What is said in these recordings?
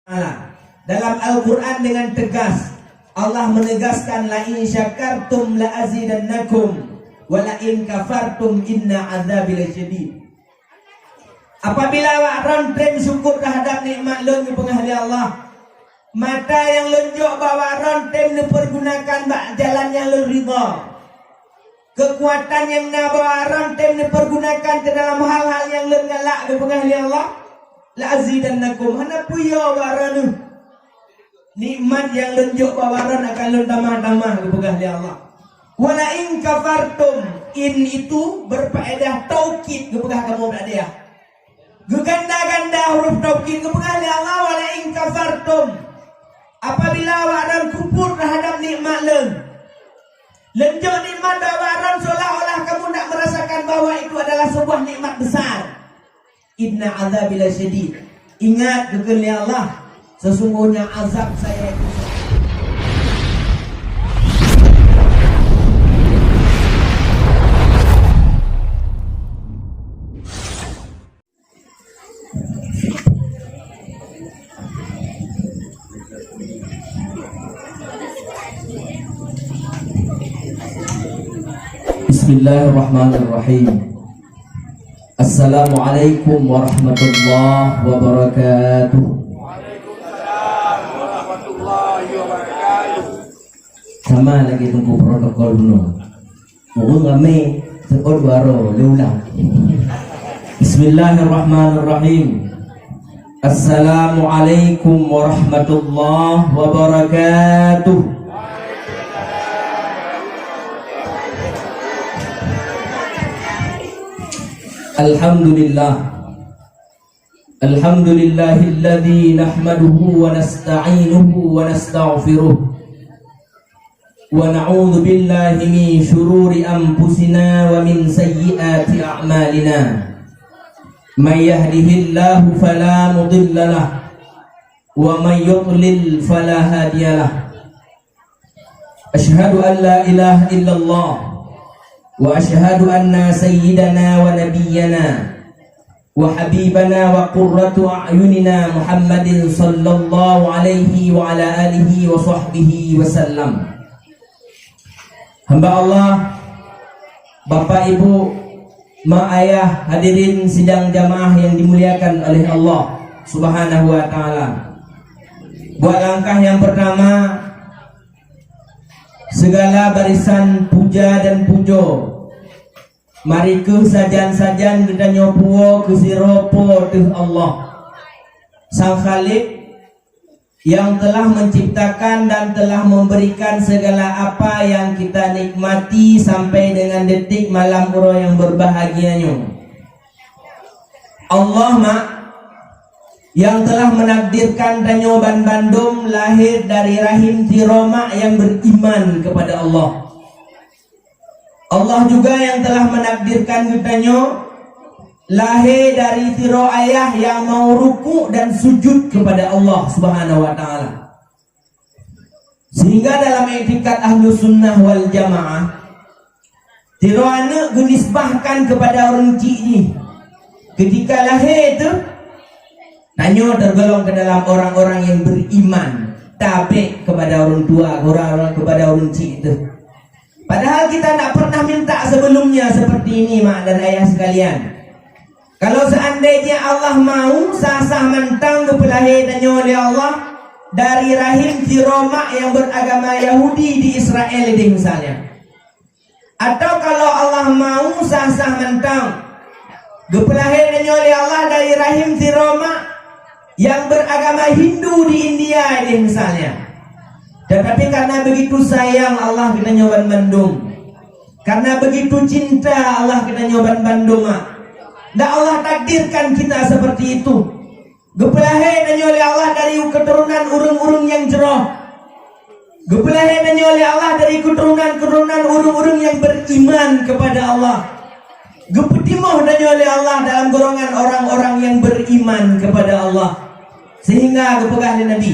Dalam Al-Quran dengan tegas Allah menegaskan, la in syakartum la azidannakum wa la in kafartum inna azabi lasyadid. Apabila awak ronten syukur terhadap nikmat lun di pengahli Allah, mata yang lonjok bawa ronten dipergunakan bak jalan yang lun ridha. Kekuatan yang nak bawa ronten dipergunakan ke dalam hal-hal yang lun galak di pengahli Allah, la azidannakum. Hana puyo waranu nikmat yang lenjuk bawaran akan lun tamah-tamah ke pengahli Allah. Wala in kafartum, in itu berfaedah taukid ke pengah kamu berada. Geganda-ganda huruf taukid ke pengahli Allah. Wala in kafartum, apabila waran kufur terhadap nikmat lun, lenjuk nikmat bawaran seolah-olah kamu nak merasakan bahwa itu adalah sebuah nikmat besar. Inna azabi lasyadid. Ingat kekali Allah, sesungguhnya azab saya itu. Bismillahirrahmanirrahim. Assalamualaikum warahmatullahi wabarakatuh. Sama lagi tunggu protokol dulu. Mau ngame sekor baru diulang. Bismillahirrahmanirrahim. Assalamualaikum warahmatullahi wabarakatuh. Alhamdulillah. Alhamdulillahilladzi nahmaduhu wa nasta'inuhu wa nastaghfiruh. Wa na'udzu billahi min shururi anfusina wa min sayyiati a'malina. May yahdihillahu fala mudilla lahu wa may yudlil fala hadiya lahu. Asyhadu an la ilaha illallah wa asyhadu anna sayyidana wa nabiyyana wa habibana wa qurratu a'yunina Muhammadin sallallahu alaihi wa ala alihi wa sahbihi wa sallam. Hamba Allah, Bapak Ibu, mak ayah, hadirin sidang jamaah yang dimuliakan oleh Allah Subhanahu wa taala. Buat langkah yang pertama, segala barisan puja dan pujo mari ke sajan-sajan kita nyopuo ke siropo tuh Allah Sang Khalik yang telah menciptakan dan telah memberikan segala apa yang kita nikmati sampai dengan detik malam uro yang berbahagianya. Allah mak yang telah menakdirkan Danyoban Bandung lahir dari rahim Tiroma yang beriman kepada Allah. Allah juga yang telah menakdirkan Danyo lahir dari tiro ayah yang mau ruku dan sujud kepada Allah Subhanahu wa taala. Sehingga dalam etikat Ahlus Sunnah wal Jamaah, tiro anak genisbahkan kepada orang cik ketika lahir itu Nanyo tergolong ke dalam orang-orang yang beriman, tabe kepada orang tua, orang-orang kepada orang cik itu. Padahal kita tak pernah minta sebelumnya seperti ini, mak dan ayah sekalian. Kalau seandainya Allah mau sah-sah mentang kepelahir Nanyo oleh Allah dari rahim Tiroma yang beragama Yahudi di Israel ini misalnya. Atau kalau Allah mau sah-sah mentang kepelahir Nanyo oleh Allah dari rahim Tiroma yang beragama Hindu di India ini misalnya. Tetapi karena begitu sayang Allah kita nyoban Bandung, karena begitu cinta Allah kita nyoban Bandung, dan Allah takdirkan kita seperti itu. Gepelahir oleh Allah dari keturunan urung-urung yang jeroh. Gepelahir oleh Allah dari keturunan urung-urung yang beriman kepada Allah. Gepetimoh oleh Allah dalam golongan orang-orang yang beriman kepada Allah. Sehingga gepegah Nabi,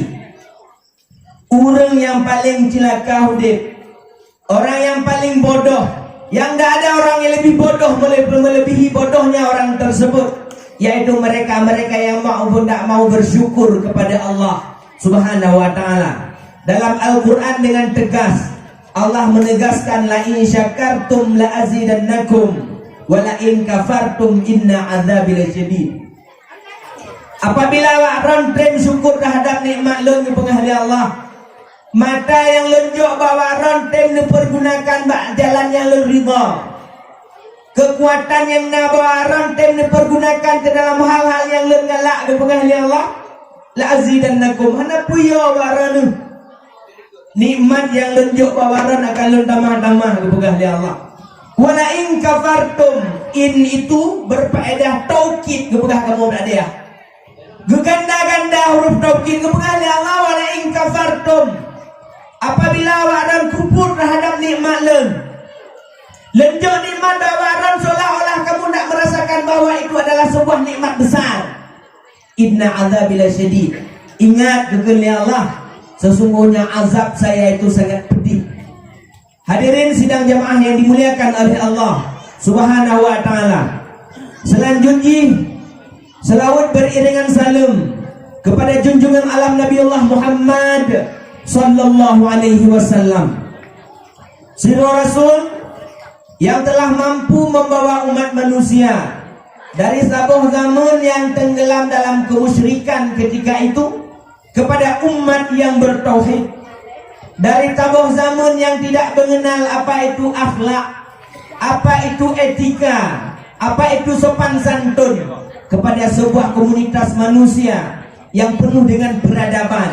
orang yang paling celaka hudib, orang yang paling bodoh, yang tidak ada orang yang lebih bodoh melebihi bodohnya orang tersebut. yaitu mereka-mereka yang mau pun tak mau bersyukur kepada Allah Subhanahu wa taala. Dalam Al-Qur'an dengan tegas Allah menegaskan, la in syakartum la azidannakum wa la in kafartum inna adzabi lasyadid. Apabila awak rontrem syukur terhadap nikmat lun di pengahli Allah, mata yang lenjok bawa rontrem dipergunakan bak jalan yang lun ridha. Kekuatan yang nak bawa rontrem dipergunakan ke dalam hal-hal yang lun galak di pengahli Allah, la azidannakum. Hana puyo waranu. Nikmat yang lenjok bawa ron akan lun tamah-tamah di pengahli Allah. Wala in kafartum, in itu berfaedah taukid kepada kamu berada ya. Geganda-ganda huruf taukid kepada Allah. Wala in kafartum, apabila waran kufur terhadap nikmat lenjok nikmat waran seolah-olah kamu nak merasakan bahwa itu adalah sebuah nikmat besar. Inna azabil syadid, ingat kepada Allah, sesungguhnya azab saya itu sangat pedih. Hadirin sidang jamaah yang dimuliakan oleh Allah Subhanahu wa taala. Selanjutnya selawat beriringan salam kepada junjungan alam Nabi Allah Muhammad sallallahu alaihi wasallam, sirah Rasul yang telah mampu membawa umat manusia dari sabuh zaman yang tenggelam dalam kemusyrikan ketika itu kepada umat yang bertauhid, dari tabuh zaman yang tidak mengenal apa itu akhlak, apa itu etika, apa itu sopan santun, kepada sebuah komunitas manusia yang penuh dengan peradaban,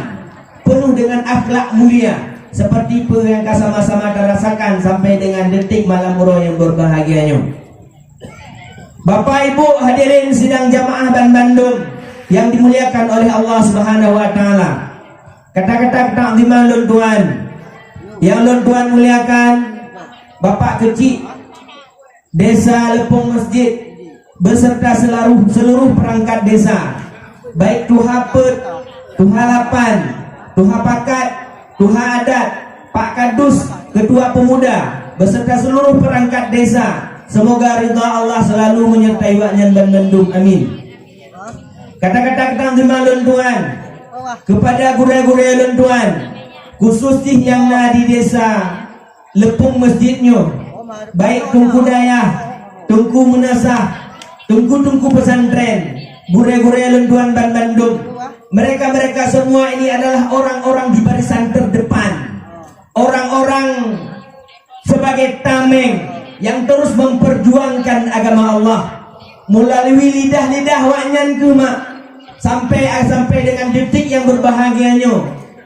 penuh dengan akhlak mulia, seperti yang sama-sama terasakan sampai dengan detik malam murah yang berbahagianya. Bapak Ibu hadirin sidang jamaah dan Bandung yang dimuliakan oleh Allah Subhanahu wa taala. Kata-kata takziman lun tuan yang lun tuan muliakan, Bapak kecil Desa Lepung Masjid beserta seluruh perangkat desa, baik Tuha Pet, Tuha Lapan, Tuha Pakat, Tuha Adat, Pak Kadus, Ketua Pemuda, beserta seluruh perangkat desa. Semoga ridha Allah selalu menyertai waknya dan Bandung. Amin. Kata-kata takziman lun tuan kepada guru-guru lun tuan, khususnya yang di desa Lepung Masjidnya, baik Tungku Dayah, Tungku Munasah, Tungku pesantren, gure-gure lentuan dan Bandung. Mereka semua ini adalah orang-orang di barisan terdepan, orang-orang sebagai tameng yang terus memperjuangkan agama Allah melalui lidah-lidah waknyan kumak sampai dengan detik yang berbahagianya.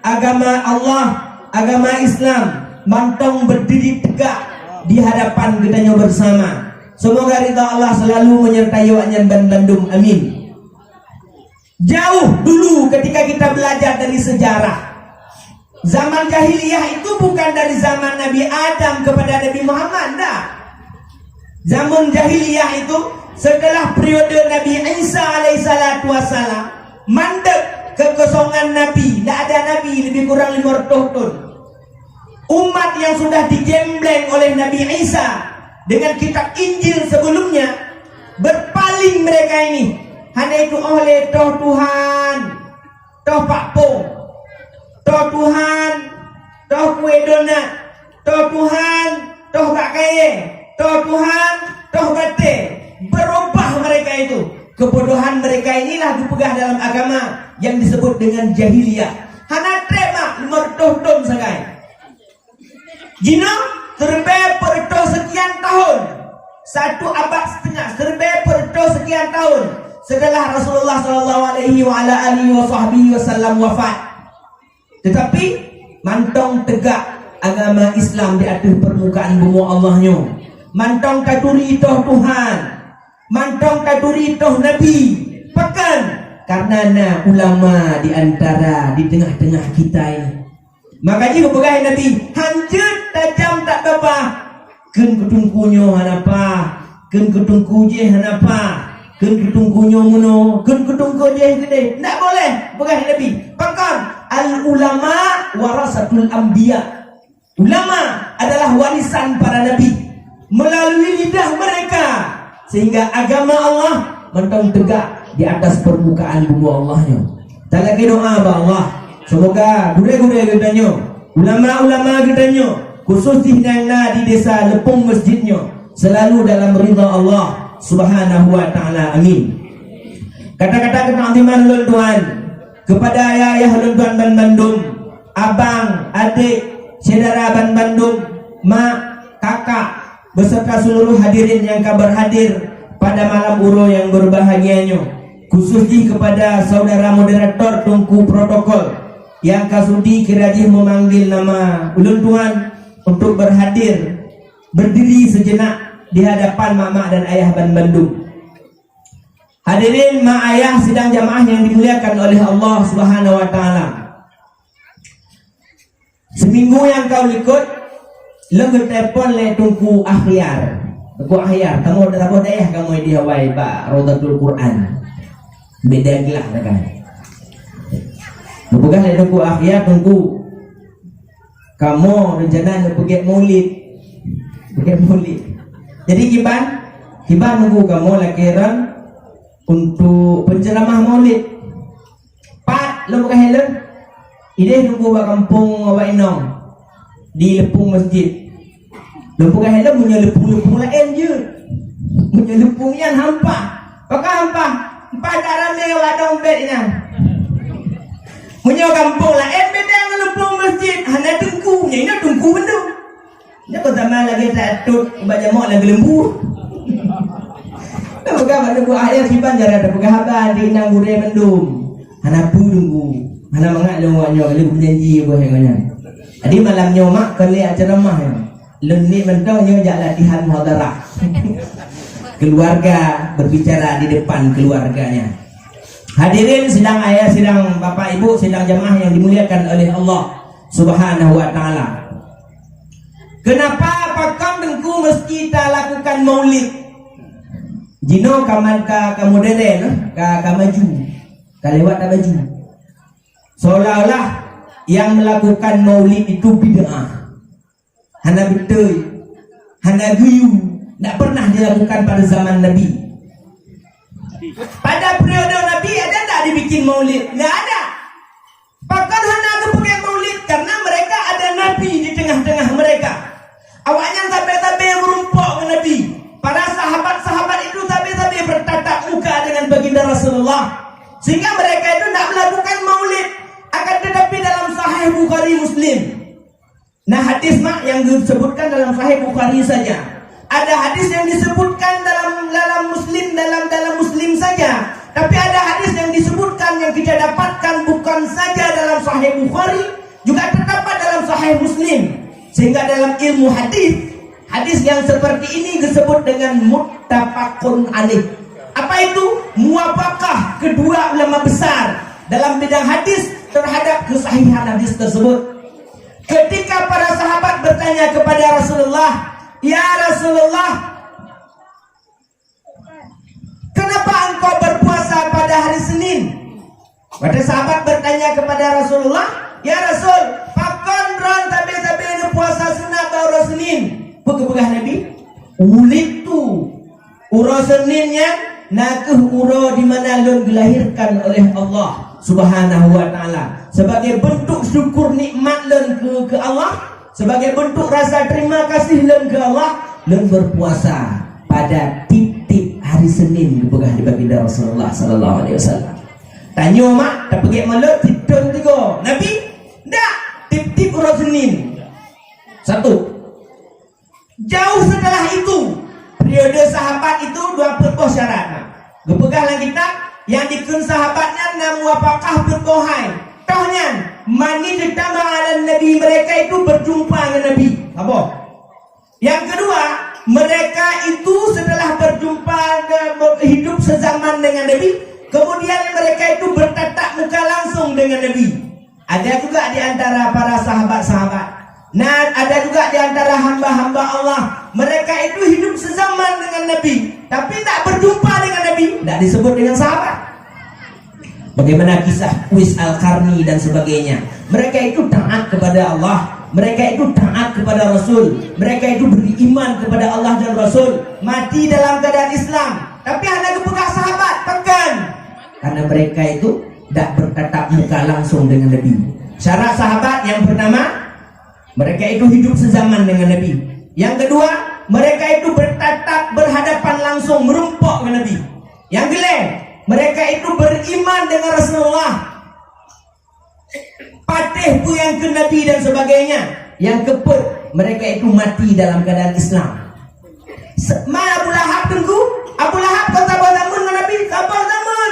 Agama Allah, agama Islam mantong berdiri tegak di hadapan kitanya bersama. Semoga ridha Allah selalu menyertai waknyan dan Bandung. Amin. Jauh dulu ketika kita belajar dari sejarah, zaman jahiliyah itu bukan dari zaman Nabi Adam kepada Nabi Muhammad, dah. Zaman jahiliyah itu setelah periode Nabi Isa alaihissalatu wassalam, mandek kekosongan Nabi, tidak ada Nabi lebih kurang 500 tahun. Umat yang sudah digembleng oleh Nabi Isa dengan kitab Injil sebelumnya, berpaling mereka ini. Hanya itu oleh toh Tuhan, toh Pak Po, toh Tuhan, toh kue donat, toh Tuhan, toh Kak Kaye, toh Tuhan, toh Bate. Berubah mereka itu. Kebodohan mereka inilah dipegang dalam agama yang disebut dengan jahiliyah. Hana terima 500 tahun sagai. Gino serba perto sekian tahun, 1 abad setengah, serba perto sekian tahun setelah Rasulullah SAW wafat. Tetapi mantong tegak agama Islam di atas permukaan bumi Allahnya. Mantong kaduri itoh Tuhan, mantong kaduri itoh Nabi. Pekan karena ulama di antara di tengah-tengah kita ini. Makanya beberapa Nabi hancur tajam tak apa. Ken ketungkunyo hanapa, ken ketungku je hanapa, ken ketungkunyo muno, ken ketungku je gede. Tak boleh beberapa Nabi. Pekan al ulama warasatul anbiya. Ulama adalah warisan para nabi melalui lidah mereka, sehingga agama Allah mentong tegak di atas permukaan bumi Allahnya. Tak lagi doa ba Allah. Semoga gure-gure kitanya, ulama-ulama kitanya, khusus di desa Lepung masjidnya, selalu dalam ridha Allah Subhanahu wa taala. Amin. Kata-kata ketakziman ulun tuan kepada ayah ulun tuan Ban Bandung, abang, adik, saudara Ban Bandung, mak, kakak, beserta seluruh hadirin yang kabar hadir pada malam uro yang berbahagianya. Khususnya kepada saudara moderator tungku protokol yang kasudi kirajih memanggil nama ulun tuan untuk berhadir, berdiri sejenak di hadapan mak-mak dan ayah Ban Bandung. Hadirin mak ayah sidang jamaah yang dimuliakan oleh Allah Subhanahu wa taala. Seminggu yang kau ikut lengket telepon le tungku akhyar. Tungku akhyar, kamu dah ayah kamu di Hawaii ba Rodatul Quran. Beda gelah kan. Bukan le tungku akhyar tungku. Kamu rencana nak pergi maulid. Pergi maulid. Jadi kiban nunggu kamu lakiran untuk penceramah maulid. Pat lo bukan helon. Ide nunggu ba kampung awak inong di Lepung masjid. Lo bukan helon punya lepung lain je. Punya lepung yang hampa. Pakai hampa. Empat cara me wadong bed ina. Punya kampung lain beda dengan lepung masjid. Hana tungku, nya tungku bendung. Nya kau zaman lagi tak tut baca mak lagi lembu. Bukan pada buah ayah sipan jara ada bukan haban di inang gure mendum. Hana pu tunggu. Hana mangat longoknya kali berjanji buah yang mana. Adi malamnya mak kali acara mah ya. Lenit mentaunya jak latihan muhadarah. Keluarga berbicara di depan keluarganya. Hadirin sidang ayah, sidang bapak ibu, sidang jamaah yang dimuliakan oleh Allah Subhanahu wa taala. Kenapa pakam dengku mesti kita lakukan maulid? Jino kaman ka modern, ka maju, ka lewat ka maju. Seolah-olah yang melakukan maulid itu bid'ah. Hana betul, hana guyu, tak pernah dilakukan pada zaman Nabi. Pada periode Nabi ada tak dibikin maulid? Tidak ada. Bahkan hana kepakai maulid karena mereka ada Nabi di tengah-tengah mereka. Awaknya sampai-sampai merumpok ke Nabi. Para sahabat-sahabat itu sampai-sampai bertatap muka dengan baginda Rasulullah. Sehingga mereka itu tidak melakukan maulid. Akan tetapi dalam Sahih Bukhari Muslim. Nah hadis mak yang disebutkan dalam Sahih Bukhari saja. Ada hadis yang disebutkan dalam Muslim saja. Tapi ada hadis yang disebutkan yang kita dapatkan bukan saja dalam Sahih Bukhari, juga terdapat dalam Sahih Muslim. Sehingga dalam ilmu hadis yang seperti ini disebut dengan muttafaqun alaih. Apa itu? Muwafaqah kedua ulama besar dalam bidang hadis terhadap kesahihan hadis tersebut. Ketika para sahabat bertanya kepada Rasulullah, "Ya Rasulullah, kenapa engkau berpuasa pada hari Senin?" Pada sahabat bertanya kepada Rasulullah, "Ya Rasul, pakon ron tabe-tabe puasa sunat uro Senin?" Pegah Nabi, "Ulit tu uro Seninnya nakuh uro di mana lun dilahirkan oleh Allah Subhanahu wa taala sebagai bentuk syukur nikmat lun ke Allah, sebagai bentuk rasa terima kasih lun ke Allah, lun berpuasa pada tip-tip hari Senin." Dipegah di baginda Rasulullah sallallahu alaihi wasallam. Tanya mak, tak pergi malam tidur tiga. Nabi, tak tip-tip uro Senin. Satu. Jauh setelah itu, periode sahabat itu 20 syarat. Gepegahlah kita yang dikun sahabatnya namu apakah berkohai. Tohnya mani ditambah ala Nabi, mereka itu berjumpa dengan Nabi. Apa? Yang kedua, mereka itu setelah berjumpa hidup sezaman dengan Nabi, kemudian mereka itu bertatap muka langsung dengan Nabi. Ada juga di antara para sahabat-sahabat. Nah, ada juga di antara hamba-hamba Allah, mereka itu hidup sezaman dengan Nabi, tapi tak berjumpa dengan Nabi, tak disebut dengan sahabat. Bagaimana kisah Uwais Al-Qarni dan sebagainya. Mereka itu taat kepada Allah, mereka itu taat kepada Rasul, mereka itu beriman kepada Allah dan Rasul, mati dalam keadaan Islam. tapi hanya kepegang sahabat, tekan. Karena mereka itu tidak bertatap muka langsung dengan Nabi. Syarat sahabat yang pertama, mereka itu hidup sezaman dengan Nabi. Yang kedua, mereka itu bertatap berhadapan langsung merumpok ke Nabi. Yang kedua, mereka itu beriman dengan Rasulullah, patih puyang ke Nabi dan sebagainya. Yang keempat, mereka itu mati dalam keadaan Islam. Abu Lahab tunggu, Abu Lahab kau sabar zaman dengan Nabi, sabar zaman.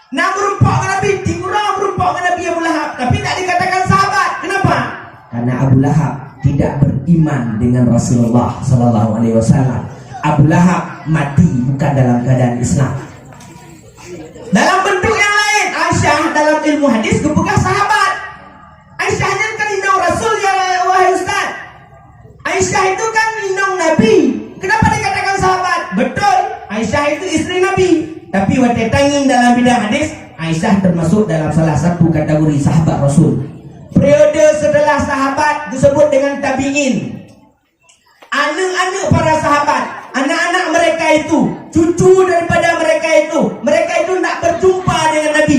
Nak merumpok ke Nabi, dikurang merumpok ke Nabi Abu Lahab, tapi tak dikatakan sahabat. Kenapa? Karena Abu Lahab tidak beriman dengan Rasulullah Sallallahu Alaihi Wasallam. Abu Lahab mati bukan dalam keadaan Islam. Dalam bentuk yang lain, Aisyah dalam ilmu hadis kepegang sahabat. Aisyahnya kan indong Rasul ya wahai Ustaz. Aisyah itu kan indong Nabi. Kenapa dikatakan sahabat? Betul, Aisyah itu istri Nabi. Tapi waktu tanging dalam bidang hadis, Aisyah termasuk dalam salah satu kategori sahabat Rasul. Periode setelah sahabat disebut dengan tabi'in. Anak-anak para sahabat, anak-anak mereka itu, cucu daripada mereka itu tidak berjumpa dengan Nabi.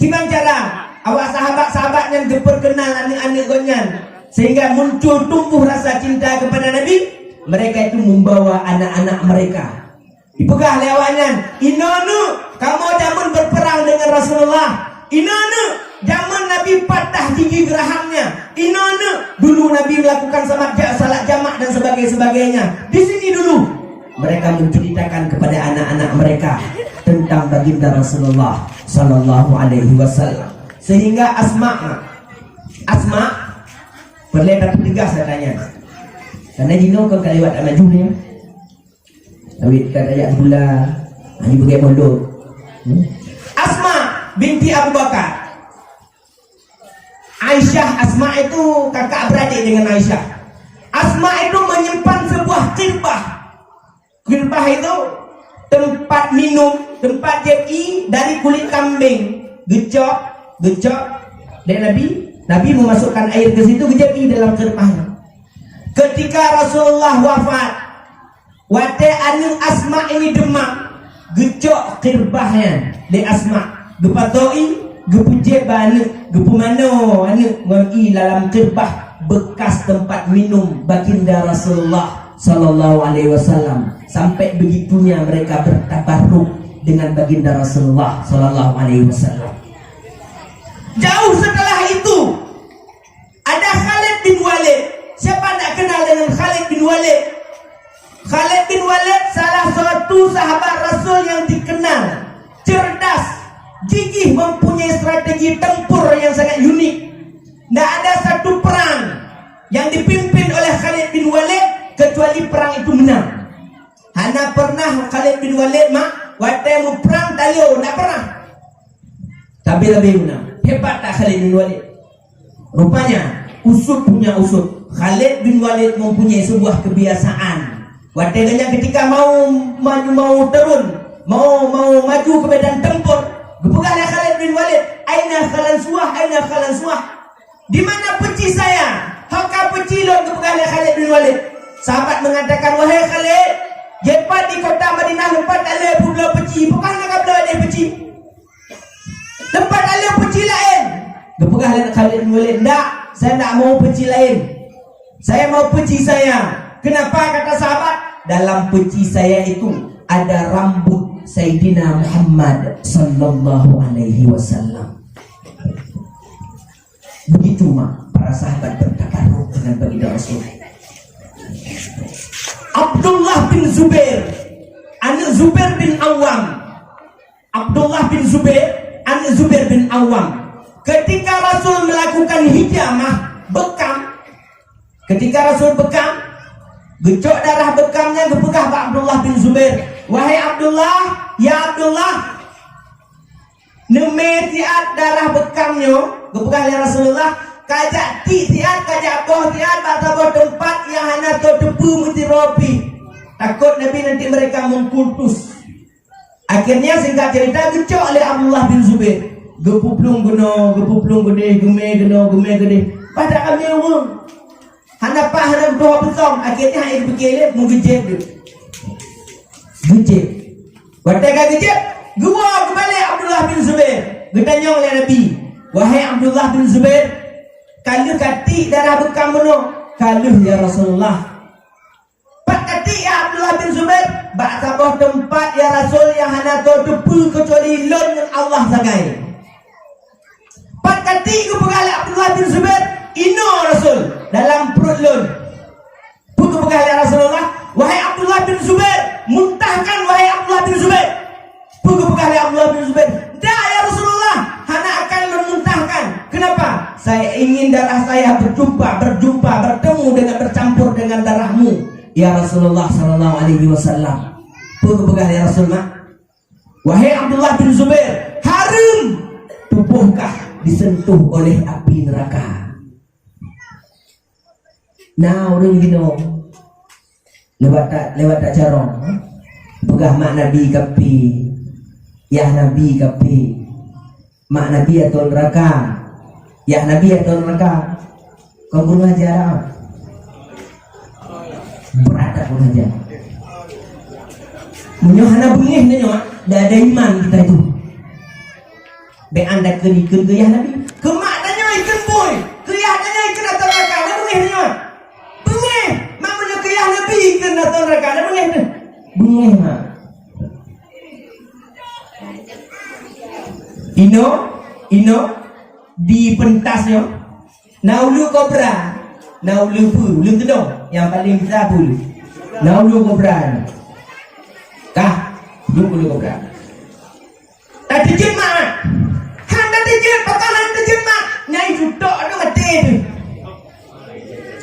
Gimana cara? Awak sahabat-sahabat yang diperkenal anak-anak gonyan, sehingga muncul tumbuh rasa cinta kepada Nabi. Mereka itu membawa anak-anak mereka. Dipegah lewatnya, inonu, kamu zaman berperang dengan Rasulullah. Inonu, zaman Nabi patah gigi gerahangnya. Inonu, dulu Nabi melakukan salat jamak dan sebagainya. Di sini dulu mereka menceritakan kepada anak-anak mereka tentang baginda Rasulullah Sallallahu Alaihi Wasallam. Sehingga Asma berletak tegas katanya. Karena jino kau kaliwat anak junya. Awit kata ayat bulan, ini bagai pondok. Asma binti Abu Bakar. Aisyah, Asma itu kakak beradik dengan Aisyah. Asma itu menyimpan sebuah kirbah. Kirbah itu tempat minum, tempat jeki dari kulit kambing. Gecok dari Nabi memasukkan air ke situ, jeki dalam kirbahnya. Ketika Rasulullah wafat, wate anu Asma ini demam, gecok kirbahnya di Asma, gepatoi, gepuje banu, gepumano anu ngi dalam kirbah bekas tempat minum baginda Rasulullah Sallallahu Alaihi Wasallam. Sampai begitunya mereka bertabarruk dengan baginda Rasulullah Sallallahu Alaihi Wasallam. Jauh setelah itu ada Khalid bin Walid. Siapa tak kenal dengan Khalid bin Walid? Khalid bin Walid salah satu sahabat Rasul yang dikenal cerdas, gigih, mempunyai strategi tempur yang sangat unik. Tidak ada satu perang yang dipimpin oleh Khalid bin Walid kecuali perang itu menang. Hanya pernah Khalid bin Walid waktu mau perang talio, tidak pernah. Tapi lebih menang. Hebat tak Khalid bin Walid? Rupanya usut punya usut. Khalid bin Walid mempunyai sebuah kebiasaan. Waktu ketika mau turun, mau maju ke medan tempur, gepegahlah Khalid bin Walid. Aina khalan suah. Di mana peci saya? Haka peci lo, gepegahlah Khalid bin Walid. Sahabat mengatakan, wahai Khalid, jepat di kota Madinah tempat ada pulau peci. Bukan nak belah ada peci. Tempat ada peci lain. Gepegahlah Khalid bin Walid. Tak, saya tak mau peci lain. Saya mau peci saya. Kenapa kata sahabat? Dalam peci saya itu ada rambut Sayyidina Muhammad Sallallahu Alaihi Wasallam. Begitu para sahabat bertabarruk dengan baginda Rasul. Abdullah bin Zubair, anak Zubair bin Awam. Abdullah bin Zubair, anak Zubair bin Awam. Ketika Rasul melakukan hijamah bekam, ketika Rasul bekam, gecok darah bekamnya gepegah Pak Abdullah bin Zubair. Wahai Abdullah, ya Abdullah, neme tiat darah bekamnya gepegah ya Rasulullah. Kajak tiat, kajak boh tiat, bata boh tempat yang hanya tepu mesti ropi. Takut Nabi nanti mereka mengkultus. Akhirnya singkat cerita gecok oleh Abdullah bin Zubair. Gepuplung gede, geme gede. Pada kami umum. Hana pak hana doa besom. Akhirnya air berkelip menggejek dia. Gejek. Wataka kejap, gua kembali Abdullah bin Zubair. Bertanya oleh Nabi, wahai Abdullah bin Zubair, kalau kati darah bekam meno, kalau ya Rasulullah. Pak kati ya Abdullah bin Zubair, bak sabah tempat ya Rasul yang hana to depu kecuali lon dengan Allah sagai. Pak kati ku pegal Abdullah bin Zubair, ino Rasul dalam perut lon. Putu pegal ya Rasulullah, wahai Abdullah bin Zubair, muntahkan wahai Abdullah bin Zubair. Putu pegal ya Abdullah bin Zubair, dah ya Rasulullah, hana akan memuntahkan. Kenapa? Saya ingin darah saya berjumpa, bertemu dengan bercampur dengan darahmu, ya Rasulullah sallallahu alaihi wasallam. Putu pegal ya Rasulullah, wahai Abdullah bin Zubair, harum tubuhkah disentuh oleh api neraka? Nah, orang gino lewat tak carong pegah mak Nabi kapi, ya Nabi kapi, mak Nabi atau neraka, ya Nabi atau neraka. Kau guna aja berat pun aja munyohana bengih nyo dah ada iman kita itu be anda ke ya Nabi ke mak tanya ikan boy ke ya tanya ikan atau neraka dah bengih nyo bengih mak menyo ke ya Nabi ikan atau neraka dah bengih mak ino di pentasnya naulu kobra, naulu pu, ulu tedong yang paling besar pu, naulu kobra, kah, ulu kobra. Tadi jemaah, handa terjem, pakalan terjem mak, nyai jutok ada mati tu.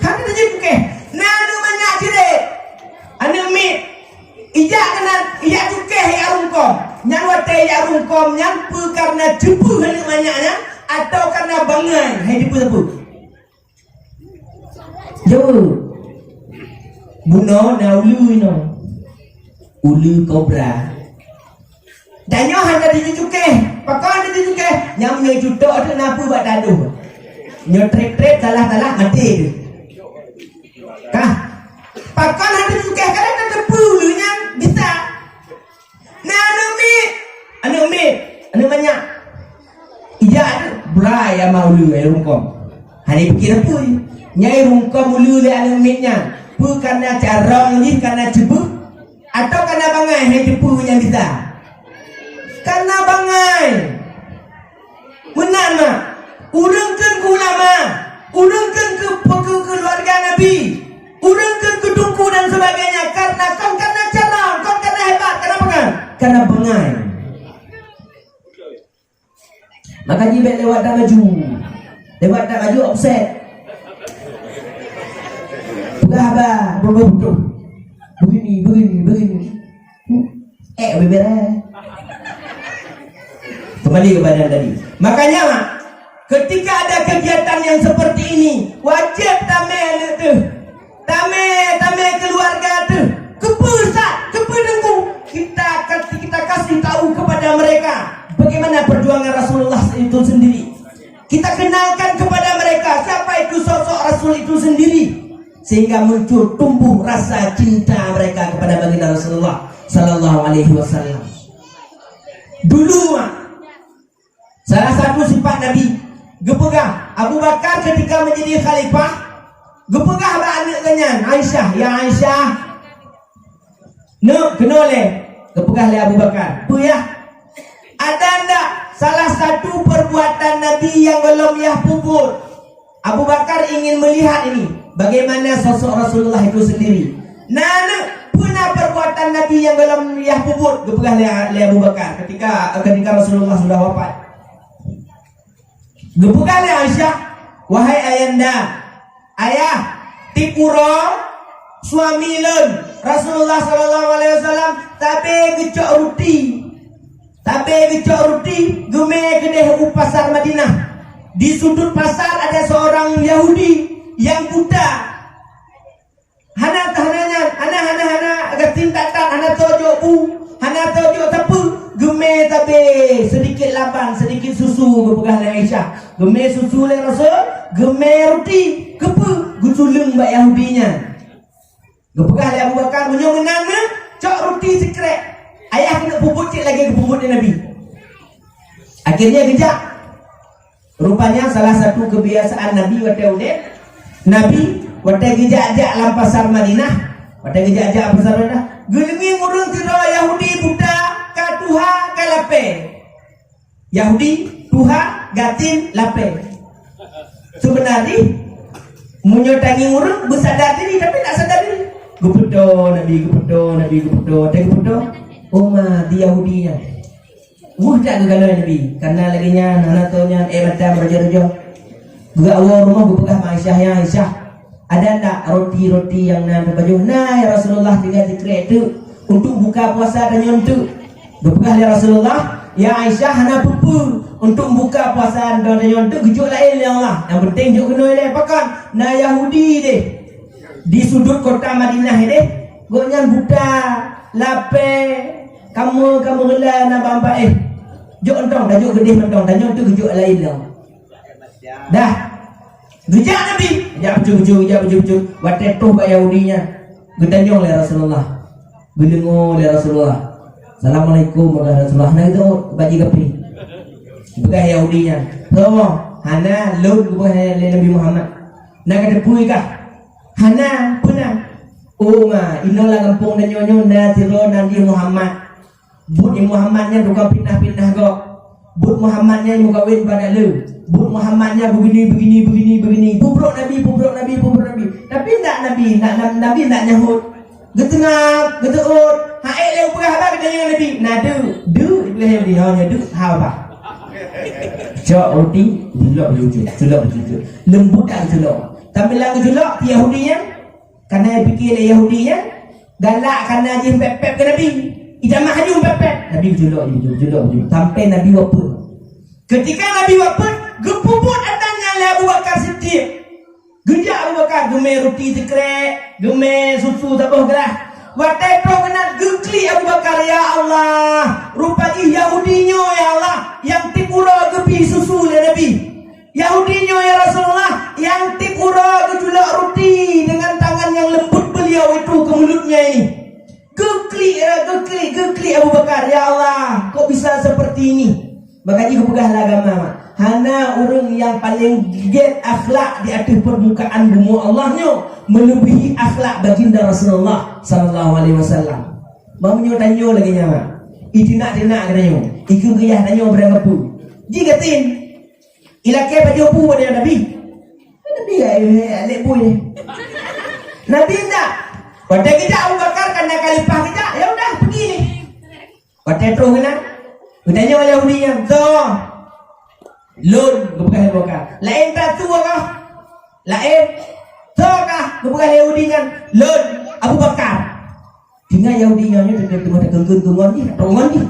Handa terjem ke, nanu banyak cire, anu mi, ijak kanan, ijak cuke ya rungkom, nyang wate ya rungkom, nyang pu karena jepu hanya banyaknya, atau karena bangai, hai jepu. Jauh buno naulu ino ulu kobra danyo handa dijuke pakon dijuke nyam nyo judo tu napu bak daduh nyo trek salah mati tu kah pakon handa dijuke kada tepu lu nyam bisa nah anu mi banyak iya braya maulu ya rungkom hari pikir apa nyai rungkom ulu le anu mitnya bukan karena carong ni karena jebu atau karena bangai hai jebu yang bisa karena bangai menana urangkan ke ulama urangkan ke keluarga Nabi urangkan ke dungku dan sebagainya karena carong karena hebat karena bangai karena bangai maka jibet lewat dah maju offset betul begini beberes kembali kepada tadi. Makanya ketika ada kegiatan yang seperti ini wajib tame keluarga tu kepusat kepedengku kita kasih tahu kepada mereka bagaimana perjuangan Rasulullah itu sendiri. Kita kenalkan kepada mereka siapa itu sosok Rasul itu sendiri, sehingga muncul tumbuh rasa cinta mereka kepada baginda Rasulullah sallallahu alaihi wasallam. Dulu salah satu sifat Nabi gepegah Abu Bakar ketika menjadi khalifah, gepegah anak kenyan Aisyah, ya Aisyah kenole gepegah le Abu Bakar bu ya ada ndak salah satu perbuatan Nabi yang belum yah pupur. Abu Bakar ingin melihat ini bagaimana sosok Rasulullah itu sendiri. Nana punya perbuatan Nabi yang belum yah pupur gepegah le Abu Bakar ketika Rasulullah sudah wafat. Gepegah le Aisyah, wahai ayanda, ayah tipuro suami lun Rasulullah sallallahu alaihi wasallam tabe gecok roti gume kedeh pasar Madinah. Di sudut pasar ada seorang Yahudi yang buta. Hana gatintatan hana tojo bu, hana tojo tepu gume tabe sedikit laban, sedikit susu gepegah le Aisyah. Gume susu le Rasul, gume roti kepu gusulung mbak Yahudinya. Gepegah le Abu Bakar menyo menang cok roti sekrek. Ayah kena puput cik lagi ke puput Nabi. Akhirnya kejap. Rupanya salah satu kebiasaan Nabi waktu udah Nabi waktu gejak-gejak dalam pasar Madinah, waktu gejak-gejak pasar Madinah, gelengi ngurung tira Yahudi Buddha ka Tuha ka lape. Yahudi Tuha gatin lape. Sebenarnya munyotangi ngurung bersadar diri tapi tak sadar diri. Gupedo Nabi, gupedo. Umat di Yahudinya. Tak kegalauan Nabi karena laginya nanatonya macam raja-raja. Gua awal rumah gua pegah Aisyah ya Aisyah. Ada tak roti-roti yang nan baju? Nah ya Rasulullah tinggal dikret itu untuk buka puasa dan nyontu. Gua pegah ya Rasulullah, ya Aisyah hana pupu untuk buka puasa dan nyontu gejuk lain ya Allah. Yang penting juk kena dia pakan. Nah Yahudi deh di sudut kota Madinah deh. Gua nyan buta lape kamu rela nak bamba jok entong dah jok gede mentong dah nyontu gejuk lain dah. Dah. Gejak Nabi. Gejak. Watet tuh kat Yahudinya. Gedanyong le Rasulullah. Gelengo le Rasulullah. Assalamualaikum warahmatullahi Rasulullah. Nah itu bagi kapi. Begah Yahudinya. So, hana lud bukan Nabi Muhammad. Nak kata pui kah? Hana punah. Ma, inolah kampung dan nyonyo na tiro Nabi Muhammad. But Muhammadnya bukan pindah-pindah kok. But Muhammadnya muka win pada lu. But Muhammadnya begini. Pubrok Nabi. Tapi tak Nabi, Nabi tak nyahut. Getengap, geteut. Hae leu pegah apa dengan Nabi? Nah du pegah Nabi hanya du hal apa? Cok roti, julok. Lembut tak julok. Tapi lagu julok Yahudinya karena fikir Yahudinya galak karena jin pepep ke Nabi. Ijamah haju pepep. Nabi julok. Sampai Nabi wafat. Ketika Nabi wafat, gepuput adanya oleh Abu Bakar Siddiq. Gejak Abu Bakar gemeh roti sekrek, gemeh susu tabuh gelah. Watai pro kena gekli Abu Bakar, ya Allah. Rupanya Yahudinyo ya Allah yang tipura gepi susu ya Nabi. Yahudinyo ya Rasulullah yang tipura gejulak roti dengan tangan yang lembut beliau itu ke mulutnya ini. Gekli Abu Bakar, ya Allah, kok bisa seperti ini? Makanya kepegahlah agama. Hana orang yang paling giat akhlak di atas permukaan bumi Allahnya melebihi akhlak baginda Rasulullah sallallahu alaihi wasallam. Mau tanyo lagi nyawa. Itina katanya. Ikut gayah tanyo berapa pun. Jika tin ilake baju pu pada Nabi. Nabi alek pu ni. Nabi tak. Pada kita Abu Bakar kena khalifah kita, ya udah pergi ni. Pada terus kena. Katanya oleh Yahudinya, so lun bukan Abu Bakar. Lain tak tua kah? Lain. So kah? Bukan Yahudinya, lun Abu Bakar. Tinggal Yahudinya ni tengah kengkun ni, tongon ni.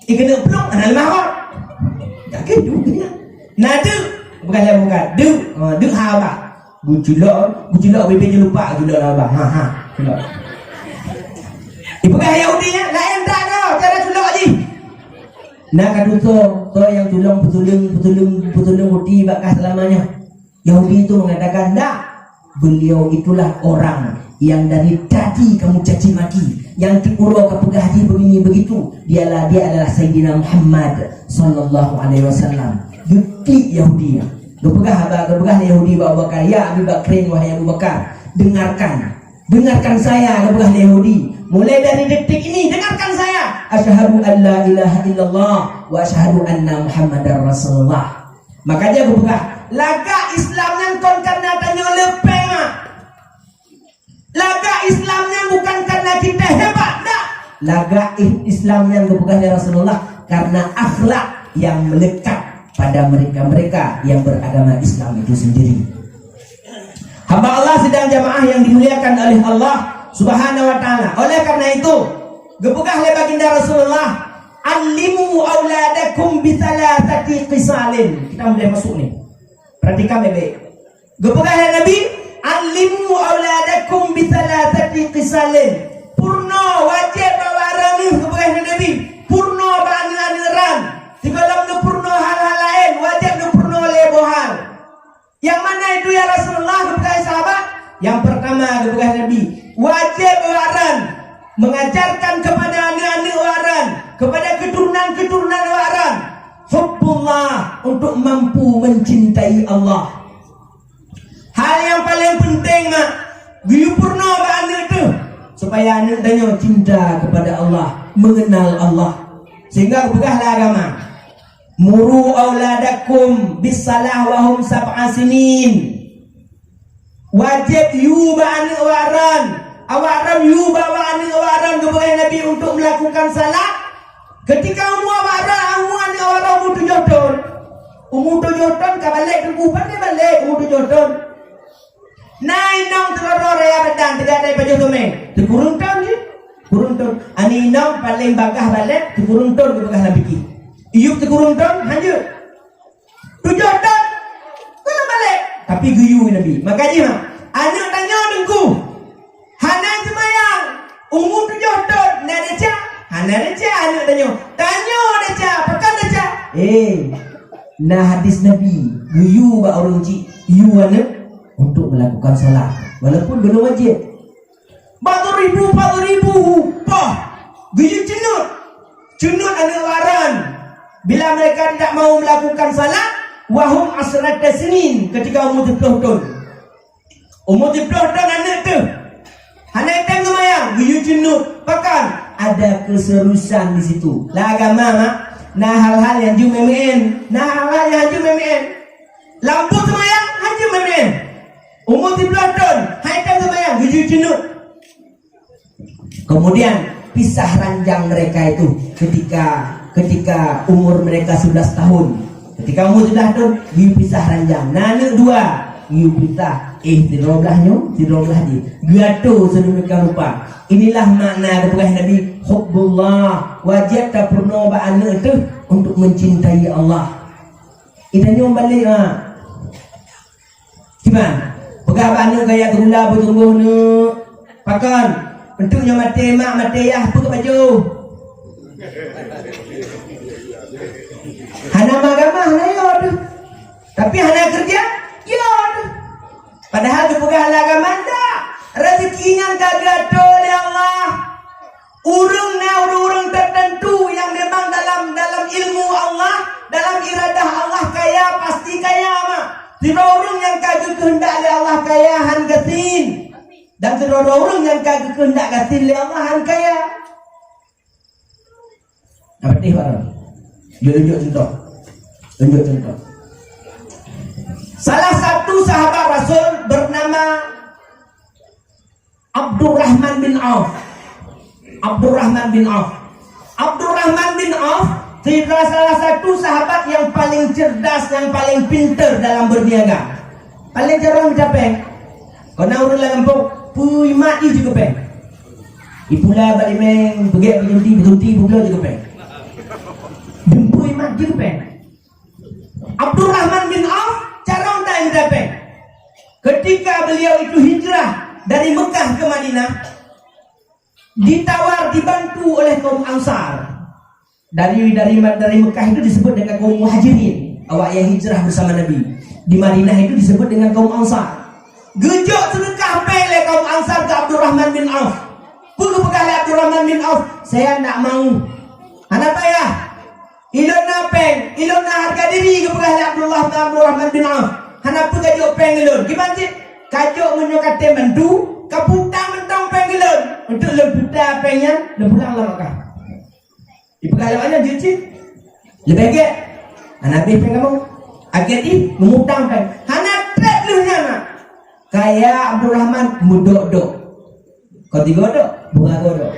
Ikena peluk anak lemah. Tak kena dia. Nadu bukan Abu Bakar. Du hawa. Gujulok bebe je lupa gujulok abah. Gujulok. Bukan Yahudinya, lain tak kau. Cara gujulok je. Nak kadu to yang tulung petulung roti bakal selamanya. Yahudi itu mengatakan tak. Beliau itulah orang yang dari tadi kamu caci maki, yang tipuro kepegah hati begini begitu. Dia adalah Sayyidina Muhammad sallallahu alaihi wasallam. Gekli Yahudi. Kepegah Yahudi Abu Bakar, ya Abu Bakrin wahai Abu Bakar, dengarkan saya kepegah Yahudi. Mulai dari detik ini dengarkan saya. Asyhadu an la ilaha illallah wa asyhadu anna Muhammadar Rasulullah. Makanya kepegah laga Islamnya kon karena tanya lepeng. Laga Islamnya bukan karena kita hebat, tak. Laga Islamnya kepegahnya Rasulullah karena akhlak yang melekat pada mereka yang beragama Islam itu sendiri. Hamba Allah sedang jamaah yang dimuliakan oleh Allah Subhanahu wa ta'ala. Oleh karena itu, gepegahlah baginda Rasulullah, alimu auladakum bithalathati qisalin. Kita mulai masuk nih. Perhatikan baik-baik. Gepegahlah Nabi, alimu auladakum bithalathati qisalin. Purno wajib bawarang ni gepegahlah Nabi. Purno ba'an-aniran. Jika dalam purno hal-hal lain, wajib purno lebohal. Yang mana itu ya Rasulullah kepada sahabat? Yang pertama kepada Nabi, wajib waran mengajarkan kepada anak-anak kepada keturunan-keturunan waran hubbullah, untuk mampu mencintai Allah. Hal yang paling penting mak biu purna ba anak tu supaya anak tanya cinta kepada Allah, mengenal Allah. Sehingga begahlah agama. Muru auladakum bisalah wa hum sab'a sinin. Wajib you ba anak waran, awaran you ba anak waran kepada Nabi untuk melakukan salat ketika umur waran, umur anak waran umur 7 tahun. Umur 7 tahun ka balik ke kuban dia balik umur 7 tahun. Nai nong teror raya badan tidak ada baju tume. Kurung tahun je. Kurung tahun. Ani nong paling bagah balik kurung tahun ke bagah lebih. Iup kurung tahun hanya 7 tahun. Kena balik. Tapi guyu Nabi. Makanya anak tanya dengku. Hana semayang umur 7 tahun nak deca. Hana deca anak tanya. Tanya deca, pakai deca. Nah hadis Nabi guyu ba orang uji. You anak untuk melakukan salat walaupun belum wajib. 4,000 upah guyu cenut anak waran bila mereka tidak mau melakukan salat wahum asrata sinin, ketika umur 10 tahun. Umur 10 tahun anak tu anak tengok mayang guyu cenut, bahkan ada keserusan di situ. Lah agama mak nah hal-hal yang jumemen, lampu semayang hanya memen. Umur 13 tahun, haikal semayang, guju cenut. Kemudian pisah ranjang mereka itu ketika umur mereka 11 tahun. Ketika umur 11 tahun, you pisah ranjang. Nana dua, you pisah. Tiroblahnya dia. Gato sedemikian rupa. Inilah makna kepada Nabi hubbullah. Wajib tak pernah anak itu untuk mencintai Allah. Idanya balik gimana? Pegah banu gaya gula bertumbuh ni pakan bentuknya mati mak mati yah pakai baju hana agama hana yod tapi hana kerja yod padahal pegah agama dah rezekinya kagak oleh Allah urung tertentu yang memang dalam ilmu Allah, dalam iradah Allah kaya pasti kaya mak. Tidak orang yang kagak kehendak oleh Allah kaya han gatin. Dan tidak orang yang kagak kehendak gatin oleh Allah han kaya. Apa tih orang? Tunjuk contoh. Salah satu sahabat Rasul bernama Abdurrahman bin Auf. Abdurrahman bin Auf salah satu sahabat yang paling cerdas, yang paling pintar dalam berniaga. Paling jarang mencapai. Kena urut lah kampung, pui mati juga peng. Ipula balik meng, berhenti pula juga peng. Pui mati juga peng. Abdurrahman bin Auf jarang tak mencapai. Ketika beliau itu hijrah dari Mekah ke Madinah, ditawar, dibantu oleh kaum Ansar. Dari Mekah itu disebut dengan kaum Muhajirin, awak yang hijrah bersama Nabi. Di Madinah itu disebut dengan kaum Ansar. Gejok sedekah pele kaum Ansar ke Abdurrahman bin Auf. Puluh pegawai Abdurrahman bin Auf, saya nak mau. Anak payah. Ilon napeng, ilon na harga diri ke pegawai Abdurrahman bin Auf. Anak pun kajok peng ilon. Gimana sih? Kajok menyokate mendu, kaputang mentang peng ilon. Untuk leputa pengnya, lepulang lah Mekah. Di pengalamannya jujur lebih agak anak bih kamu agak di memutang kan anak trek lu nama kaya Abdurrahman mudok-dok kau tiga dok bunga godok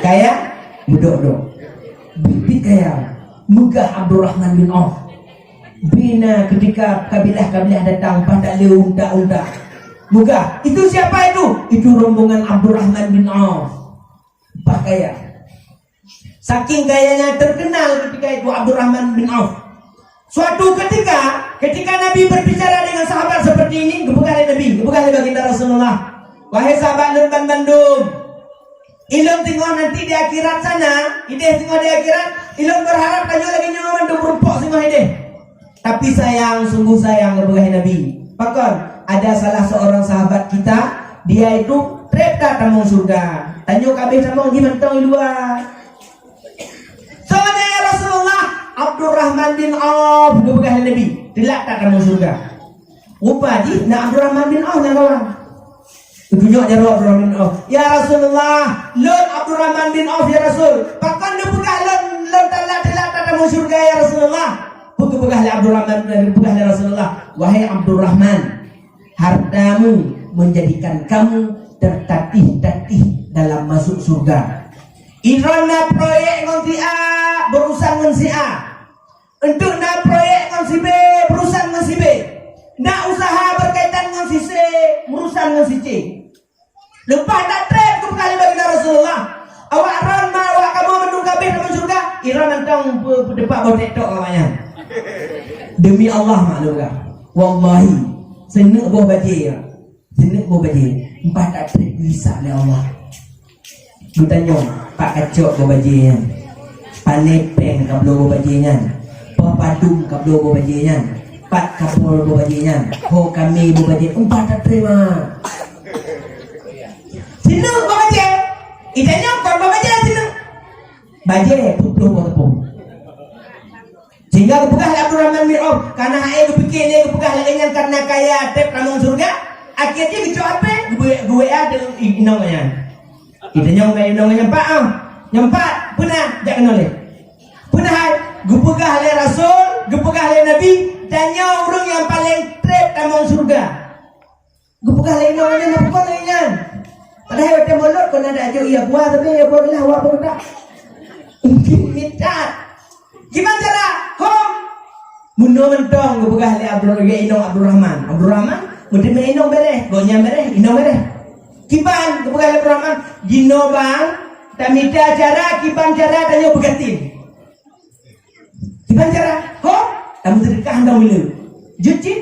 kaya mudok-dok bibit kaya megah Abdurrahman bin Auf bina ketika kabilah-kabilah datang pada unta-unta megah itu siapa itu rombongan Abdurrahman bin Auf pakaian. Saking gayanya terkenal ketika itu Abdurrahman bin Auf. Suatu ketika Nabi berbicara dengan sahabat seperti ini, gebuklah baginda Rasulullah. Wahai sahabat Lumban Bandung, ilmu tengok nanti di akhirat sana, ide tengok di akhirat, ilmu berharap kanyo lagi nyawa mandung rumpok tengok ide. Tapi sayang, sungguh sayang gebuklah Nabi. Bahkan ada salah seorang sahabat kita, dia itu trep tak tamung surga. Tanyo kabeh tamung gimana tong luar. Abdurrahman bin Auf bekas Nabi telak tak kamu surga. Rupa di nak Abdurrahman bin Auf nak kawan. Tunjuk jawab Abdurrahman bin Auf. Ya Rasulullah, lon Abdurrahman bin Auf ya Rasul. Pakon dia bekas lon telak tak kamu surga ya Rasulullah. Bekas Abdurrahman dari bekas Rasulullah. Wahai Abdurrahman, hartamu menjadikan kamu tertatih-tatih dalam masuk surga. Irona proyek ngon si A berurusan ngon si A. Untuk nak proyek ngon si B berurusan ngon si B. Nak usaha berkaitan ngon si C berurusan ngon si C. Lepas tak trip ke kali bagi Rasulullah. Awak ron ma awak kamu mendung kabeh dalam surga. Iron nantang depak botek tok namanya. Demi Allah maklumkah. Wallahi senuk boh bajir. Senuk boh bajir. Empat tak trip bisa oleh Allah. Bertanya, Pak Kacok berbajingan, Pak Nepeng kablo berbajingan, Pak Padung kablo berbajingan, Pak Kapol berbajingan, Ho kami berbajingan. Empat tak terima. Sinu berbajin, idanya kau berbajin sinu. Bajin putih bertepung. Sehingga kepegah Abdurrahman bin Auf, karena ayah kepikir dia kepegah lagi karena kaya tep ramon surga. Akhirnya kecok apa? Gue ada inongnya. Kita nyempat pernah jak kenal le. Pernah gupegah le Rasul, gupegah le Nabi, tanya orang yang paling trap dalam surga. Gupegah le namanya apa namanya? Padahal kita mulut kau nak ajo ia buat tapi ia buat lah awak pun tak. Minta. Gimana cara? Hom. Muno mentong gupegah le Abdurrahman. Abdurrahman mesti inong bereh, gonya bereh, inong bereh. Kiban kebukaan Abdurrahman Gino bang tamita cara kiban cara tanya begatin kiban cara ho kamu terkah anda milu juci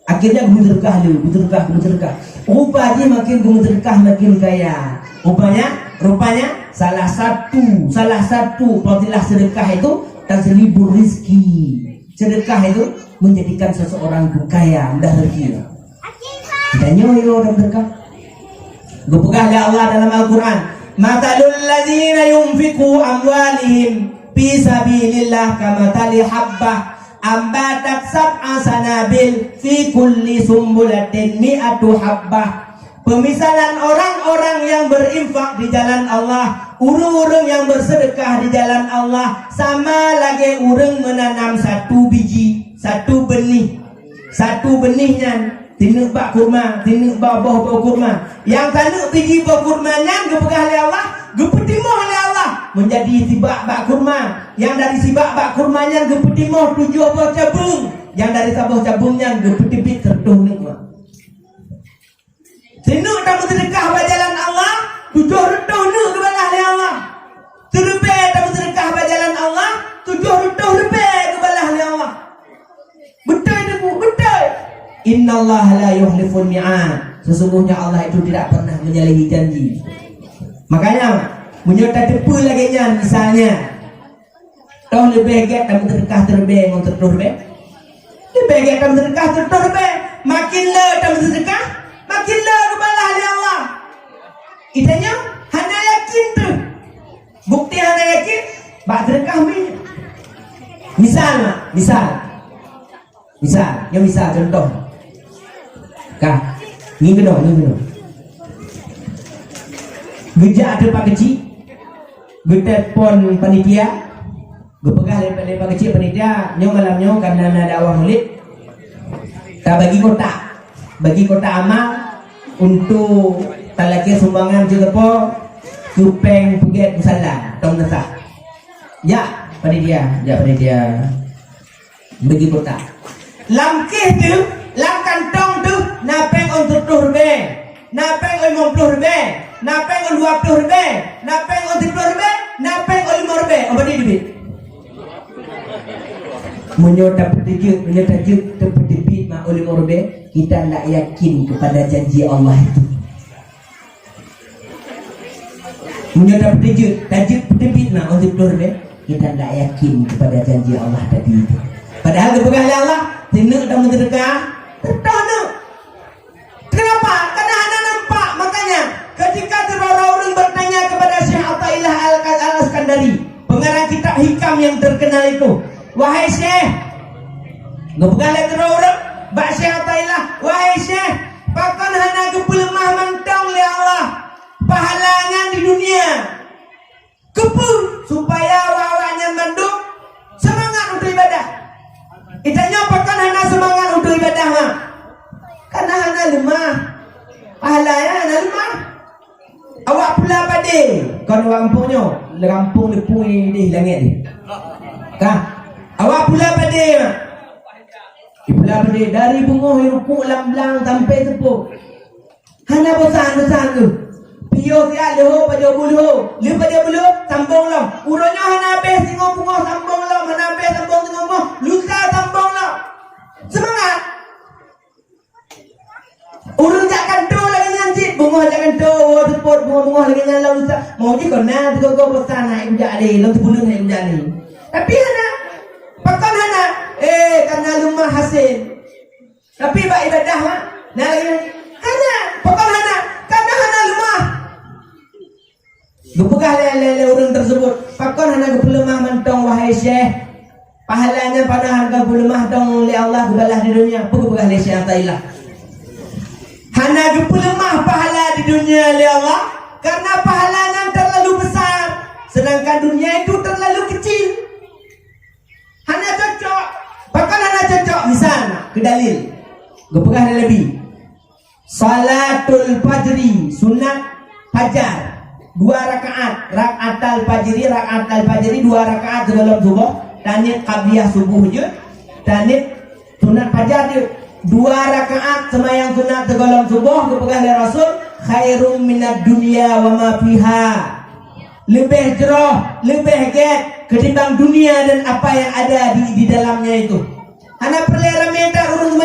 akhirnya kamu terkah rupa dia makin kamu terkah makin kaya rupanya salah satu fadilah sedekah itu dan 1000 rizki. Sedekah itu menjadikan seseorang kaya dah rezeki kita nyoyo dan berkah. Gupegah Allah dalam Al-Quran, matalul ladzina yunfiqu amwalihim fi sabilillah kamathali habbah ambatat sab'a sanabil fi kulli sumbulatin mi'atu habbah. Pemisalan orang-orang yang berinfak di jalan Allah, urang-urang yang bersedekah di jalan Allah, sama lagi urang menanam satu biji, satu benihnya. Tinuk bak kurma, tinuk bak buah kurma. Yang tanuk biji buah kurmanya gepegah oleh Allah, gepetimoh oleh Allah menjadi sibak bak kurma. Yang dari sibak bak kurmanya gepetimoh 7 buah cabung. Yang dari buah cabungnya gepetipit tertuh nikmat. Tinuk dalam sedekah berjalan Allah, 7 retuh nuk kepada oleh Allah. Terlebih dalam sedekah berjalan Allah, 7 retuh lebih kepada oleh Allah. Betul itu, betul. Innallaha la yuhliful mi'ad. Sesungguhnya Allah itu tidak pernah menyalahi janji. Makanya menyerta depu lagi nya misalnya. Toh lebih get dalam sedekah terlebih untuk terlebih. Lebih get dalam sedekah terlebih. Makin le dalam sedekah, makin le kepada Allah. Itanya hanya yakin tu. Bukti hanya yakin bak sedekah misal contoh. Kah, ni kena. Gejak ada pak kecil, getelpon panitia, gepegah lepak kecil panitia, nyong malamnya karena ada awal mulit, tak bagi kota amal untuk talaki sumbangan juga po, supeng puget musala, tong nasa. Ya panitia, bagi kota. Lamkeh tu, lam kantong tu, napeng untuk turbe, napeng 50 rebe, napeng 20 rebe, napeng 30 rebe, napeng 5 rebe. Apa dia duit? Menyota petunjuk terbit mak 5 rebe, kita tak yakin kepada janji Allah itu. Menyota petunjuk terbit mak 10 rebe, kita tak yakin kepada janji Allah tadi itu. Padahal kepegah Allah tinuk dan mendereka tertanuk. Kenapa? Karena anak nampak. Makanya ketika orang bertanya kepada Syekh Athaillah Al-Iskandari, pengarang kitab hikam yang terkenal itu, wahai Syekh. Ngepegang letra orang, bak Syekh Atailah, wahai Syekh, pakon hana kepelemah mentong li Allah. Pahalanya di dunia. Kepul supaya wawanya manduk semangat untuk ibadah. Itanya pakon hana semangat untuk ibadah mah. Karena hana lemah. Pahalanya hana lemah. Awak pula pade. Kon rampungnya, rampung lepung di langit ni. Kah? Awak pula pade. Pula pade dari bungoh rukuk lam-lam sampai tepuk. Hana bosan-bosan tu. Pio dia leho pada bulu. Le pada bulu sambung lam. Uronya hana habis tengok bungoh sambung lam, hana habis sambung tengok bungoh, lusa sambung lam. Semangat. Urun jangan tu lagi nyancit, bungoh jangan tu, teput bungoh lagi nyalau lusa. Mau je kau nak kau bosan naik budak ni, lalu tebulun naik budak ni. Tapi hana pakan hana karena lumah hasil. Tapi bak ibadah mah nah lagi hana pakan hana karena hana lumah. Gepegah lele orang tersebut. Pakon hana gepelemah mentong wahai Syekh. Pahalanya pada harga gepelemah dong li Allah gebalah di dunia. Gepegah le Syekh Atailah. Hana gepelemah pahala di dunia li Allah karena pahalanya terlalu besar, sedangkan dunia itu terlalu kecil. Hana cocok. Pakon hana cocok misalnya ke dalil. Gepegah lebih. Salatul fajri sunat fajar 2 rakaat, rakaatal fajri 2 rakaat sebelum subuh, tanit qabliyah subuh je, tanit sunat fajar je 2 rakaat semayang sunat sebelum subuh. Kepegang dari Rasul, khairum minad dunya wa ma fiha, lebih cerah, lebih get ketimbang dunia dan apa yang ada di dalamnya itu. Anak perlera minta urus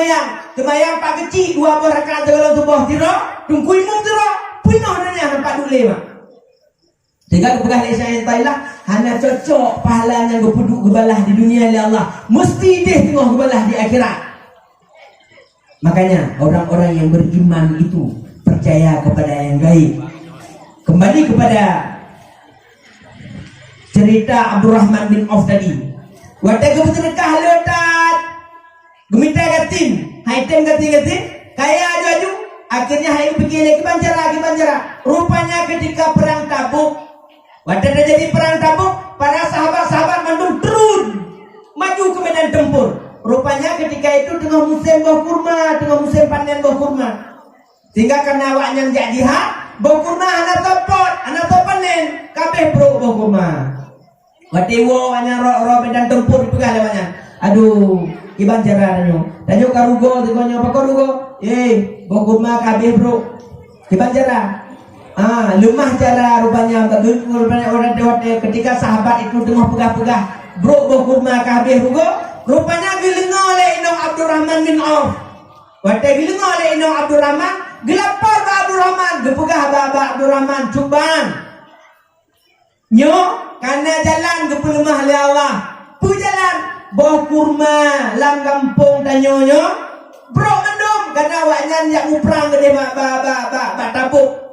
semayang pak kecil 2 rakaat sebelum subuh tira, tunggu imam tira, punoh nanya nampak dulu mak. Sehingga kepegang Syekh Atailah hana cocok pahalanya gepuduk gebalah di dunia oleh Allah, mesti dia tengok gebalah di akhirat. Makanya orang-orang yang beriman itu percaya kepada yang gaib. Kembali kepada cerita Abdurrahman bin Auf tadi. Waktu bersedekah letat gemita gatin, haitem gatin kaya aju. Akhirnya hai pergi lagi banjara. Rupanya ketika perang Tabuk, waktu terjadi perang Tabuk, para sahabat-sahabat mandung turun maju ke medan tempur. Rupanya ketika itu tengah musim buah kurma, tengah musim panen buah kurma. Sehingga karena awaknya jadi jihad, buah kurma anak topot, anak top panen, kabeh bro buah kurma. Waktu awaknya roh medan tempur dipegang awaknya. Aduh, iban cara tanyo karugo dikonyo apa karugo? Buah kurma kabeh bro. Iban cara. Lemah cara rupanya orang dewasa ketika sahabat itu tengah pegah-pegah bro buah kurma kabeh rugo. Rupanya gilengo oleh Inong Abdurrahman bin Auf. Waktu gilengo oleh Inong Abdurrahman, gelapar ba Abdurrahman, gepegah ba Abdurrahman cubaan. Nyo karena jalan gepelemah oleh Allah. Pu jalan buah kurma lam kampung tanyonyo. Bro mendum karena awaknya yang uprang gede ba Tabuk.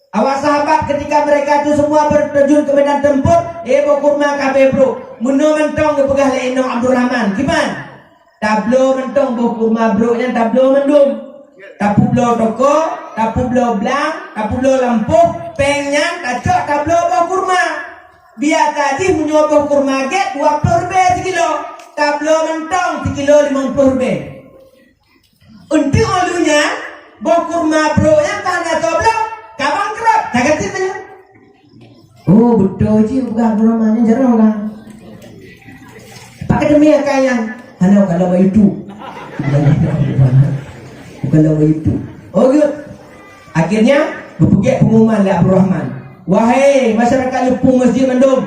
Awak sahabat ketika mereka itu semua berterjun ke medan tempur, buah kurma kabeh bro. Muno mentong gepegah le Inong Abdurrahman. Kiman? Tablo mentong buah kurma bro nya tablo mendum. Tapu blo toko, tapu blo blang, tapu blo lampuh, pengnya tacok tablo buah kurma. Biar tadi munyo buah kurma get 20 rupiah sekilo. Tablo mentong sekilo 50 rupiah. Untuk olunya buah kurma bro nya kana tablo kabang kerap, kagetin aja. Oh betul sih bukan Abdurrahmannya jarang kan. Pakai demi kayang, hana kalau itu, kalau itu. Oh good. Akhirnya berpergi pengumuman oleh Abdurrahman. Wahai masyarakat Lepung Masjid Mendung,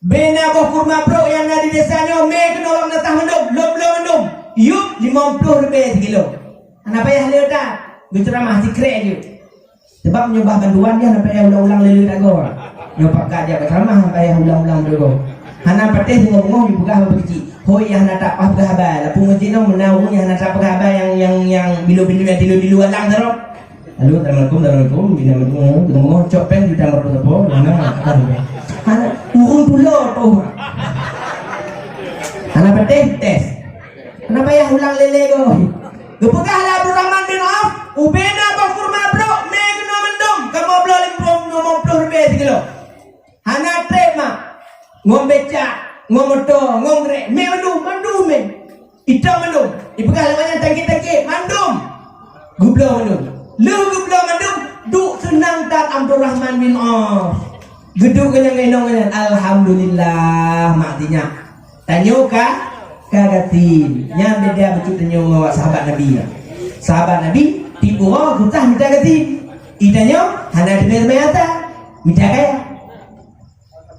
bena buah kurma bro yang ada di desanya, me kena orang datang Mendung, belum Mendung. Yuk 50 rupiah sekilo. Anak payah lihat tak? Berceramah secret je. Sebab menyembah bantuan dia nak payah ulang-ulang lele dago. Nyopak kat dia berceramah payah ulang-ulang dago. Hana patih tengok-tengok di pegah apa kecil. Hoi yang nak tak pah pegah abal. Lapung masjid tu menau yang nak tak pegah abal yang bilu-bilu yang tilu-tilu alang teruk. Halo, Assalamualaikum. Bina tengok cop pen di dalam apa? Mana? Hana urun pula tu. Anak patih tes. Kenapa ya ulang lele go? Gepegahlah Abdurrahman bin Auf, ubena bakurma bro, megno mendum, kamu belum rupiah sekilo. Hana trema, ngombeca, ngomoto, ngomre, me mandum me. Ito mandum, ipegahlah banyak tangki, mandum. Gublo mandum. Lu gublo mandum, du senang tak Abdurrahman bin Auf. Gedung kenyang alhamdulillah maktinya. Tanyo ka kagatin. Yang beda betul tanyo ngawak sahabat Nabi. Sahabat Nabi tipu orang kutah minta gatin. Itanyo hana demir mayata minta kaya.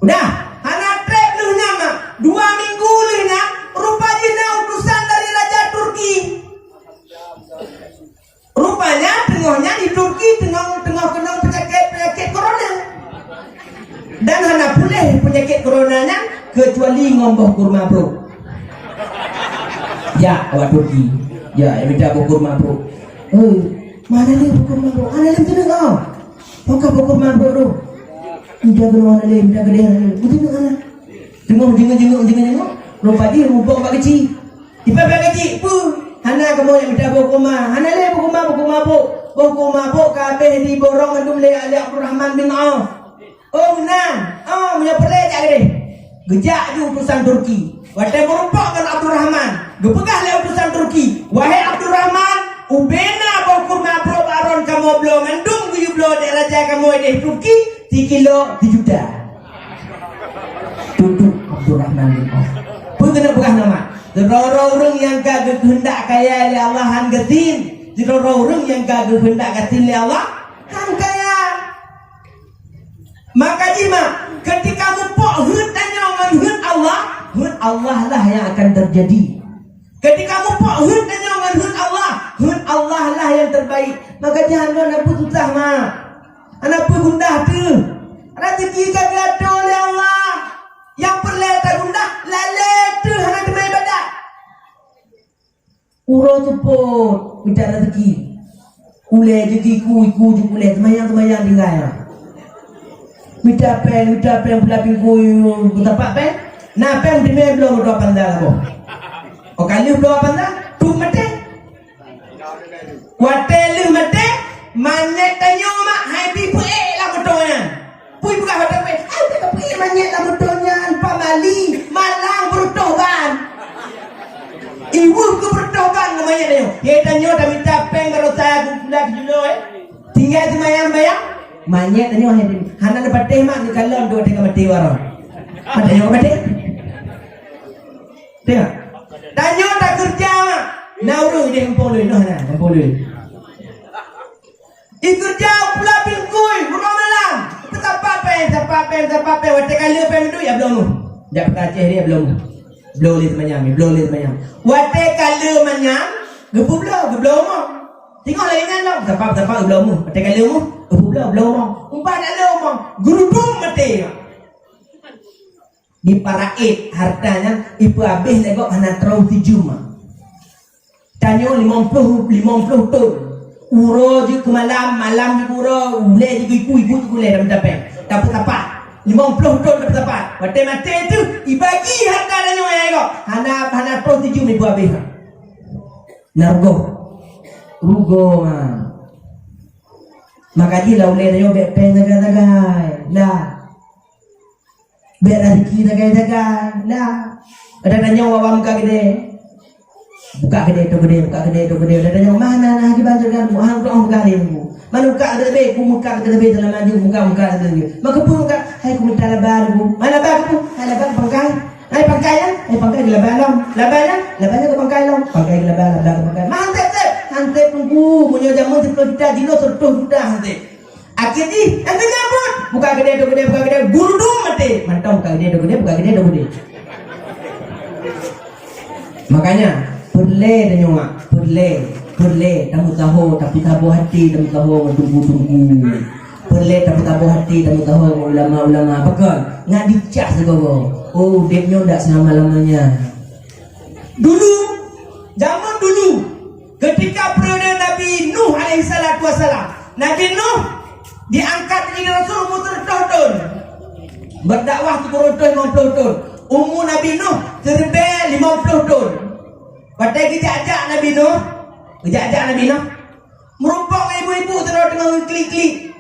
Udah, hana trip lu nama 2 minggu lina rupanya utusan dari Raja Turki. Rupanya tengahnya di Turki tengah penyakit corona. Dan hana boleh penyakit coronanya kecuali ngomboh kurma bro. Ya awak Turki. Ya minta kurma bro. Mana ni kurma bro? Ana lem tu kau. Poka kurma bro. Minta kurma lem, minta gede. Betul ana. Tengok. Lupa dia mubok bak kecil. Ipa bak kecil pu. Hana kamu yang minta kurma. Hana lem kurma bro kabeh di borong mandum le Ali Abdurrahman bin Auf. Oh nan, punya pelai tak gede. Gejak di utusan Turki. Watai merupakan Abdurrahman. Gepegah le utusan Turki. Wahai Abdurrahman, ubena bokur mabro baron kamu belum mendung guyu belum dek raja kamu di Turki 3 kilo 3 juta. Tutup Abdurrahman bin Auf. Pun kena pegah nama. Orang yang kagak kehendak kaya le Allah han gatin. Orang yang kagak kehendak gatin le Allah han kaya. Maka jima ketika mupok hut tanya hut Allah lah yang akan terjadi. Ketika mupok hut tanya hut Allah lah yang terbaik. Maka jangan anak pun susah mak, anak pun gundah tu. Rezeki kagak ada oleh Allah. Yang perlu tak gundah lale tu anak demi ibadat. Uro support minta rezeki. Ule rezeki ku ule semayang tinggal. Minta pen pula pinggu tempat pen. Nah pen di mana belum berdoa pandang apa? Oh kali berdoa pandang tu mate. Watel mate manet tanyo mak happy pu lah motonya. Pui buka hotel pen. Tak pu manet lah motonya pamali malang bertoban. Ibu ke bertoban namanya dia. Ye tanyo dah minta pen kalau saya pula dulu tinggal semayang bayang. Manyet tanya orang ini. Hana dapat tema ni kalau dua tengah mati warong. Ada yang mati? Tengok. Tanya tak kerja mak. Nauru dia kampung lu, noh na kampung lu. Ikerja pula pingkui, burung malam. Betapa pen. Wate kali pen itu ya belum. Dak Aceh dia belum. Belum lihat manyam. Wate kali manyam, gebelum. Tengok lainnya lah. Betapa belum. Wate kali mu. Belum. Umpan nak lomong. Gerudung mati. Di paraid hartanya ibu habis legok hana terau 7 mah. Tanyo 50 ton. Uro je ke malam je uro. Ule je ibu tu ule dalam dapat. Dapat 50 ton dapat. Mati tu ibagi harta tanyo yang legok. Hana terau 7 ibu habis. Nargo. Rugo mah. Maka dia lah boleh tanya bet pen jagai-jagai lah. Bet rezeki jagai-jagai lah. Ada tanya awam muka gede. Buka gede tu gede. Ada tanya mana nak pergi bantu kan? Hang tu buka dia mu. Mana buka gede ku muka gede dalam maju muka gede. Maka pun muka hai ku minta labar ku. Mana labar ku? Hai labar pangkai. Hai pangkai ya? Hai pangkai di labar long. Labarnya ke pangkai long. Pangkai di labar ke pangkai. Mantap. Hantai tunggu punya jamu 10 juta dino 10 juta hantai. Akhirnya hantai nyambut. Buka gede. Gurdum mati. Mantap buka gede. Makanya perle dan nyawa. Perle tamu tahu tapi tahu hati tamu tahu tunggu. Perle tamu hati tamu tahu ulama bakal ngak dicas segogo. Oh deknya ndak selama-lamanya. Zaman dulu ketika periode Nabi Nuh alaihi salatu wasalam, Nabi Nuh diangkat jadi rasul muter tahun. Berdakwah 50 tahun. Umur Nabi Nuh terbel 50 tahun. Pada ajak Nabi Nuh, ajak Nabi Nuh. Merumpok ibu-ibu terus tengah klik-klik.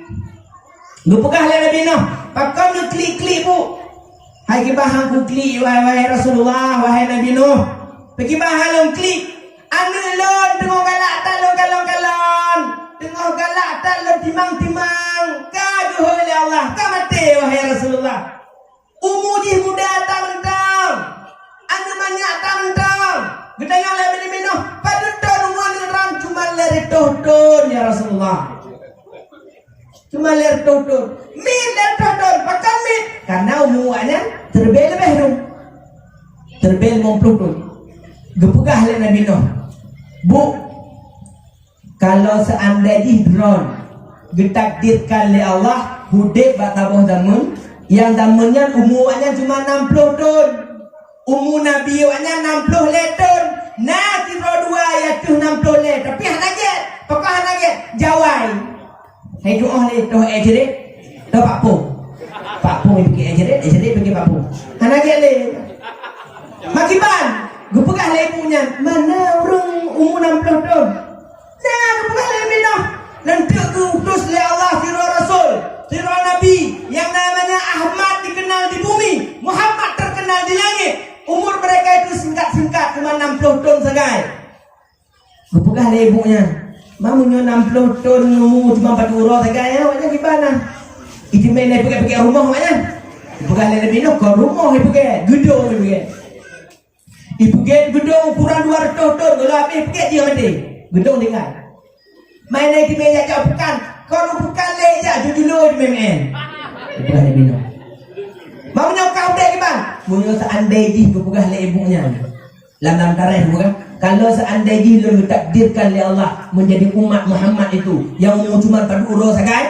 Lu pegah le Nabi Nuh, pakai lu klik-klik bu. Hai kibahang ku klik wahai Rasulullah, wahai Nabi Nuh. Pergi bahang lu klik. Anu lon tengok galak tak lon kalon-kalon. Tengok galak tak lon timang-timang. Kagak oleh Allah, kau mati wahai Rasulullah. Umuji muda tak mentang. Anu banyak tak mentang. Gedayang le Nabi Nuh, pada tahun umur ram cuma lari tohton ya Rasulullah. Cuma ler tohton. Min ler tohton, pakai min. Karena umurannya terbel lebih dong. Terbel 50 tahun. Gepegah le Nabi Nuh. Bu, kalau seandainya drone ditakdirkan oleh Allah hudib bataboh zaman yang zamannya umurannya cuma 60 tahun. Umur Nabi nya 60 tahun. Nah, tiro dua ya tu 60 le. Tapi hanaget, pokok hanaget jawai. Hai doa le, doa ejre. Doa Pak Pung. Pak Pung pergi ejre pergi Pak Pung. Hanaget le. Makiban, gue pegah le ibunya. Mana orang umur 60 tahun? Nah, gue pegah le minah. Nanti gue utus le Allah tiro Rasul, tiro Nabi yang namanya Ahmad dikenal di bumi, Muhammad terkenal di langit. Umur mereka itu singkat-singkat cuma 60 tahun saja. Gue pegah le ibunya. Mamunya 60 tahun umur cuma 4 urus saja ya. Macam gimana? Itu main pergi rumah macam. Pegah le lebih nak kau rumah pergi, gedung pergi. Ibu gedung ukuran 200 tahun. Kalau habis pergi dia mati. Gedung tinggal. Main lagi main jauh bukan. Kalau bukan le je dulu di main. Pegah le minum. Mau nyokau dek bang. Munyo seandainya gue pegah le ibunya. Lam tarikh bukan? Kalau seandainya lu ditakdirkan oleh Allah menjadi umat Muhammad itu yang umur cuma 4 urus saja,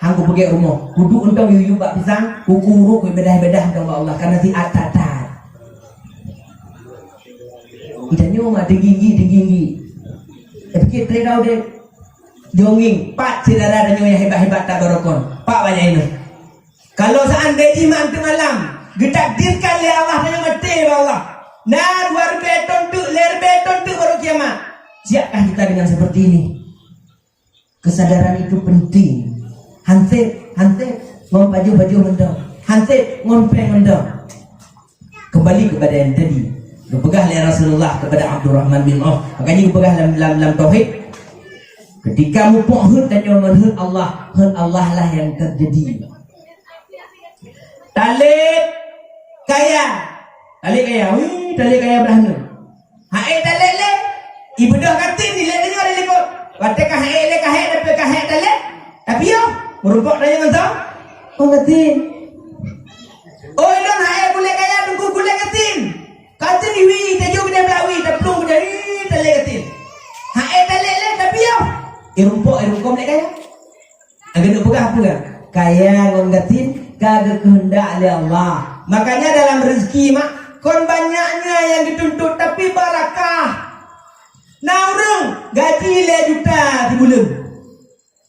hang ku pergi rumah. Kudu untung yuyu bak pisang, kukuru ku bedah-bedah dengan Allah karena si atatat. Idanyo mah tinggi. Tapi terau deh. Jonging, Pak saudara dan yang hebat-hebat tak dorokon. Pak banyak ini. Kalau seandainya mantu malam ditakdirkan oleh Allah dan mati Allah. Nah, 2 beton tu, ler beton tu baru kiamat. Siapkah kita dengan seperti ini? Kesadaran itu penting. Hansip, ngom baju mendong. Hansip, ngompeng mendong. Kembali kepada yang tadi. Berpegang oleh Rasulullah kepada Abdurrahman bin Auf. Makanya berpegang dalam tauhid. Ketika mupuk hud dan nyoman hud Allah lah yang terjadi. Talib kaya. Talik kaya berahnu. Hae talik le. Ibu dah katin ni le dengar le kok. Wate ka hae le ka hae dapat ka hae talik. Tapi yo merumpok dah yang tahu. Oh katin. Oh don hae boleh kaya tunggu boleh katin. Katin iwi tajuk dia belawi taplung dia talik katin. Hae talik le tapi yo. Irumpok le kaya. Agak nak pegang apa kan? Kaya ngon katin kagak kehendak oleh Allah. Makanya dalam rezeki mak kon banyaknya yang dituntut tapi barakah. Nah orang gaji le juta di bulan.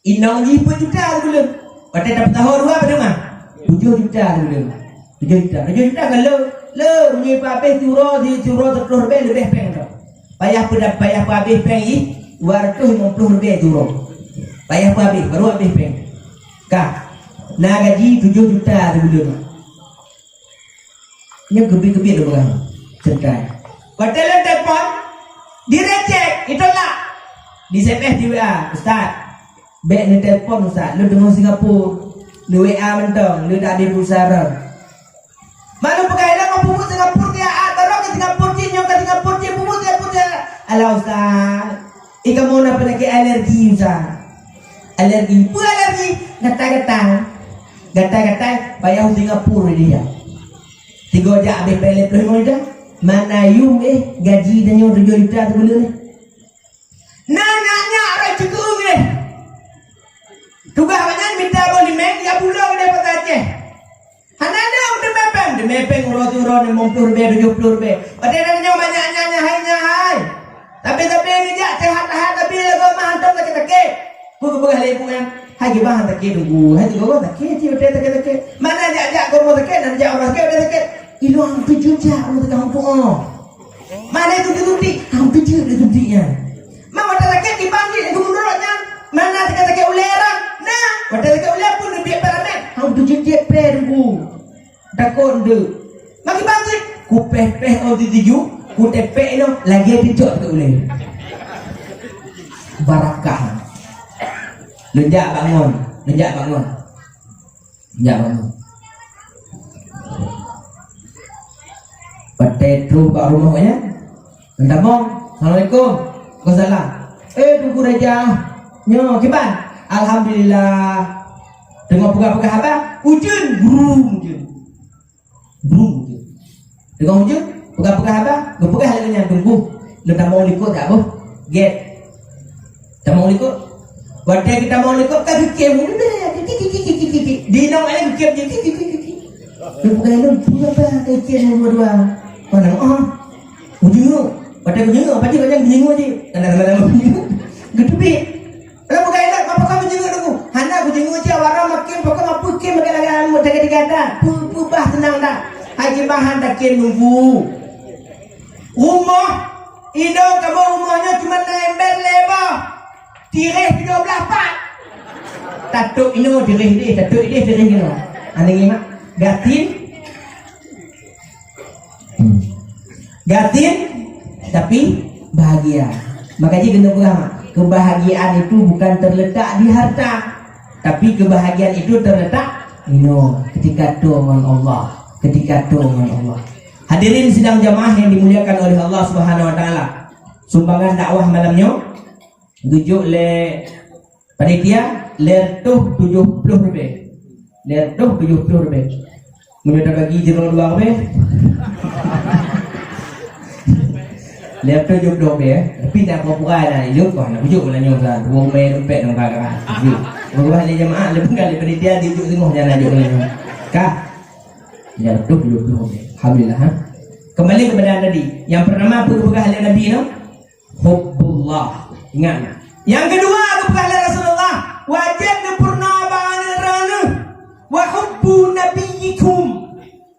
Inang ji pun juta di bulan. Kata dapat tahun dua pada mah. 7 juta di bulan. 7 juta kalau le punya papeh turo lebih peng tu. Payah papeh peng i 250 lebih turo. Payah papeh baru habis peng. Kah. Nah gaji 7 juta di bulan. Ini kebi-kebi tu bukan cekai. Hotel telepon direcek itulah di SMS di WA Ustaz. Baik ni telepon Ustaz. Lu dengan Singapura. Lu WA mentong. Lu dah ada pusara. Mana pakai dah kau pupuk Singapura dia. Taruh ke Singapura je nyok ke Singapura je pupuk Singapura je. Alah Ustaz. Ika mau nak penyakit alergi Ustaz. Alergi. Apa alergi? Gatal. Payah Singapura dia. 3 jam habis pelet peluh dah. Mana you gaji dan 7 juta tu bulan ni. Nanya orang cukup ni. Tugas banyak minta boleh mek ya pulau dia pada Aceh. Hanana udah mepeng urut-urut 50 lebih 70 lebih. Padahal nanya banyaknya hai. Tapi ni jak sehat tapi lagu mah hantam tak. Ku lagi punya. Hai gimana tak tunggu. Hai tu tak dia tak. Mana jak kau mau tak dan jak orang tak. Iluang kejut Allah tekan doa. Mana itu ditutik? Hang kejut ditutiknya. Mak wadah lagi dipanggil itu menurutnya. Mana teka-teka ulera? Nah, wadah teka ulera pun lebih paramet. Hang kejut je pergu. Takon de. Maki panggil. Ku peh-peh au dituju, ku tepek no lagi dicok ke ulera. Barakah. Lenjak bangun. Petetru kat rumahnya. Mentabong. Assalamualaikum. Waalaikumsalam. Tunggu raja. Nyo, kiban? Alhamdulillah. Tengok pegah-pegah apa? Hujan. Brum. Tengok hujan. Pegah-pegah apa? Pegah lagi nya tunggu. Lepas mau ikut tak apa? Get. Tak mau ikut. Wadah kita mau ikut kan fikir di nong ada fikir lu bukan lu apa fikir dua mana ujung wadah ujung apa sih wadah ujung aja kadang-kadang gitu bi lu bukan enak apa kamu ujung dulu hana ujung aja warna makin pokok apa fikir makin lagi mau jaga digada pubah tenang dah haji bahan dakin nunggu rumah itu kamu rumahnya cuma nembel lebar tirih 12 part. Tatuk ino tirih ino. Ane ngimak gatin tapi bahagia. Makanya kena paham, kebahagiaan itu bukan terletak di harta, tapi kebahagiaan itu terletak ketika doa Allah, Hadirin sidang jamaah yang dimuliakan oleh Allah Subhanahu wa taala. Sumbangan dakwah malamnya tujuh le panitia lertuh 70 lebih. Menurut bagi jeron luar be. Lertuh 70 lebih. Tapi tak pura-pura dah hidup kau nak bujuk lah nyong lah. Dua main dompet nang kakak. Mengubah le jemaah lebih kali panitia dijuk tengok jangan ajuk lah nyong. Kah? Lertuh 70 lebih. Alhamdulillah. Kembali kepada tadi. Yang pertama pegah oleh Nabi hubbullah. Ingat. Yang kedua kepada Rasulullah wajib purna bangeran wa hubbu nabiyikum.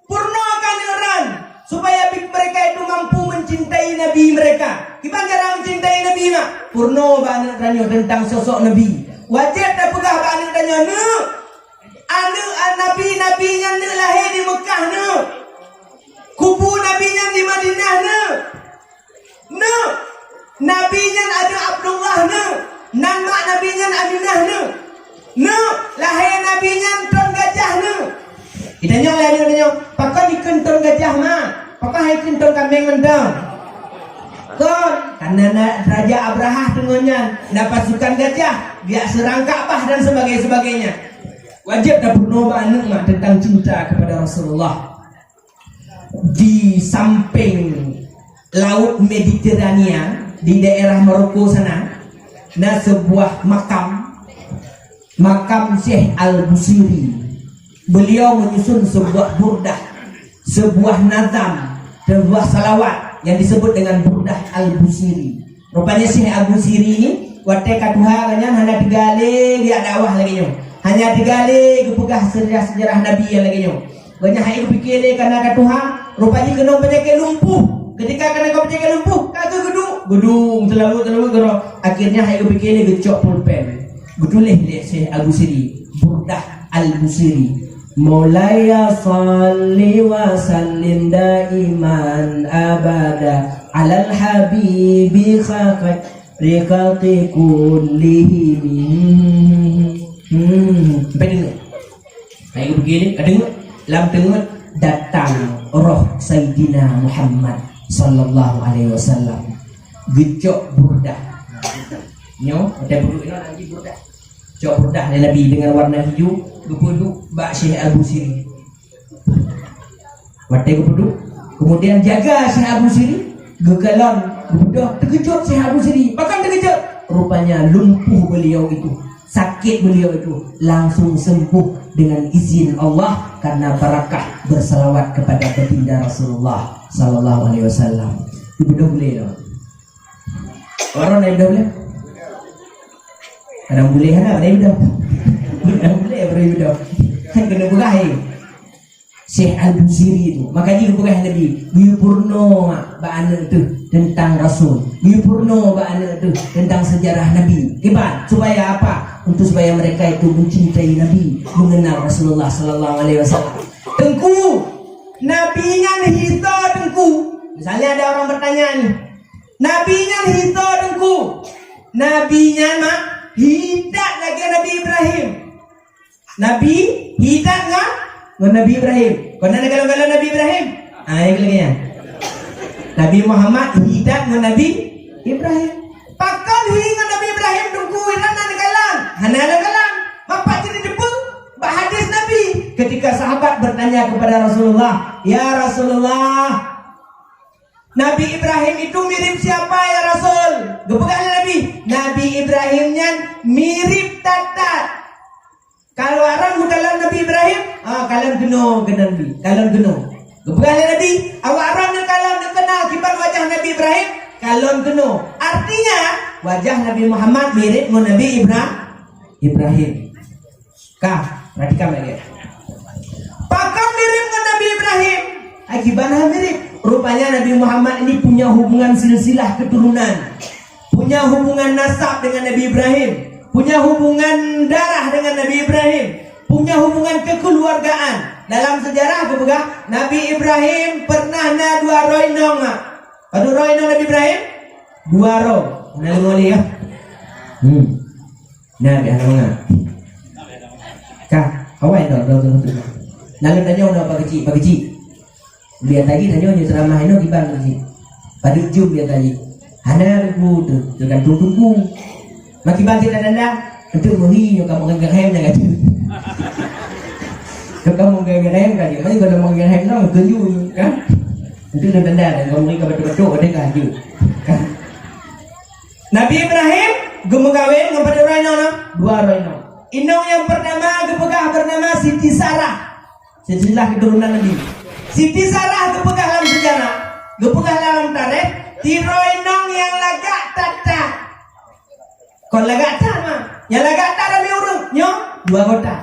Purnakan ran supaya mereka itu mampu mencintai nabi mereka. Gimana cara mencintai nabi mak? Purna bangeran tentang sosok nabi. Wajib dah pegah bangeran nabi-nabinya lahir di Mekah kubur nabinya di Madinah nabinya ada Abdullah nama nabinya Aminah lahir nabinya ton gajah Itanya pakai di kenton gajah pakai kenton kambing mendang karena Raja Abraha dengannya ada pasukan gajah dia serang Ka'bah dan sebagainya. Wajib dah bernoba tentang cinta kepada Rasulullah. Di samping laut Mediterania di daerah Maroko sana ada sebuah makam Syekh Al-Busiri. Beliau menyusun sebuah burdah, sebuah nazam, sebuah salawat yang disebut dengan burdah Al-Busiri. Rupanya Syekh Al-Busiri ini wadah katuha hanya digale dia dakwah lagi hanya digale kepegah sejarah Nabi yang lagi banyak hai fikir karena katuha rupanya kena penyakit lumpuh. Ketika kena kau penyakit lumpuh kagak gedung terlalu gero akhirnya hai fikir gecok pulpen gutulih dia Syekh Al-Busiri burdah Al-Busiri Maulaya salli wa sallim daiman abada alal habibi khalqi kullihim. Dengar. Hai begini, dengar. Lam dengar datang roh Sayyidina Muhammad sallallahu alaihi wasallam. Gecok burdah. Nyo, ada burdah lagi burdah. Cok burdah Nabi dengan warna hijau, gepuduk bak Syekh Al-Busiri. Wadah gepuduk, kemudian jaga Syekh Al-Busiri, gegalon, gepuduk, terkejut Syekh Al-Busiri. Bahkan terkejut, rupanya lumpuh beliau itu. Sakit beliau itu langsung sembuh dengan izin Allah karena barakah berselawat kepada baginda Rasulullah sallallahu alaihi wasallam. Ibu dah boleh tak? Orang lain dah boleh? Kadang boleh kan? Ada ibu dah. Kadang boleh beribu dah. Kan kena berahi. Syekh Al-Busiri itu. Makanya kepegang Nabi. Biu purno ba'ana itu tentang Rasul. Biu purno ba'ana itu tentang sejarah Nabi. Kibat supaya apa? Untuk supaya mereka itu mencintai Nabi, mengenal Rasulullah sallallahu alaihi wasallam. Tengku, nabinya hito tengku. Misalnya ada orang bertanya nih, nabinya hito tengku. Nabinya mak hidat lagi Nabi Ibrahim. Nabi hidat nggak? Nabi Ibrahim. Kau nak kalau Nabi Ibrahim? Yang lainnya. Nabi Muhammad hidat dengan Nabi Ibrahim. Pakon hingga Nabi Ibrahim tunggu iran dan kalam. Hana kalam. Bapak jadi debul. Bak hadis Nabi. Ketika sahabat bertanya kepada Rasulullah, ya Rasulullah, Nabi Ibrahim itu mirip siapa ya Rasul? Gepegahnya Nabi. Nabi Ibrahimnya mirip tatat. Kalau orang dalam Nabi Ibrahim, kalian geno Nabi. Kalian geno. Gepegahnya Nabi. Awak orang kalian kenal kibar wajah Nabi Ibrahim. Kalian geno. Artinya wajah Nabi Muhammad mirip dengan Nabi Ibrahim. Perhatikan lagi. Pakam mirip dengan Nabi Ibrahim. Akibatnya mirip. Rupanya Nabi Muhammad ini punya hubungan silsilah keturunan, punya hubungan nasab dengan Nabi Ibrahim, punya hubungan darah dengan Nabi Ibrahim, punya hubungan kekeluargaan. Dalam sejarah kepegah Nabi Ibrahim pernah na dua roinong. Pada roinong Nabi Ibrahim dua ro. Nah ngoli ya. Nah dia ngomong. Kak, awak itu. Lalu tanya udah apa kecil. Dia tadi tanya nyu ceramah ini gimana sih? Pada jum dia tadi. Hana aku tu tergantung tunggu. Maki bangkit anda untuk muhi nyu kamu genggam dengan tu. Kamu genggam kan dia. Mari kalau mau genggam no keju kan. Itu dah tanda dan kamu ni betul-betul ada kan. Nabi Ibrahim gemegawin kepada orang no dua orang no. Inong yang pertama gepegah bernama Siti Sarah. Silsilah keturunan Nabi. Siti Sarah gepegah dalam sejarah, gepegah dalam tarikh, tiroinong yang lagak tata. Kon lagak tata mah, yang lagak tata demi urung, nyong dua kota.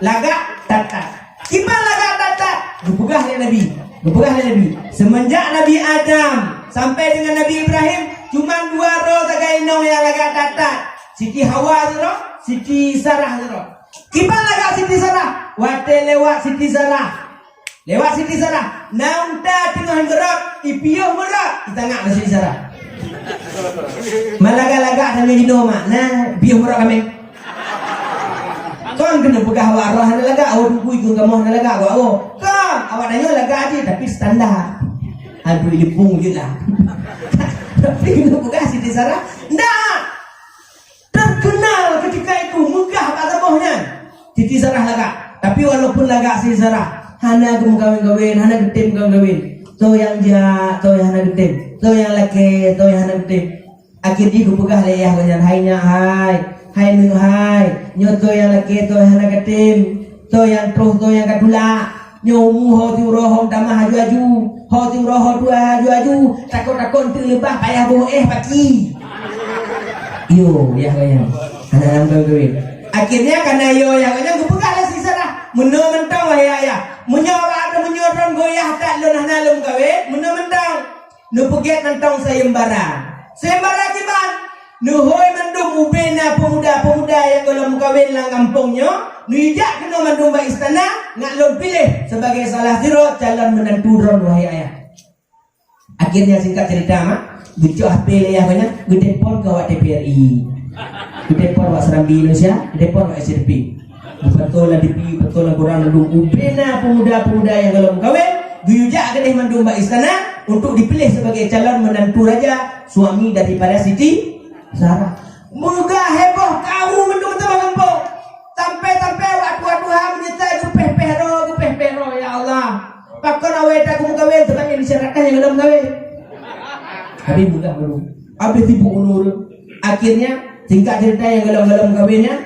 Lagak tata. Kipan lagak tata? Gepegah oleh Nabi, gepegah oleh Nabi. Semenjak Nabi Adam sampai dengan Nabi Ibrahim, cuma dua roh tagainong yang lagak tata. Siti Hawa zero, Siti Sarah zero. Kipan lagak Siti Sarah? Wate lewat Siti Sarah. Lewat Siti Sarah, naunta tengah gerak, ipiuh merak, kita ngak Siti Sarah. Malaga-laga sampai di rumah, nah piuh merak kami. Kon kena pegah awak roh hana laga, awak tunggu ikut kamu hana laga awak. Kon, awak nanya laga aja tapi standar. Aduh lipung je lah. Tapi kena pegah Siti Sarah, ndak. Terkenal ketika itu megah kat tamuhnya. Siti Sarah laga, tapi walaupun laga Siti Sarah, hana kawin, hana getim kawin. To yang ja, to yang hana getim. To yang laki, to yang hana getim. Akhirnya gupegah leyah kanyan hainya hai nu hai. Nyo to yang laki, to yang hana getim. To yang truh, to yang kadula. Nyomu ho tu roh tamah haju-haju. Ho tu roh dua haju-haju. Takut-takut tu lebah payah boh pagi. Yo, ya kanyan. Hana kawin. Akhirnya karena yo yang kanyan gupegah lah si Sarah. Mentang ayah. Menyorang dan menyorong goyah tak lunah nalum kawe. Mentang. Nu pegiat nantong sayembara. Sayembara kiban. Nu hoi mandum ubena pemuda-pemuda yang golong kawin lang kampungnya. Nu ijak kena mandum ba istana. Ngak lon pilih sebagai salah siro calon menantu ron wahai ayah. Akhirnya singkat cerita mak. Bucuk HP ya banyak. Gede pon kawat TPRI. Gede pon wak Serambi Indonesia. Gede pon wak SRP. Betul lah dipi, betul lah kurang mandum ubena pemuda-pemuda yang kalau kawin guyujak kedih mandum mbak istana untuk dipilih sebagai calon menantu raja suami daripada Siti Sarah. Moga heboh kau mandum tengah kampung sampai waktu menyertai gupeh pero ya Allah. Pakon awet aku kawin sebabnya disyaratkan yang dalam kawin. Tapi mudah belum. Habis tipu unur. Akhirnya singkat cerita yang galau-galau kawinnya.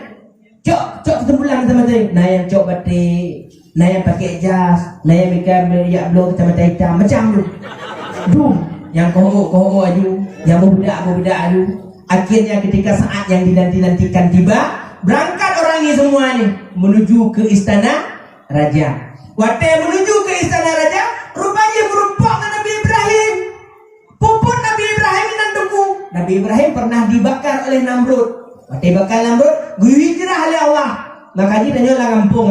Cok ketemu lang teman-teman. Nah yang cok batik, nah yang pakai jas, nah yang bikin beriak blok teman-teman hitam macam tu. Boom, yang kohok aju, yang budak aju. Akhirnya ketika saat yang dinanti-nantikan tiba, berangkat orang ini semua ni menuju ke istana raja. Waktu menuju Nabi Ibrahim pernah dibakar oleh Namrud. Waktu bakar Namrud, hijrah oleh Allah. Maka dia tanya lah kampung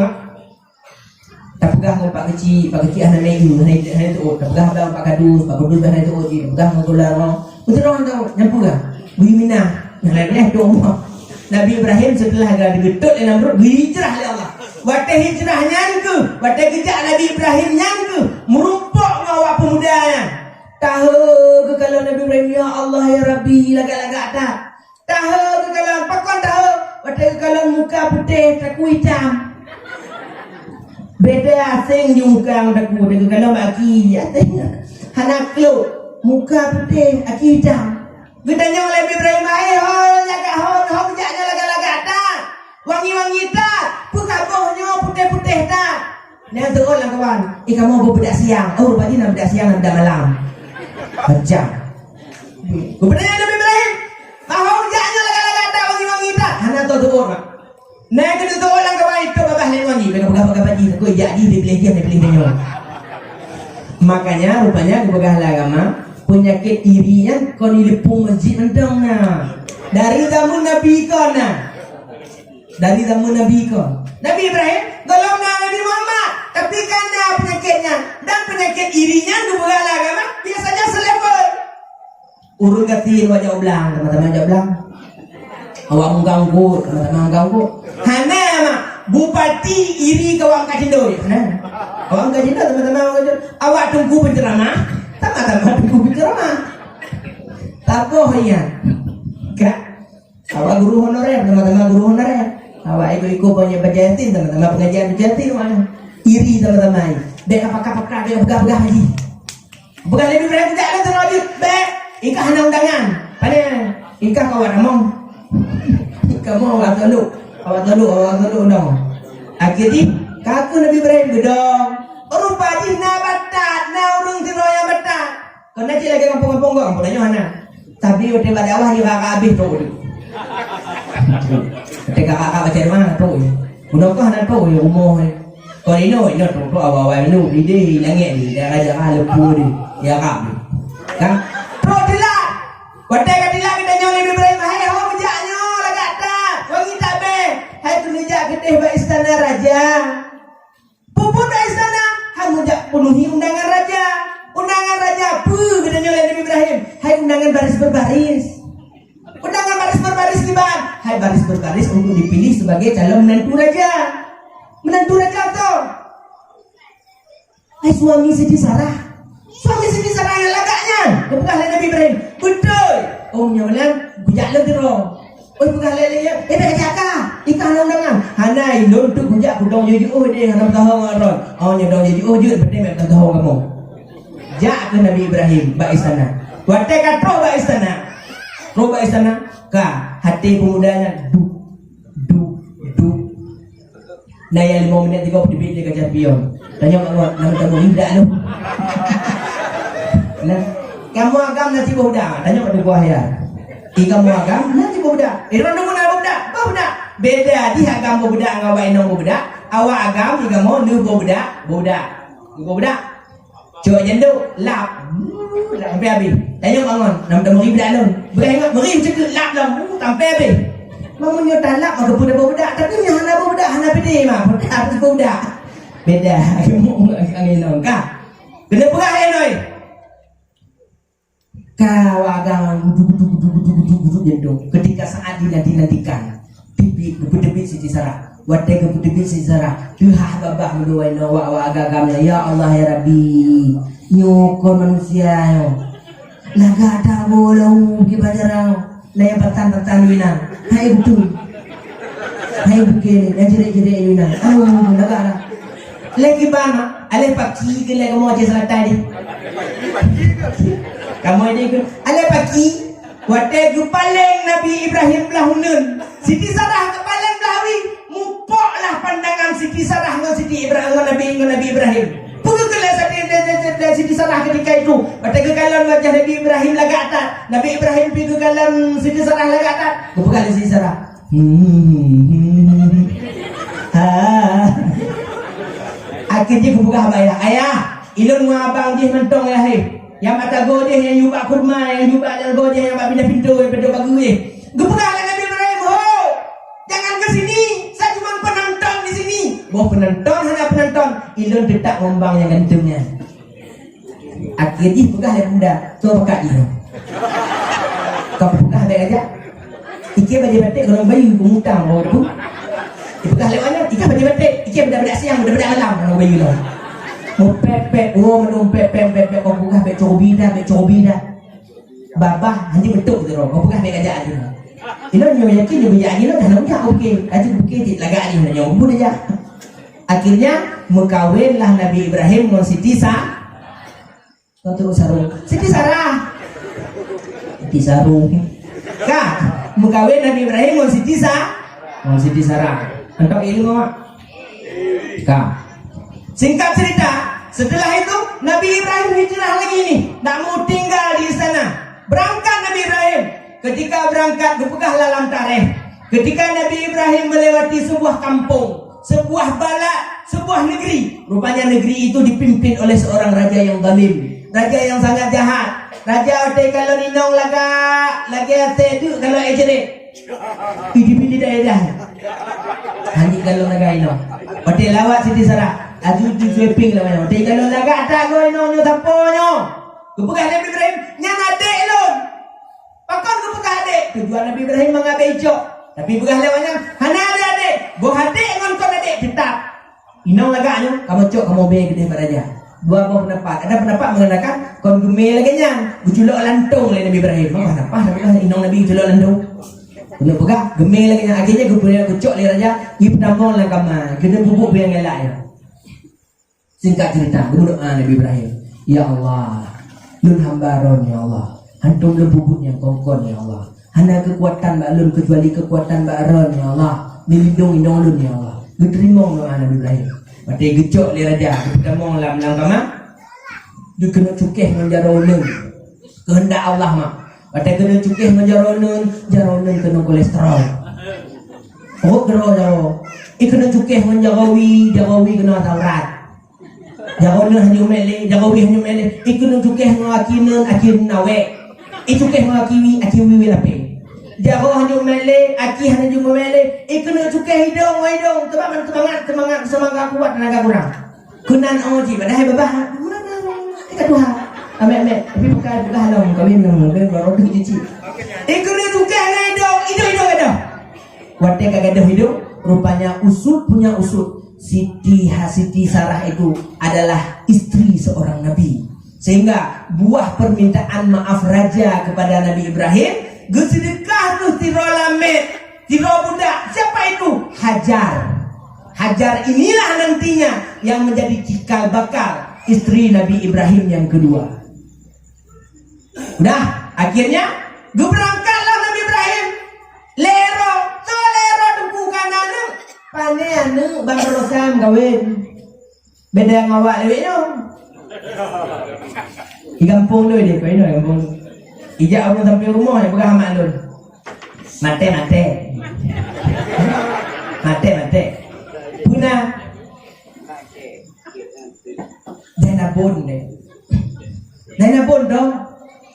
tak pegah dengan pak kecil anak megu, anak tu, tak pegah dengan pak kadus anak tu, tak pegah dengan tulang. Betul orang tahu, nyampu kan? Bui minah, yang lain-lain tu Allah. Nabi Ibrahim setelah ada getut oleh Namrud, hijrah oleh Allah. Waktu hijrahnya ke, waktu kejak Nabi Ibrahimnya ke, merumpuk ngawak pemudanya. Tahu ke kalau Nabi Ibrahim, ya Allah ya Rabbi, lagak-lagak tak? Tahu ke kalau, pakon tahu, waktu kalau muka putih, taku hitam. Beda asing di muka yang taku, waktu kalau maki, asing. Anak lu, muka putih, aki hitam. Getanya oleh Nabi Ibrahim, lagak kejaknya lagak-lagak tak? Wangi-wangi tak? Pukabohnya putih-putih tak? Yang terus lah kawan, kamu mau bedak siang. Oh rupanya nak bedak siang dan bedak malam. Kejam. Kebenaran Nabi Ibrahim, mau jaknya lagak-lagak tak? Wangi-wangi tak? Hana tu terus lah. Nah kedua tu orang kawan itu babah lain wangi. Pegang-pegang baju, aku jadi dia pilih dia. Makanya rupanya kebegah agama penyakit irinya kau ni lepung masjid mentang nah. Dari zaman Nabi kau nah. Dari zaman Nabi kau. Nabi Ibrahim golongnya Nabi Muhammad, tapi karena penyakitnya dan penyakit irinya kebegah agama biasanya selevel. Urut katil wajah oblang, teman-teman wajah oblang. Awak mengganggu, teman-teman mengganggu. Hana mak bupati iri kawang kacindo. Nah, kawang kacindo teman-teman awak tunggu penceramah. Sama-sama tunggu penceramah. Tapoh ya. Kak, awak guru honorer, teman-teman guru honorer. Awak ikut-ikut punya penjayatin, teman-teman pengajian penjayatin mana? Iri teman-teman. Dek apa-apa dia begah-begah haji. Bukan lebih berani tak ada terwajib. Dek, ikah hana undangan. Pada ikah kawan among. Kamu awak toluk undang. Akhirnya kaku Nabi Ibrahim gedong. Rupa jih na batat, na urung tiro yang batat. Kau nak lagi kampung-kampung kau, kampung nanya mana? Tapi waktu pada awal dia kakak habis tu. Waktu kakak baca mana tu? Budak kau hana tu ya umur. Kau ini tu awal-awal ini ide langit ni, dia raja lepu ni, ya kak. Kan? Pro tidak. Waktu katilah kita nyol Nabi Ibrahim, hai ho bejaknya lagak tak. Wangi tak be. Hai tu nejak ketih ba istana raja. Puput ba istana, hai mujak penuhi undangan raja. Undangan raja apa katanya oleh Nabi Ibrahim? Hai undangan baris berbaris. Undangan baris berbaris gimana? Hai baris berbaris untuk dipilih sebagai calon menantu raja. Menantu raja tu. Hai suami Siti Sarah. Suami Siti Sarah yang lagaknya. Kebuka oleh Nabi Ibrahim. Betul. Oh nyawalan bujak le tiro. Oh buka le le. Dah cakap. Ikan undangan. Hanai lon tu bujak kudong jadi oh dia hanam tahu ngaron. Oh nyedong jadi oh je betul mek tahu kamu. Jak ke Nabi Ibrahim ba istana. Waktu kat pro ba istana. Pro ba istana ka hati pemudanya du. Naya 5 minit 30 dia kejar pion. Tanya mak nama tamu indah lu. Nah, kamu agam nanti budak. Tanya pada buah ya. Kamu agam nanti budak. Iron nunggu nak budak. Beda di agam budak ngawai nong budak. Awak agam juga mau nunggu budak. Cuba jendu lap. Sampai habis. Tanya bangun. Nama tamu budak lu. Berengok beri cekut lap lu sampai habis. Mau nyotan lap maka budak. Tapi yang hana budak hana pede mah. Budak. Beda. Kamu angin nong kah? Kena perah enoi. Kawagang duduk jendong ketika saat dinantikan bibit gebedebit Siti Sarah wadai gebedebit Siti Sarah duhah babah menuai nawa agamnya ya Allah ya Rabbi nyokon manusia yo laga ada bolau di bajarang laya bertan winang hai betul hai begini dan jere winang laga ada lagi bana ale paki ke lagi mau aja salat tadi kamu ini ada pagi waktu paling Nabi Ibrahim belahunun Siti Sarah ke paling belawi mupoklah pandangan Siti Sarah dengan Siti Ibrahim Nabi Ibrahim pukul Siti Sarah ketika itu waktu kekalan wajah Nabi Ibrahim lagak atas Nabi Ibrahim pergi kekalan Siti Sarah lagak atas kekalan Siti Sarah akhirnya kebuka ayah ilun abang dia mentong ya Yang mata godeh, yang jubah kurma, yang jubah dan godeh, yang pindah pintu, yang pindah bagus. Gepegahlah Nabi Ibrahim. Oh, jangan ke sini. Saya cuma penonton di sini. Boh penonton, hanya penonton. Ilon tetap ngombang yang gantungnya. Akhirnya pegah dia benda. Tu pakai ilon. Kau pegah baik aja. Ike batik kalau bayi kumutang oh tu. Pegah lewatnya. Ike batik. Ike benda-benda siang, benda-benda malam kalau bayi lo. Mau pepek, menung pepek, kau pegah baik cobi dah. Babah, nanti betul tu kau pegah baik aja tu. Ilon nyo yakin dia bijak ilon dah nak okey. Aja okey lagak ni nyo buat aja. Akhirnya mengkawinlah Nabi Ibrahim dengan Siti Kau terus sarung. Siti Sarah. Siti sarung. Kak, mengkawin Nabi Ibrahim dengan Siti Sarah. Entah ilmu mak. Kak. Singkat cerita, setelah itu Nabi Ibrahim hijrah lagi nih. Tak mau tinggal di sana. Berangkat Nabi Ibrahim. Ketika berangkat, gepegahlah lam tarikh. Ketika Nabi Ibrahim melewati sebuah kampung, sebuah balak, sebuah negeri. Rupanya negeri itu dipimpin oleh seorang raja yang zalim, raja yang sangat jahat. Raja otai kalau ninong lagi ate tu kalau ejere. Pilih daerah. Hanji kalau naga ino. Otai lawat Siti Sarah. Aju tu sweeping lah mana. Otai kalau naga tak go ino nyo taponyo. Gepegah Nabi Ibrahim nyang adek lon. Pakon gepegah adek. Tujuan Nabi Ibrahim mengabai ijok. Tapi pegah lewatnya hana ada adek. Go adek ngon kon adek tetap. Inong lagaknya kamu cok kamu be gede raja. Dua pendapat. Ada pendapat mengatakan kon gemel lagi nyang. Gujulok lantung oleh Nabi Ibrahim. Kenapa Nabi inong Nabi gujulok lantung? Kena pegah gemel lagi nyang. Akhirnya gucok oleh raja. Gi penambang lah kamar. Kena bubuk biang elak ya. Singkat cerita, berdoa Nabi Ibrahim. Ya Allah, Lun hambaron ya Allah. Hantum lebubutnya kongkon ya Allah. Hana kekuatan Mbak Lun kecuali kekuatan Mbak Ron ya Allah. Melindungi Lun ya Allah. Diterima doa Nabi Ibrahim. Mati gecok li raja. Pertama lam kamar. Dia kena cukih dengan jaronun. Kehendak Allah mak. Mati kena cukih dengan jaronun kena kolesterol. Oh kena jaro. Kena cukih dengan jarawi kena taurat. Jaronun hanya mele, jarawi hanya mele. Kena cukih dengan akin nawe. Cukih dengan akiwi lape. Jaro hanya mele, aki hanya juga mele. Kena cukai hidung. Semangat kuat tenaga kurang. Kunan oji, padahal babah. Kita Tuhan. Amek. Tapi bukan halang kawin baru cuci. Kena cukai hidung. Wadah kagak hidung. Rupanya punya usut. Siti Sarah itu adalah istri seorang nabi. Sehingga buah permintaan maaf raja kepada Nabi Ibrahim. Gesedekah tu tiro lamet, tiro budak. Siapa itu? Hajar inilah nantinya yang menjadi cikal bakal istri Nabi Ibrahim yang kedua. Udah, akhirnya berangkatlah Nabi Ibrahim. Lero tuku kanan. Pane anu bang rosam kawin. Beda ngawak lewe no. Di kampung tu dia kawin no kampung. Ijak orang sampai rumah yang pegang mak lun. Mate. Punah. Dana bon dong.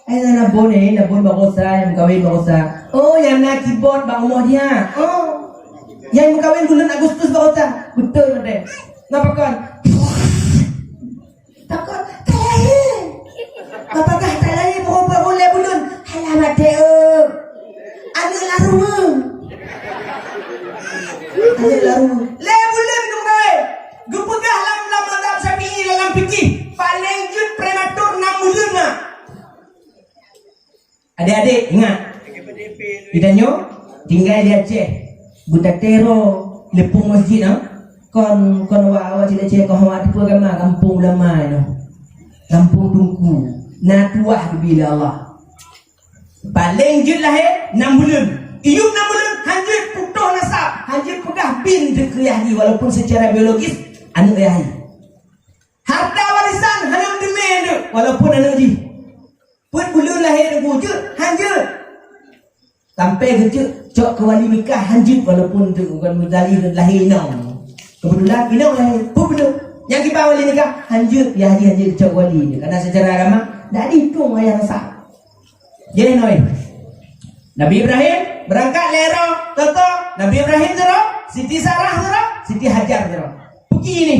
Dana bon bagosa yang kawin bagosa. Oh yang nak keyboard bang umur dia. Oh. Yang kawin bulan Agustus bagosa. Betul mate. Ngapa kan? Takut talahin. Apakah talahin berubah boleh bulan? Alamat dia. Ada laru. Le bulan minum gawe. Gepegah lam mazhab Syafi'i dalam fikih. Paling jut prematur 6 bulan mak. Adik-adik ingat. Kita tinggal di Aceh. Butatero lepung masjid no. Kon awak tidak cek kau awak tipu agama kampung lama no. Kampung Tungku. Natuah bila Allah. Paling jut lahir 6 bulan. Iup 6 bulan hanjut putuh nasab. Hanjut pegah bin dekriyahi walaupun secara biologis anak ayahi. Harta warisan hanam demi walaupun anak di. Put bulan lahir wujud hanjut. Sampai kecil cok ke wali nikah hanjut walaupun tu bukan mudali lahir inang. Kebetulan inang lahir pun betul. Yang kita wali nikah hanjut ya hanjut cok wali. Karena secara agama dak dihitung ayah rasa. Jadi noi. Nabi Ibrahim berangkat lero, toto. Nabi Ibrahim zero, Siti Sarah zero, Siti Hajar zero. Pergi ni.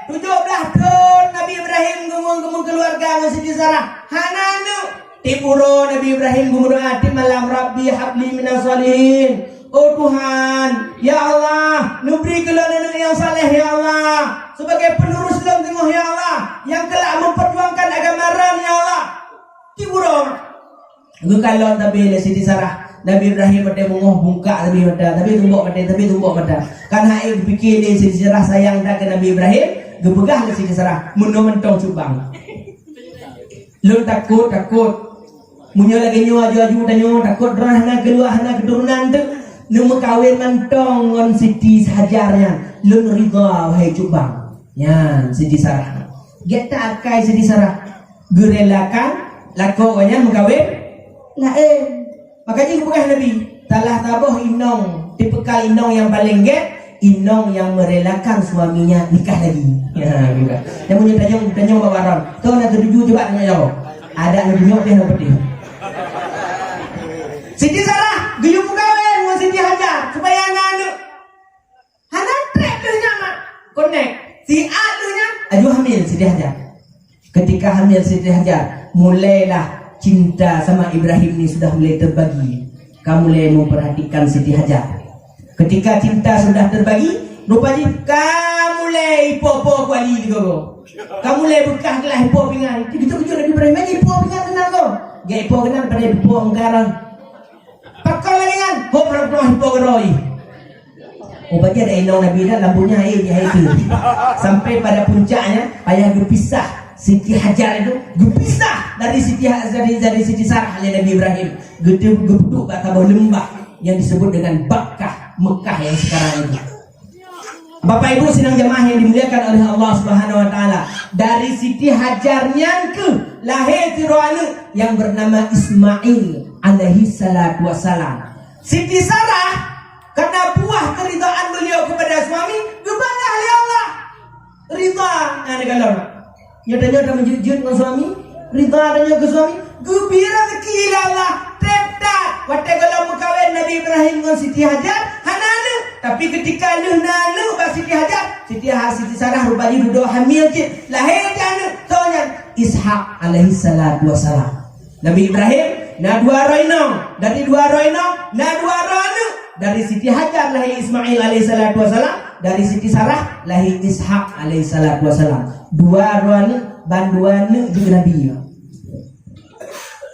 17 tahun Nabi Ibrahim gumung keluarga dengan Siti Sarah. Hananu tipuro Nabi Ibrahim gumung doa di malam Rabbi habli minas salihin. Oh Tuhan, ya Allah, nubri keluarga yang saleh ya Allah, sebagai penerus dalam tengah ya Allah, yang telah memperjuangkan agama Ran ya Allah. Tipuro. Kalau tapi Siti Sarah Nabi Ibrahim pada mengoh buka tapi tumbuk mata kan hai fikir dia Siti Sarah sayang dah ke Nabi Ibrahim gepegah Siti Sarah mentong cubang lu takut munyo lagi aju tanyo takut rahna kedua hana keturunan tu nu mekawin mentong ngon Siti Hajarnya lu ridha wahai cubang ya Siti Sarah geta akai Siti Sarah gerelakan lakonya mekawin lain. Makanya bukan Nabi talah tabuh inong tipikal inong yang paling inong yang merelakan suaminya nikah lagi. Ya juga. Yang punya tanya bawaran. Tahu nak tuju coba tanya jawab. Ada lebih nyok dia nak pedih. Siti Sarah guyup kawin dengan Siti Hajar supaya anak trek tu nyaman. Connect. Si alunya aju hamil Siti Hajar. Ketika hamil Siti Hajar, mulailah cinta sama Ibrahim ini sudah mulai terbagi. Kamu mulai memperhatikan Siti Hajar. Ketika cinta sudah terbagi, rupanya kamu mulai popo kuali juga. Kamu mulai bekah kelah popo pingan. Kita kujur Nabi Ibrahim lagi popo pingan kenal kau. Gak popo kenal pada popo engkarang. Pakal lagi kan? Hop roh popo geroi. Obatnya ada inong Nabi dah lampunya air itu. Sampai pada puncaknya ayah berpisah. Siti Hajar itu gepisah dari Siti Sarah oleh Nabi Ibrahim. Gedung bata bawah lembah yang disebut dengan Bakkah Mekah yang sekarang ini. Bapak Ibu sidang jemaah yang dimuliakan oleh Allah Subhanahu wa taala, dari Siti Hajarnya ke lahir tiroane yang bernama Ismail alaihi salatu wassalam. Siti Sarah karena buah keridhaan beliau kepada suami, kepada Allah ridha kalau nyata menjujur dengan suami, ridha adanya ke suami, gembira rezeki Allah, teptak. Waktu kalau mengkawin Nabi Ibrahim dengan Siti Hajar, hananu. Tapi ketika nanu ba Siti Hajar, Siti Sarah rupanya duduk hamil je, lahir je anak, soalnya Ishak alaihi salatu wassalam. Nabi Ibrahim na dua roinong, dari dua roinong na dua roinu. Dari Siti Hajar lahir Ismail alaihi salatu wassalam, dari Siti Sarah lahir Ishak alaihi salatu wassalam. Dua rohani banduan juga Nabi.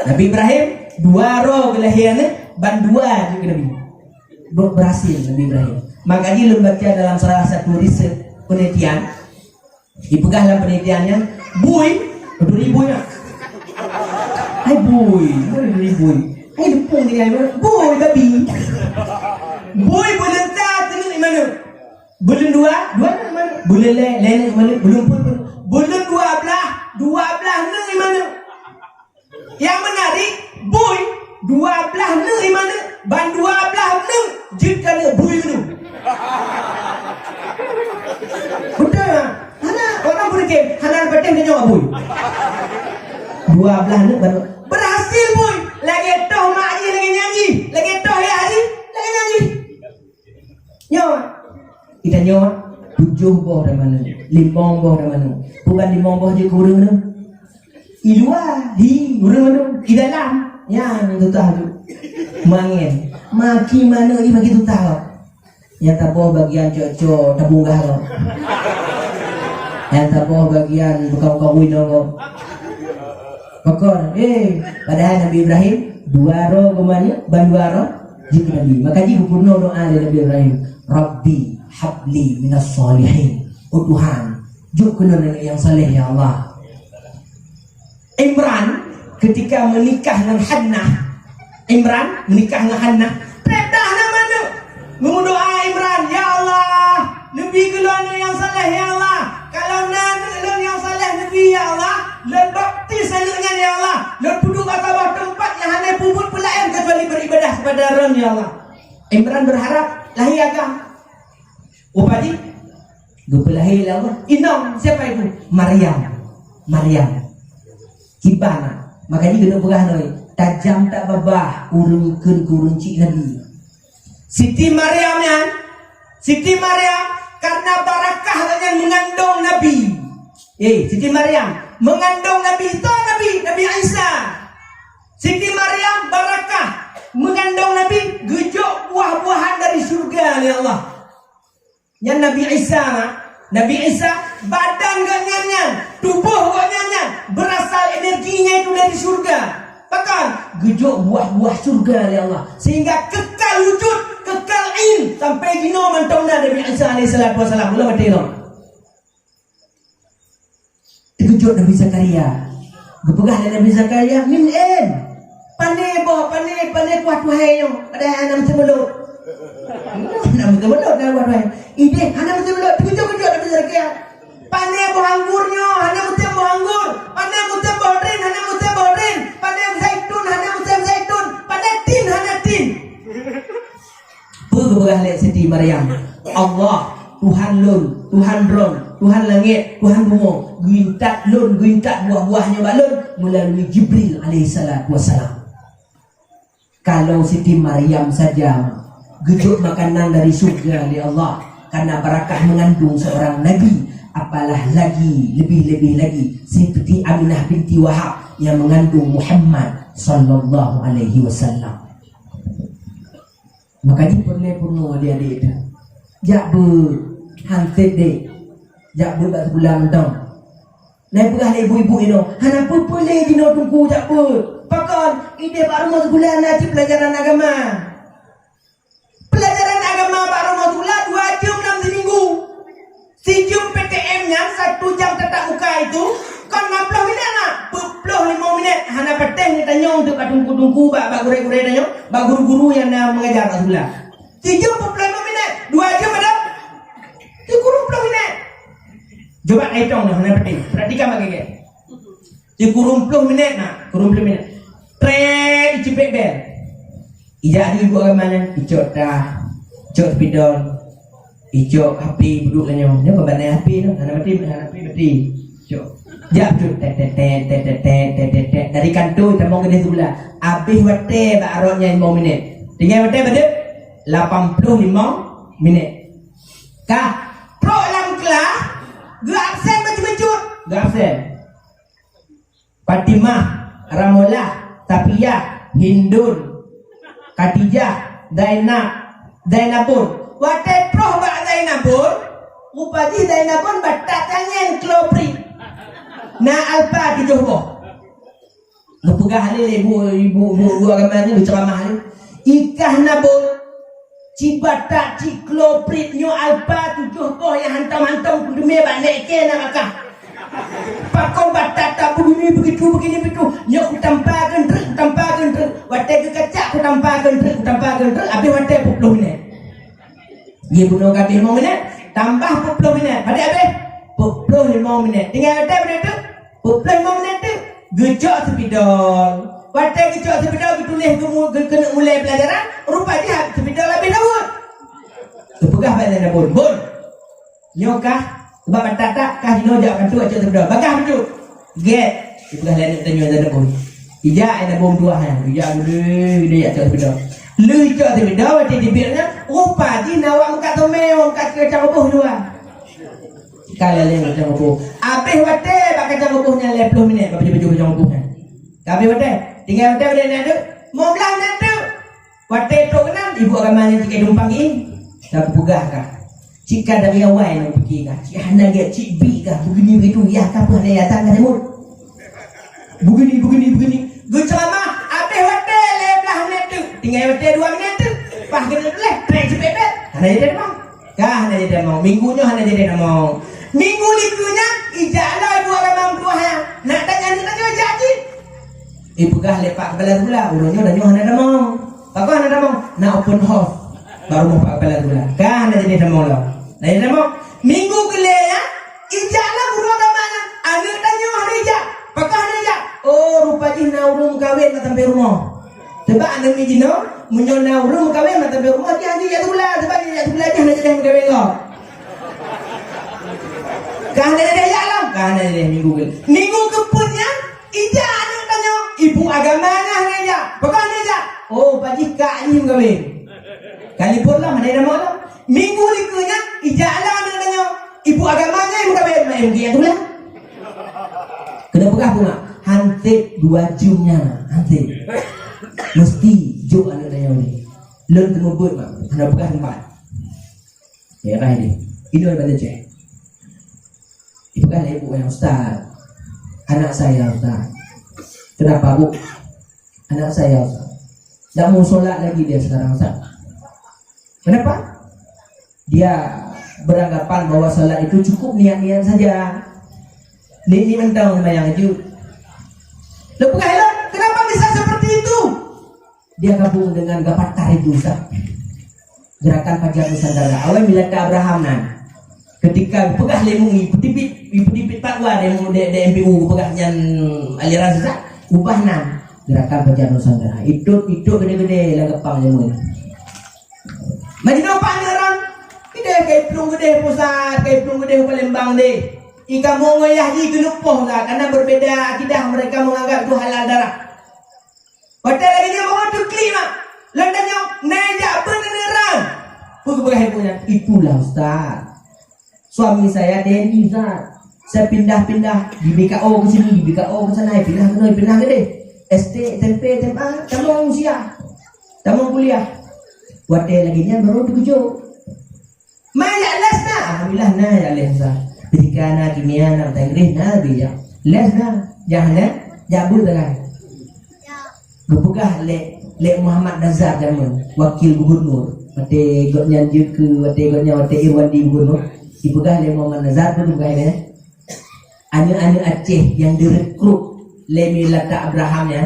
Nabi Ibrahim dua roh kelahiran bandua juga Nabi. Berhasil Nabi Ibrahim. Makanya lu baca dalam salah satu riset penelitian, dipegang dalam penelitiannya, bui 2000 ya. Hai bui, 2000. Hai depung dia bui babi. Bui bulan satu ni mana? Bulan dua mana? Bulan lain mana? Belum pun. Bulan 12 ni mana? Yang menarik, bui 12 ni mana? Ban 12 ni jika ni bui ni. Betul tak? Hana orang berkem, hana betem dia jawab bui. 12 ni baru berhasil bui. Lagi toh mak haji lagi nyanyi, lagi toh ya haji lagi nyanyi. Nyawa. Kita nyawa 7 boh dari mana? 5 boh dari mana? Bukan 5 boh je kurang tu. Iluah di kurang mana? Di dalam. Yang tu tahu. Mangin. Maki mana ni bagi tu tahu. Yang tabuh bagian cocok tabung galo. Yang tabuh bagian buka-buka window. Pokor, padahal Nabi Ibrahim 2 roh kemana? Ban 2 roh jika Nabi. Makanya gubernur doa dari Nabi Ibrahim, Rabbi habli minas salihin. Oh Tuhan, jukna yang saleh ya Allah. Imran ketika menikah dengan Hannah, perintah namanya mendoa Imran, ya Allah, Nabi keluar yang saleh ya Allah. Kalau nak yang saleh Nabi ya Allah, dan baptis anaknya ya Allah, dan duduk kat bawah tempat yang hanya puput pelayan kecuali beribadah kepada Ram ya Allah. Imran berharap lahir agama. Upadi Gupilahil Allah. Inong siapa itu? Maryam. Kibana. Makanya kena berah noi. Tajam tak babah urungkeun kurun cik Nabi. Siti Maryam ya. Siti Maryam karena barakah dengan mengandung Nabi. Siti Maryam mengandung Nabi itu Nabi Isa. Siti Maryam barakah mengandung Nabi, gejuk buah-buahan dari surga oleh Allah. Yang Nabi Isa badan gak nyanyan, tubuh gak nyanyan, berasal energinya itu dari surga. Bahkan gejuk buah-buah surga oleh Allah, sehingga kekal wujud, kekal in sampai gino mantaunya Nabi Isa alaihissalatu wassalam. Ulah mati lo. Terkejut Nabi Zakaria. Gepegah Nabi Zakaria min en. Pandai kuat wahai yo. Ada anak macam mulut. Anak macam mulut dah kuat wahai. Ide anak macam mulut. Terkejut Nabi Zakaria. Pandai buah anggurnya, anak macam buah anggur. Pandai macam buah rin, anak macam buah rin. Pandai zaitun, anak macam zaitun. Pandai tin, anak tin. Gepegah Siti Maryam. Allah, Tuhan lun, Tuhan ron, Tuhan langit, Tuhan bumi, guintat lun, guintat buah-buahnya balun melalui Jibril alaihissalatu wassalam. Kalau Siti Maryam saja gejuk makanan dari surga oleh Allah karena barakah mengandung seorang Nabi, apalah lagi lebih-lebih lagi seperti Aminah binti Wahab yang mengandung Muhammad sallallahu alaihi wasallam. Makanya perlu adik-adik itu. Jak hantet dek. Jak buat sebulan mentang. Naik pegah ibu-ibu itu. Hana apa boleh dino tunggu jak Pakon, ide baru mau sebulan nanti pelajaran agama. Pelajaran agama baru mau sebulan 2 jam 6 seminggu. Si jam PTM-nya 1 jam tetap muka itu kan 50 minit nak. 45 minit. Hana peteng ni tanya untuk tunggu-tunggu bak guru-guru tanya, bak guru-guru yang mengajar kat sebelah. 3 jam 45 minit. 2 jam ada 30 minit. Coba hitung dah hana peteng. Perhatikan bagi 30 minit nak. 30 minit. Tren cepet bel. Ijak ni ibu agama ni icok dah. Icok spidol. Icok HP duduk lah nyong. Nyong kebanai HP tu. Hana mati. Icok. Jak tu tet. Dari kantor tambah ke dia sebelah. Habis wate bak aroknya 5 minit. Tinggal wate pada 85 minit. Kah? Pro dalam kelas. Gak absen macam-macam. Gak absen. Fatimah, Ramolah, Tapiyah, Hindun, Khadijah, Zainabun. Wate pro bak Zainabun. Upaji Zainabun batak tangan klopri. Na alpa 70. Lepegah halil ibu agama ni berceramah halil. Ikah nabun Cibatak cikloprit nyo alpa 70 yang hantam-hantam demi balik ke nak akah. Pakong batata begini begitu. Nyo ku tampakan truk. Watai ke kacak ku tampakan truk. Habis watai 40 minit. Dia bunuh kabeh 5 minit, tambah 40 minit. Pada habis 45 minit. Tinggal watai pada tu 45 minit tu gejok sepidol. Watai gejok sepidol tulis kena mulai pelajaran. Rupanya sepidol habis dahulu. Kepegah pada dah bun. Nyokah sebab batata kah dino jak kan tu acak sepidol. Bagah betul. Get. Kepegah lain tanya dah bun. Ijak ada bom 2 hang. Ijak gede acak sepidol. Lu ijak sepidol watai dibirnya rupanya nawak muka tomeo kat kacang oboh dua. Kalian yang kacang oboh. Habis wate bak kacang obohnya 50 minit bab baju kacang obohnya. Habis wate, tinggal wate pada nak tu. Mau belang nak tu. Wate tu kenal ibu agamanya cik dumpang in. Tak pegah kah? Cik dari awal nak fikir kah? Cik hana get cik B kah? Begini begitu ya tak apa dia datang kat timur. Begini. Geceramah habis wate 15 minit tu. Tinggal wate 2 minit tu. Pas kena leh trek cepet. Hana jadi mau. Kah hana jadi mau. Minggunya hana jadi mau. Minggu likunya ijazah ibu agama tuah. Nak tanya ijazah cik. Pegah lepak kepala sebelah. Ulunnya dah nyoh hana mau. Pak hana dah mau. Nak open house. Baru mau pak kepala sebelah. Kah hana jadi dah mau lah. Nah jadi mau. Minggu kelenya ijazah guru agamanya. Anak tanya hana ijazah. Pak hana ijazah. Oh rupanya nak urung kahwin nak sampai rumah. Sebab anak ni jino menyona urung kahwin nak sampai rumah dia hanya jatuh bulan. Sebab dia jatuh bulan dia hanya jadi kahwin kau. Kah ada alam, kah ada minggu kepunnya ijazah ibu agamanya aja. Bukan aja. Oh, Pak Jika ni kami. Kali pun lah mana nama tu. Minggu likunya ijalah nadanya. Ibu agamanya yang kami main dia tu lah. Kena pegah pula. Hantik 2 jumnya, hantik. Mesti jauh anak tanya ni. Lun temu buat mak. Kena pegah tempat. Ya kan ini. Ini orang baca cek. Ibu kan ibu yang ustaz. Anak saya ustaz. Kenapa bu? Anak saya ustaz. Tak mau solat lagi dia sekarang ustaz. Kenapa? Dia beranggapan bahwa solat itu cukup niat-niat saja. Ini mentang yang itu. Lepas itu, kenapa bisa seperti itu? Dia gabung dengan Gapatar itu ustaz. Gerakan Fajar Nusantara. Awal milat ke Abraham nan. Ketika pegah lemung ipit patwa demo de MPU pegah nyan aliran sesat ubah nan gerakan Fajar Nusantara. Itu gede-gede lagapang lemung. Majino pangeran. Ide kay plung gede pusat, kay plung gede Palembang de. Ika mo ngoyah di gelupoh lah karena berbeda akidah mereka menganggap itu halal darah. Padahal lagi dia mau tu klima. Landanya nejak beneran. Pegah punya itulah ustaz. Suami saya Denny Ustaz. Saya pindah-pindah di BKO ke sini, di BKO ke sana, pindah ke deh. SD, SMP, SMA, tamang usia. Tamang kuliah. Wadah lagi nya baru dikujuk. Maya les na. Alhamdulillah na ya les Ustaz. Ketika na kimia na bahasa Inggris na bija. Les na. Jangan jabul dengan. Gepegah le Muhammad Nazar jaman wakil gubernur. Wate gotnya ke wate Irwandi gubernur. Dipegah oleh Muhammad Nazar pun bukan ini. Anak-anak Aceh yang direkrut oleh Milata Abraham ya,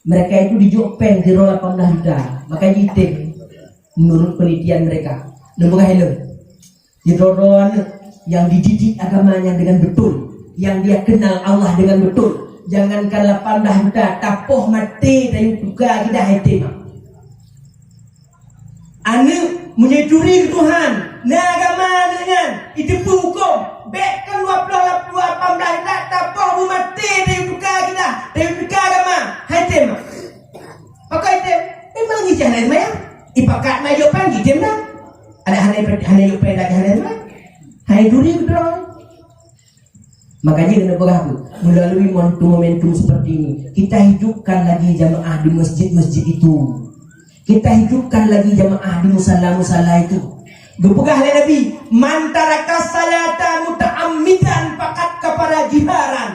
mereka itu dijopeng 18 juta. Maka jitim menurut penelitian mereka. Bukan hello. Didoron yang dididik agamanya dengan betul, yang dia kenal Allah dengan betul. Jangankan 18 juta, tapoh mati dari buka kita hitim. Anak menyetujui Tuhan, agama dengan itu hukum. Bekkan 18 tak apa mati dari buka kita, dari buka agama. Hitim. Pakai hitim. Memang ni jangan maya. Ipakat mayo pagi hitim dah. Ada hanya yupen lagi hanya mah. Hai duri betul. Makanya kena berapa? Melalui momentum seperti ini, kita hidupkan lagi jamaah di masjid-masjid itu. Kita hidupkan lagi jamaah di musala-musala itu. Berpegah oleh Nabi, man taraka salata muta'ammidan faqad kafara jiharan.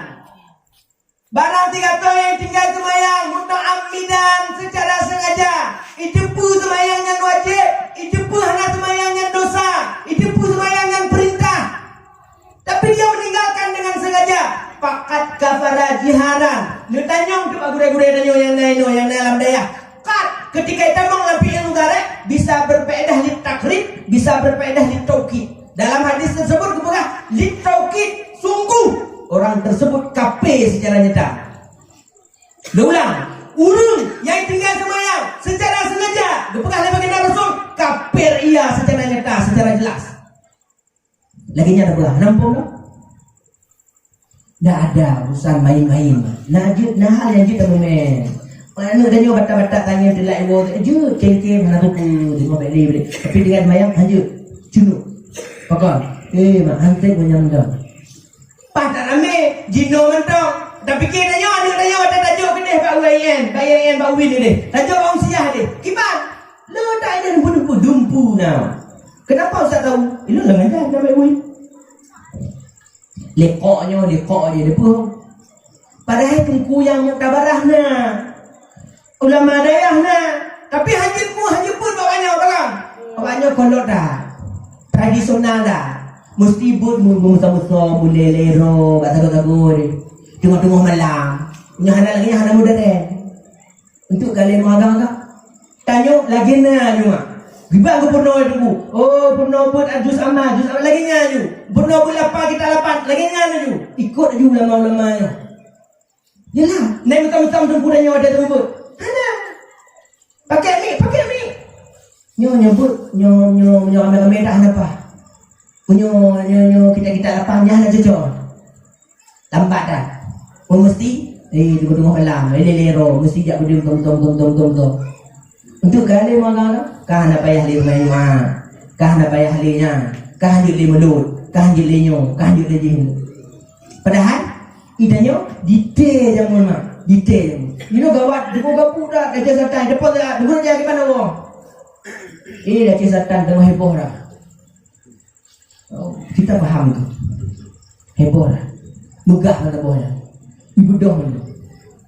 Barang tiga yang tinggal semayang muta'ammidan secara sengaja, itu pun semayang yang wajib, itu pun hanya semayang yang dosa, itu pun semayang yang perintah. Tapi dia meninggalkan dengan sengaja, faqad kafara jiharan. Dia tanya untuk gure-gure tanya yang dalam daya. Ketika kita mengambil ilmu garek bisa berfaedah lit takrib, bisa berfaedah lit taukid. Dalam hadis tersebut kemudian lit taukid, sungguh orang tersebut kafir secara nyata. Ulang, urung yang tinggal semayang secara sengaja, kemudian oleh baginda Rasul, kafir ia secara nyata, secara jelas. Lagi nyata pula, nampak tak? Tak ada urusan main-main. Nah hal yang kita main. Mana dah nyoba bata-bata tanya dia like word je ceng-ceng mana tu tengok balik boleh. Tapi dengan mayang hanya cunuk. Pakar. Mak hantai punya dah. Patah rame jino mentong. Dah fikir tanya ada tajuk ke deh Pak Uyen. Bayan Pak Uwin ni deh. Tajuk orang siah deh. Kiban. Lu tak ada dumpu now. Kenapa Ustaz tahu? Lu lengan dah Pak Uwin. Lekoknya dia pun. Padahal tengku yang muktabarah nah. Ulama daerah nah, tapi haji pun bawanya kolot dah, tradisional dah, mesti buat musa-musa, boleh lero, kata-kata tengok-tengok malam, punya hana muda deh, untuk kalian agak tanya lagi nah cuma, gimana aku pernah itu, pernah buat juz amal lagi nyanyi, pernah buat lapan lagi nyanyi, ikut aja ulama-ulamanya, jelah, naik muka-muka sempurnanya ada tu. Ada. Pakai mi. Nyo ambil dah apa? Nyo kita lapannya aja cocok. Lambat dah. Mesti di tengah malam, lero mesti jak berdiri tom. Untuk kali mana? Kah nak payah li main kah nak payah linya, kah hanyut li mulut, kah hanyut li nyong, kah hanyut li jin. Padahal idanya detail yang mana? Detail. Ini gawat, dia gapu dah kerja setan, depan dah, depan dia gimana wong? Dah kerja setan tengah heboh dah. Kita faham tu. Heboh dah. Megah kata bohnya. Ibu dong tu.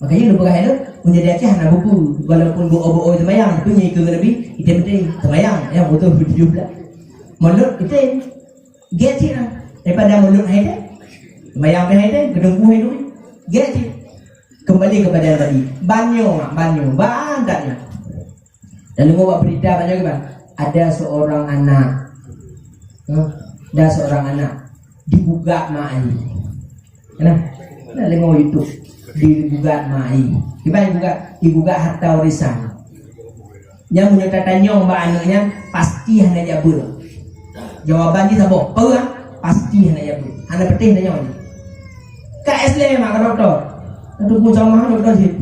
Makanya lu pakai itu menjadi acah nak buku walaupun buo semayang tapi nyi ke lebih itu penting semayang ya betul video pula. Mulut itu geti lah daripada mulut hai semayang hai gedung buah itu geti. Kembali kepada yang tadi banyo bantaknya. Dan lu mau berita banyak kan? Ada seorang anak digugat mak ai. Kenapa? Nah, lengok itu digugat mai. Gimana digugat harta warisan. Yang punya tanya mbak anaknya pasti hanya jabul. Jawaban dia sabok. Pasti hanya jabul. Hanya penting tanya ni. Kak SL mak doktor. Aduh macam mana doktor sih?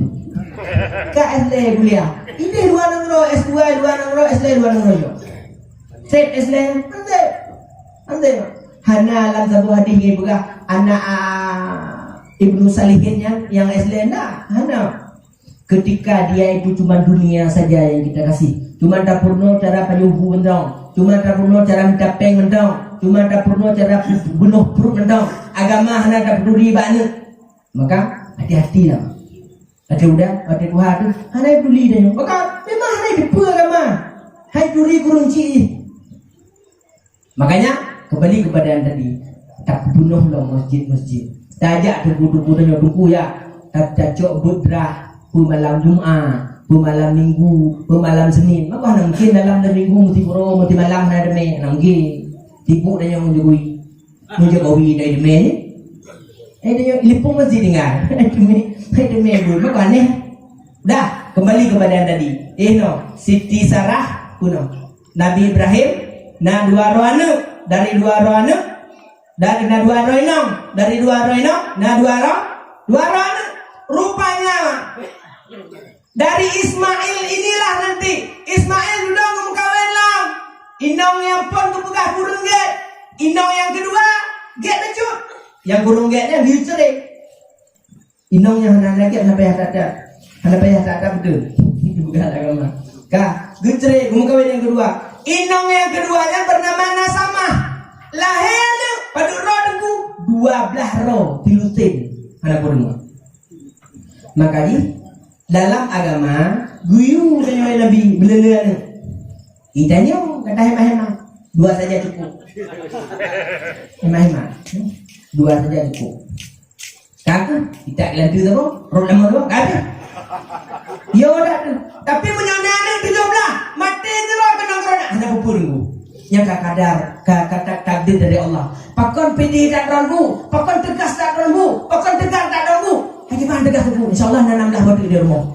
Kak SL kuliah. Ini luar negeri S2 luar negeri SL luar negeri. Set SL ande. Hana alam sebuah hadis ni bukan anak Ibnu Salihin yang Islanda hana ketika dia itu cuma dunia saja yang kita kasih, cuma dapurno cara payuhu mendong, cuma dapurno cara minta peng mendong, cuma dapurno cara bunuh perut mendong, agama hana tak peduli banyak, maka hati-hati lah. Ada Tuhan tu hana peduli dah, maka memang hana depa agama, hai duri kurunci. Makanya kembali kepada yang tadi, tak bunuhlah masjid-masjid. Tajak tuku-tuku tanya tuku ya. Tak cocok budrah malam Jumaat, malam Minggu, malam Senin. Maka nak mungkin dalam minggu mesti puro, mesti malam nak deme. Nak mungkin tipu dan yang menjogowi dari deme ni. Dia lipung masjid tinggal. Deme bul. Maka aneh. Dah kembali kepada yang tadi. Siti Sarah kuno. Nabi Ibrahim na dua roh anak. Dari dua roh anak dari dua roh inong, dari dua roh inong, dua roh rupanya dari Ismail inilah nanti Ismail duduk mengkawin lang inong yang pun kepegah kurung get inong yang kedua get becut yang kurung getnya diucerik inong yang hendak get sampai tak betul itu bukan agama kah gucerik mengkawin yang kedua inong yang keduanya bernama Nasamah lahir pada roh dengku 12 roh dilutin anak kurma. Maka di dalam agama guyu dengan Nabi belele idanya kata hemah-hemah 2 saja cukup. Hemah-hemah 2 saja cukup. Kaku tidak lanjut apa? Roh lama tu ada. Ya dah tu. Tapi menyonane 17 mati terus kena corona anak pupur dengku. Yang kata takdir dari Allah. Pakon pedih tak ragu, pakon tegas tak ragu, pakon tegar tak ragu. Bagaimana tegas tu? InsyaAllah nanamlah batu di rumah.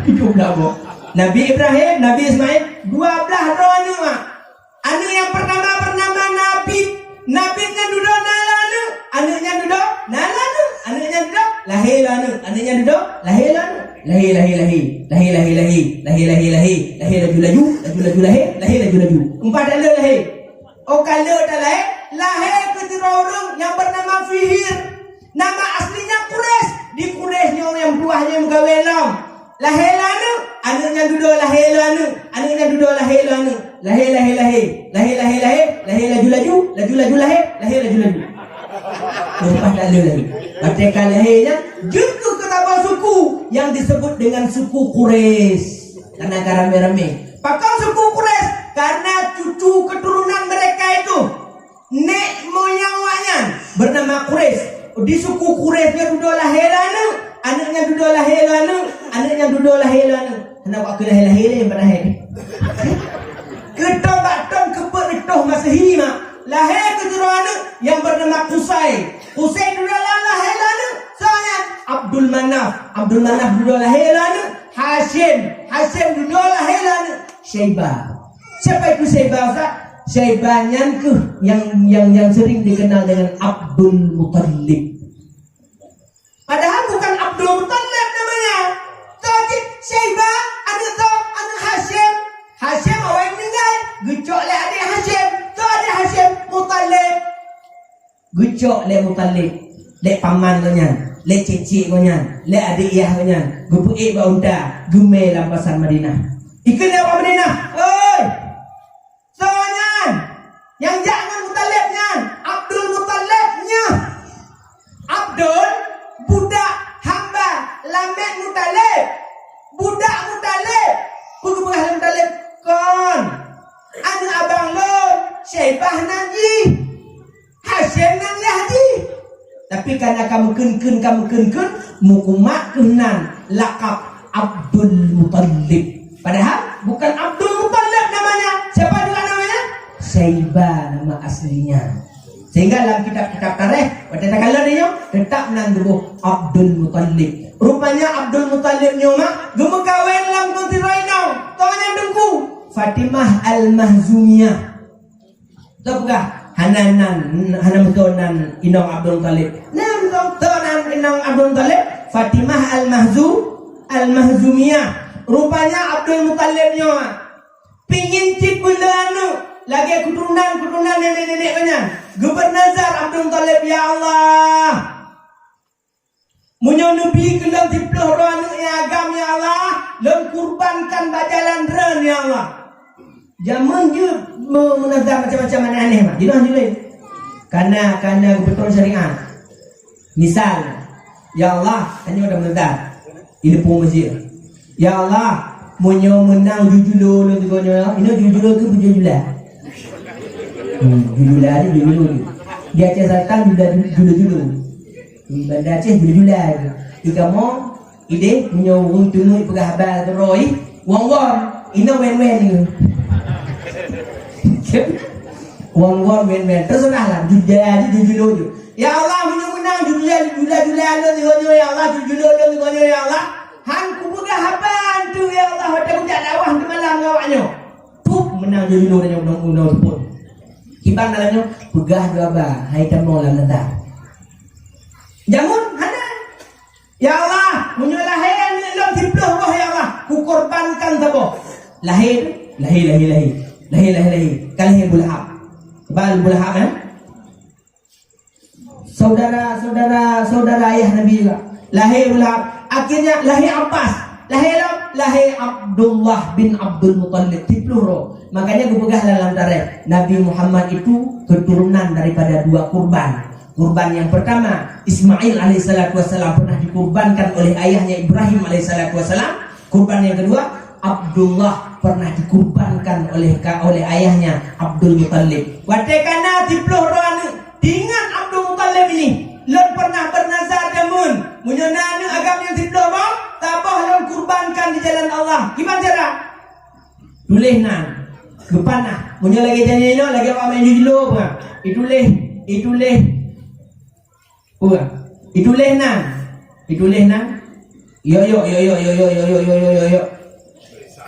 Itu berapa? Nabi Ibrahim, Nabi Ismail, 12 roh anu mak. Anu yang pertama bernama Nabi. Nabi nya duduk nalanu, anaknya duduk nalanu, anaknya duduk lahilanu, anaknya duduk lahilanu. Lahir laju. 4 kali lahir. Oh kalau dah lahir ke orang yang bernama Fihir. Nama aslinya Quraisy. Di Quraisy yang buahnya yang kahwin lam. Lahir lanu, anaknya duduk lahir lanu, anaknya duduk lahir lanu. Lahir laju lahir. 4 kali lahir. Ketika lahirnya jatuh ke tabah suku yang disebut dengan suku Quraisy. Karena rame-rame. Pakau suku Quraisy karena cucu keturunan mereka itu nek moyang wayan bernama Quraisy. Di suku Quraisynya duduk lahiranu, anaknya duduk lahiranu, anaknya duduk lahiranu. Kenapa aku lahir yang berakhir? Kita bakton keberitoh Masehi mak. Lahir keturunan yang bernama Qusay. Qusay duduk lahiranu. Soalnya Abdul Manaf duduk lahiranu. Hashim duduk lahiranu. Syaibah. Siapa itu Syaibah Ustaz? Syaibahnya yang sering dikenal dengan Abdul Muttalib. Padahal bukan Abdul Muttalib. Hashim, tu ada Hashim, Muttalib. Gucok le Muttalib, le paman kau nyan, le cicik kau nyan, le adik ayah kau nyan, gupuik ba unta, gume lampasan Madinah. Ikan apa Madinah? Oi, soalnya yang jangan Muttalib nyan, Abdul Muttalib nya, Abdul budak hamba Lamek Muttalib, budak Muttalib, budak Muttalib kon, anak abang lon, Syaibah nanti. Hashim nan Yahdi. Tapi karena kamu keun mukumak kenan lakap Abdul Muttalib. Padahal bukan Abdul Muttalib namanya. Siapa juga namanya? Syaibah nama aslinya. Sehingga dalam kitab-kitab tarikh pada kala dia tetap nan gebuh Abdul Muttalib. Rupanya Abdul Muttalib nyoma gemekawin lam kunti rainau. Tanya dengku Fatimah Al-Mahzumiyah. Tahu Hanamtonan Inong Abdul Muttalib. Hanamtonan Inong Abdul Muttalib, Fatimah Al-Mahzumiyah. Rupanya Abdul Muttalib nyo pingin cik bulanu lagi keturunan nenek-nenek banyak. Gubernazar Abdul Muttalib, ya Allah. Munyo nabi kelam diploh roanu ya agam ya Allah, lem kurbankan bajalan ren ya Allah. Zaman je menazar macam-macam aneh-aneh mah. Jadi anjing Karena kebetulan syariat. Misal, ya Allah, hanya udah menazar. Ini pun masjid. Ya Allah, munyo menang jujulo lu tugonyo. Ini jujulo tu jujula. Jujula ada jujulo. Dia Aceh Selatan jujulo. Di Bandar Aceh jujula. Jika mau ide munyo wong tunggu pegah habal teroi, wong-wong ino wen-wen ni. Wong-wong men-men terserahlah jujur. Ya Allah menang jujur ya Allah jujur ya Allah. Han ku buka haban tu ya Allah hotel ku tak dawah di malam ngawaknya. Pup menang jujur nya undang-undang pun. Kibang dalamnya pegah dua ba hai tamo lam nata. Jamun hana. Ya Allah munyo lahir lam diploh wah ya Allah ku korbankan tabo. Lahir. Kalahir Bulahab. Bal Bulahab kan? Saudara ayah Nabi juga. Lahir Bulahab. Akhirnya lahir Abbas. Lahir Abdullah bin Abdul Muttalib. Tipluh. Makanya gubegah dalam tarikh Nabi Muhammad itu keturunan daripada dua kurban. Kurban yang pertama Ismail alaihissalatu wassalam pernah dikurbankan oleh ayahnya Ibrahim alaihissalatu wassalam. Kurban yang kedua Abdullah pernah dikurbankan oleh ayahnya Abdul Muttalib. Watekana diploh roanu dengan Abdul Muttalib ini, lon pernah bernazar jamun, munyana agam yang diploh bang, tabah lon kurbankan di jalan Allah. Gimana cara? Tulih nan, kepanah, munya lagi janji lagi apa main jujur apa? Itulih nan. Yo.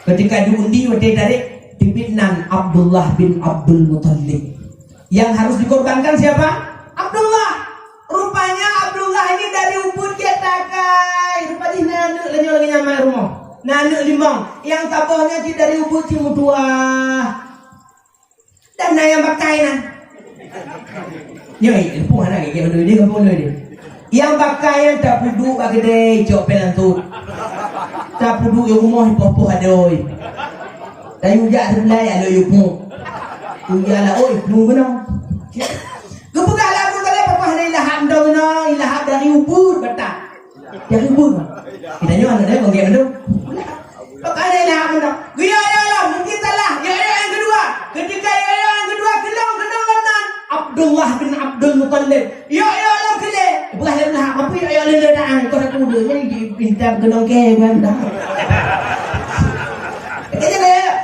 Ketika diundi dari pimpinan Abdullah bin Abdul Muttalib. Yang harus dikorbankan siapa? Abdullah. Rupanya Abdullah ini dari Ubud ketakai. Rupanya nanu lagi nyamai rumah. Nanu limong. Yang tabohnya dari Ubud Cimutua. Dan yang pakai nan. Nyoi, puan lagi kayak benda dia kampung dia. Yang pakai yang tak puduk bagi deh jawab penantu. Tak puduk yang rumah popo adoi. Tayu jak sebelah ya lo yumu. Uyalah oi belum benar. Kebuka lagu kali papa hari lahap dong ilahap dari Ubud betak. Dari Ubud. Kita nyawa ada bang dia benar. Papa hari lahap dong. Gaya ya mungkin salah. Ya yang kedua. Ketika yang kedua kelong kanan Abdullah bin Abdul Muttalib. Ya lah kele. Bukan lah apa ya ledakan kau nak muda ni pintar kenong ke mana.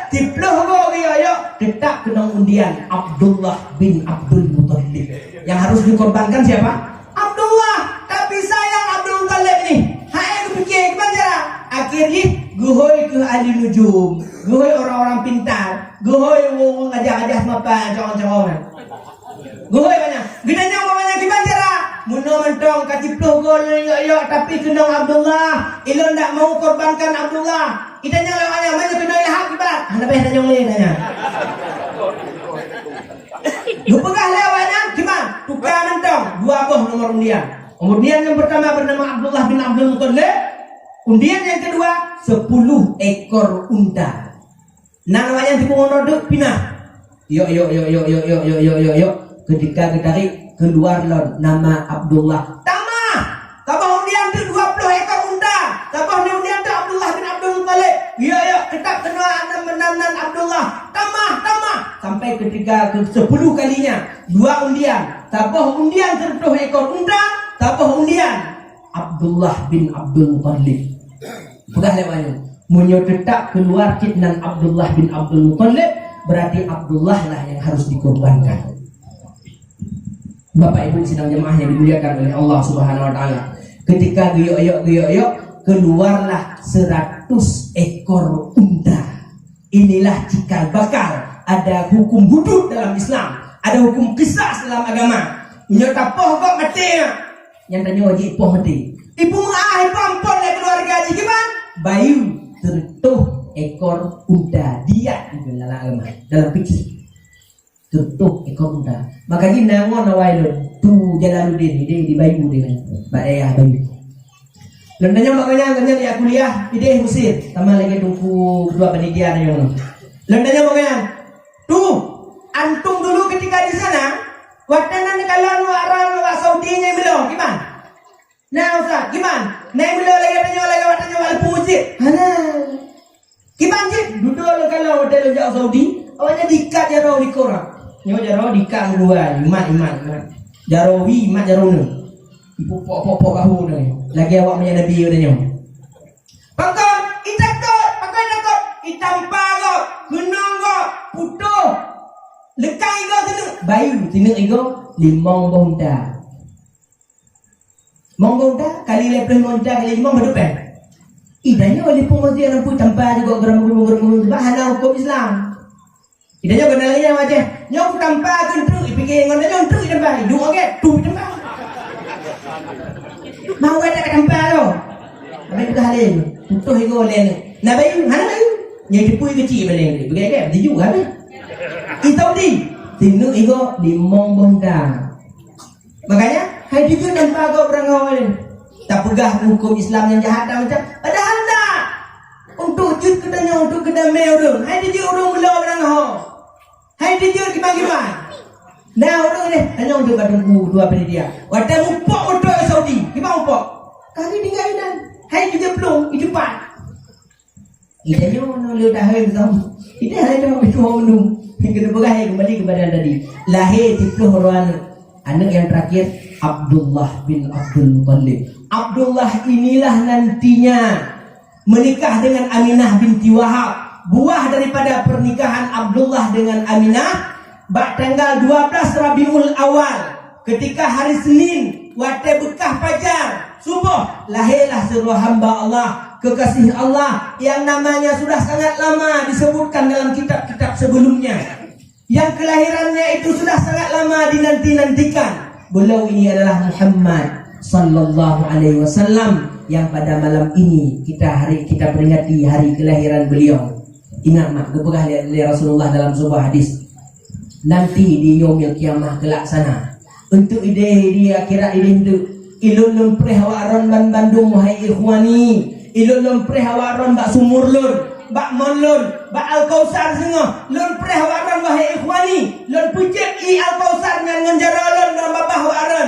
Diploh go ya tetap kenong undian Abdullah bin Abdul Muttalib. Yang harus dikorbankan siapa? Abdullah. Tapi sayang Abdul Muttalib ni. Hai aku fikir gimana cara? Akhirnya guhoi ke ahli nujum, guhoi orang-orang pintar, guhoi wong ngajak-ngajak apa jangan-jangan. Guhoi banyak. Ginanya banyak gimana cara? Muno mentong katiploh gol yo tapi kenong Abdullah. Ilon tak mau korbankan Abdullah. Itanya lawannya mana kena ilham kibat. Hana peh tanya oleh tanya. Lu pegah lewatnya gimana? Tukar mentong 2 buah nomor undian. Undian yang pertama bernama Abdullah bin Abdul Muttalib. Undian yang kedua 10 ekor unta. Namanya di pengono pinah. Yuk. Ketika ditarik keluar nama Abdullah. Tambah undian itu 20 ekor unta. Tambah undian itu Abdullah bin Abdul Muttalib. Yuk, kita kenal nama Abdullah. Tambah. Sampai ketika ke-10 kalinya 2 undian. Tambah undian 10 ekor unta. Tambah undian Abdullah bin Abdul Muttalib. Pegang lewatnya. Munyo tetap keluar kitnan Abdullah bin Abdul Muttalib, berarti Abdullah lah yang harus dikorbankan. Bapak Ibu sidang jemaah yang dimuliakan oleh Allah Subhanahu wa taala. Ketika guyok keluarlah 100 ekor unta. Inilah cikal bakal. Ada hukum hudud dalam Islam, ada hukum qisas dalam agama. Nyata poh kok mati. Yang tanya wajib poh mati. Ibu ampun ya keluarga haji gimana? Bayu tertuh ekor unta dia di dalam agama, dalam fikih. Tertuh ekor unta. Makanya nangon awalnya tu Jalaluddin dia di Bayu dengan Mbak Ayah Bayu. Lendanya makanya dia kuliah di Mesir. Tambah lagi tunggu kedua panitia yang lendanya makanya tuh antum dulu ketika di sana waktu kalau orang Saudinya belum gimana? Nah Ustaz, gimana? Naik belum lagi watanya wali pemujit. Gimana sih? Duduk kalau hotel jauh Saudi, awalnya dikat jaro di korak. Nyo jaro dikat dua, iman. Jarowi iman jarone. Ibu pok kahu nih. Lagi awak punya nabi udah nyo. Pakai itampagok, gunongok, putuh. Lekai go sini. Bayu sini ego limong bonda. Monggo dah kali lepeh monta kali 5 berdepan. Idanya oleh pengajian yang pun tanpa juga geram bahan hukum Islam. Idanya kenalnya aja. Nyok tanpa kentu ipike ngon nyok kentu tanpa hidup oke tu tanpa. Mau ada tanpa lo. Apa itu halin? Untuk ego len. Na bayu, mana bayu? Nyai dipui kecil beleng. Begitu dia juga be. Itau di. Tinu ego di mongbonda. Makanya hai juga tanpa kau beranggawan tak pegah hukum Islam yang jahat macam padahal tak untuk jut kedanya untuk kedamai orang hai dia orang mula beranggawan hai dia gimana nah orang ni hanya untuk badungku dua penitia wadah mupok untuk Saudi gimana mupok kali tinggalan hai juga belum hidupan idanya orang dah hai bersama ini hanya itu menung kena pegah kembali kepada tadi lahir 30 orang anak yang terakhir Abdullah bin Abdul Muttalib. Abdullah inilah nantinya menikah dengan Aminah binti Wahab. Buah daripada pernikahan Abdullah dengan Aminah tanggal 12 Rabiul Awal. Ketika hari Senin waktu bekah fajar subuh lahirlah sebuah hamba Allah, kekasih Allah yang namanya sudah sangat lama disebutkan dalam kitab-kitab sebelumnya. Yang kelahirannya itu sudah sangat lama dinanti-nantikan. Beliau ini adalah Muhammad sallallahu alaihi wasallam yang pada malam ini kita peringati hari kelahiran beliau. Ingat mak, kepegah oleh Rasulullah dalam sebuah hadis. Nanti di yaumil kiamah kelak sana. Untuk ide di akhirat ini itu ilun prehawaron ban Bandung wahai ikhwani. Ilun prehawaron bak sumurlun. Bak monlun, bak al-kausar sengah, lun prehawaran wahai ikhwani, lun pucet i al-kausar dengan jaralun dan babah waran.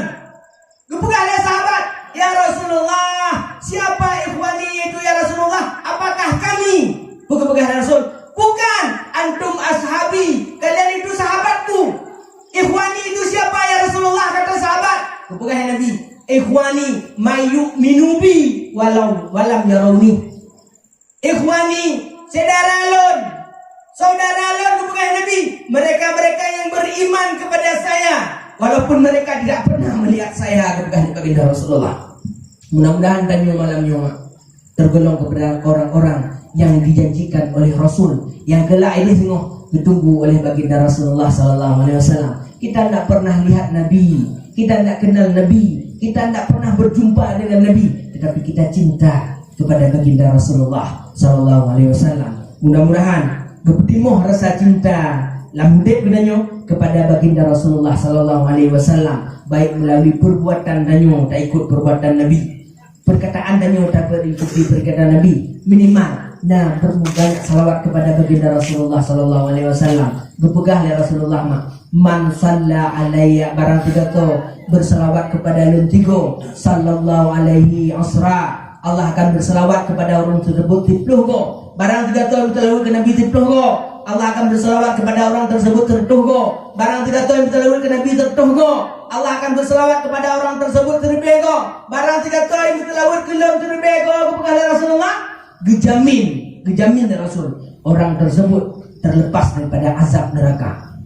Kepegah sahabat, ya Rasulullah, siapa ikhwani itu ya Rasulullah? Apakah kami? Kepegah Rasul, bukan, antum ashabi, kalian itu sahabatku. Ikhwani itu siapa ya Rasulullah? Kata sahabat. Kepegah Nabi, ikhwani mayu minubi walam yarawni. Ikhwani saudara lun kepada Nabi, mereka-mereka yang beriman kepada saya walaupun mereka tidak pernah melihat saya kepada baginda Rasulullah. Mudah-mudahan tanya malam nyoma tergolong kepada orang-orang yang dijanjikan oleh Rasul yang kelak ini semua ditunggu oleh baginda Rasulullah sallallahu alaihi wasallam. Kita tidak pernah lihat Nabi, kita tidak kenal Nabi, kita tidak pernah berjumpa dengan Nabi, tetapi kita cinta kepada baginda Rasulullah sallallahu alaihi wasallam. Mudah-mudahan bertimuh rasa cinta Lamudek benarnya kepada baginda Rasulullah sallallahu alaihi wasallam, baik melalui perbuatan danyo tak ikut perbuatan Nabi, perkataan danyo tak berikuti perkataan Nabi, minimal nah berbanyak salawat kepada baginda Rasulullah sallallahu alaihi wasallam. Berpegang oleh Rasulullah man salla alayya, barang tiga tu berselawat kepada luntigo sallallahu alaihi asra, Allah akan berselawat kepada orang tersebut tipluh go. Barang tiga tu berselawat ke Nabi tipluh go, Allah akan berselawat kepada orang tersebut tertuh go. Barang tiga tu berselawat ke Nabi tertuh go, Allah akan berselawat kepada orang tersebut terlebih go. Barang tiga tu berselawat ke dalam terlebih go kepada oleh Rasulullah, gejamin dari Rasul orang tersebut terlepas daripada azab neraka.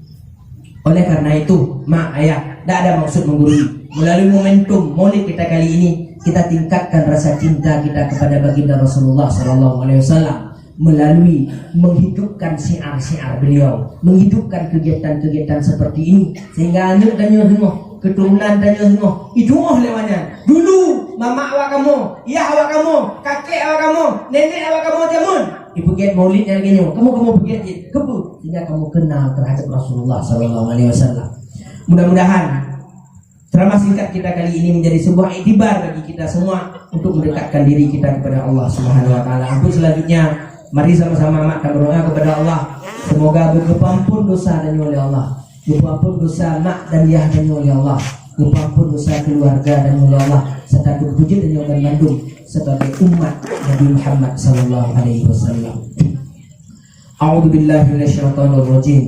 Oleh karena itu, mak ayah, tidak ada maksud menggurui. Melalui momentum Maulid kita kali ini, kita tingkatkan rasa cinta kita kepada baginda Rasulullah sallallahu alaihi wasallam melalui menghidupkan syiar-syiar beliau, menghidupkan kegiatan-kegiatan seperti ini, sehingga anak dan semua keturunan dan semua itu lewatnya. Dulu mama awak kamu, ayah awak kamu, kakek awak kamu, nenek awak kamu jamun ibu giat Maulid yang gini, kamu giat kebu, sehingga kamu kenal terhadap Rasulullah sallallahu alaihi wasallam. Mudah-mudahan ceramah singkat kita kali ini menjadi sebuah iktibar bagi kita semua untuk mendekatkan diri kita kepada Allah Subhanahu wa taala. Ampun selanjutnya, mari sama-sama mak berdoa kepada Allah. Semoga berkepampun dosa dan oleh Allah, berkepampun dosa mak dan yah dan oleh Allah, berkepampun dosa keluarga dan oleh Allah, serta berwujud dan oleh Bandung sebagai umat Nabi Muhammad sallallahu alaihi wasallam. A'udzu billahi minasyaitonir rajim.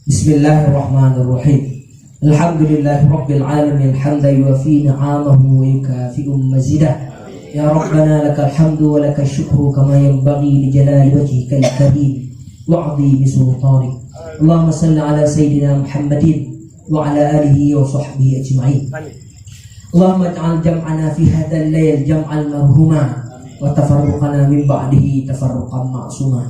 Bismillahirrahmanirrahim. Alhamdulillahi rabbil alamin hamdan yuwafi ni'amahu wa yukafi'u mazidah. Ya Rabbana lakal hamdu wa lakal syukru kama yanbaghi li jalali wajhikal karim wa 'azimi sultanik. Allahumma salli ala sayyidina Muhammadin wa ala alihi wa sahbihi ajma'in. Allahumma ij'al jam'ana fi hadzal lail jam'an marhuma wa tafarruqana min ba'dihi tafarruqan ma'suma.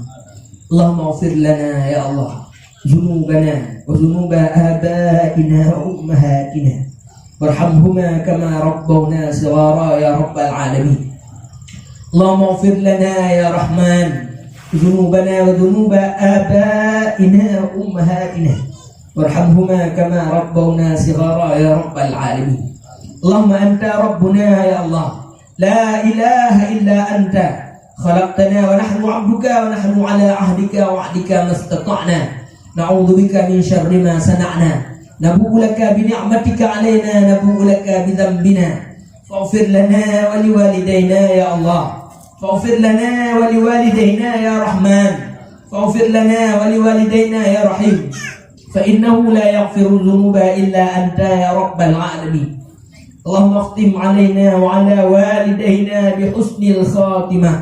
Allahumma ighfir lana ya Allah ذنوبنا وذنوب آبائنا وأمهاتنا وارحمهما كما ربونا صغارا يا رب العالمين. اللهم اغفر لنا يا رحمن ذنوبنا وذنوب آبائنا وأمهاتنا وارحمهما كما ربونا صغارا يا رب العالمين. اللهم أنت ربنا يا الله، لا إله إلا أنت، خلقتنا ونحن عبدك ونحن على عهدك ووعدك ما استطعنا، نعوذ بك من شر ما صنعنا، نبوء لك بنعمتك علينا، نبوء لك بذنبنا، فاغفر لنا ولوالدينا يا الله، فاغفر لنا ولوالدينا يا رحمن، فاغفر لنا ولوالدينا يا رحيم، فإنه لا يغفر الذنوب إلا أنت يا رب العالمين. اللهم اختم علينا وعلى والدينا بحسن الخاتمة،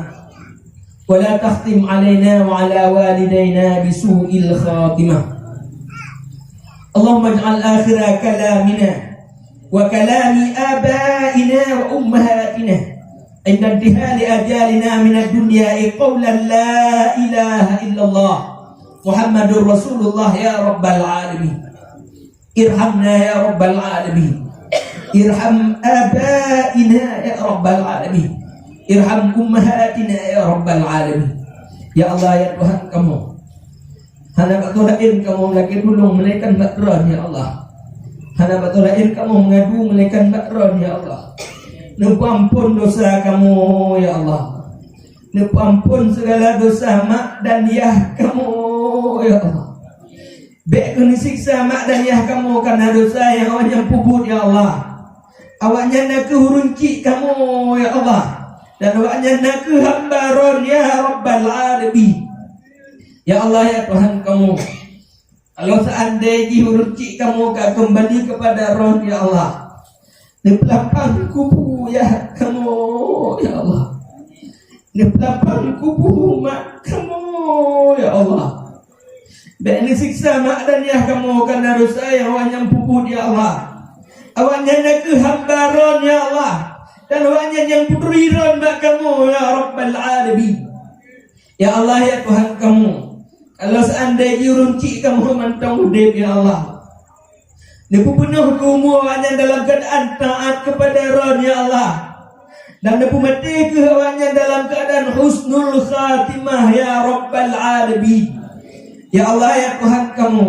ولا تختم علينا وعلى والدينا بسوء الخاتمة. اللهم اجعل آخر كلامنا وكلام آبائنا وأمهاتنا عند انتهاء أجالنا من الدنيا قولا لا إله إلا الله محمد رسول الله يا رب العالمين. ارحمنا يا رب العالمين، ارحم آبائنا يا رب العالمين، irham ummahatina ya rabbal alamin. Ya Allah ya Tuhan kamu, hana batulain kamu lagi dulu menaikkan bakron ya Allah, hana batulain kamu mengadu menaikkan bakron ya Allah. Nepampun dosa kamu ya Allah, nepampun segala dosa mak dan yah kamu ya Allah. Bekun siksa mak dan yah kamu karena dosa yang awaknya puput ya Allah, awaknya nak hurunci kamu ya Allah, dan awaknya nak hambaron ya Rabbal Alamin. Ya Allah ya Tuhan kamu, kalau seandainya hurunci kamu gak kembali kepada roh ya Allah, di belakang kubu ya kamu ya Allah, di belakang kubu mak kamu ya Allah. Dan siksa mak dan ya kamu karena dosa yang awaknya puput ya Allah, awaknya nak hambaron ya Allah, dan awaknya yang puturiron mak kamu ya Rabbal Alamin. Ya Allah ya Tuhan kamu, kalau seandainya runci kamu mantang udip ya Allah, nepu penuh kumu awaknya dalam keadaan taat kepada ron ya Allah, dan nepu mati ke awaknya dalam keadaan husnul khatimah ya Rabbal Alamin. Ya Allah ya Tuhan kamu,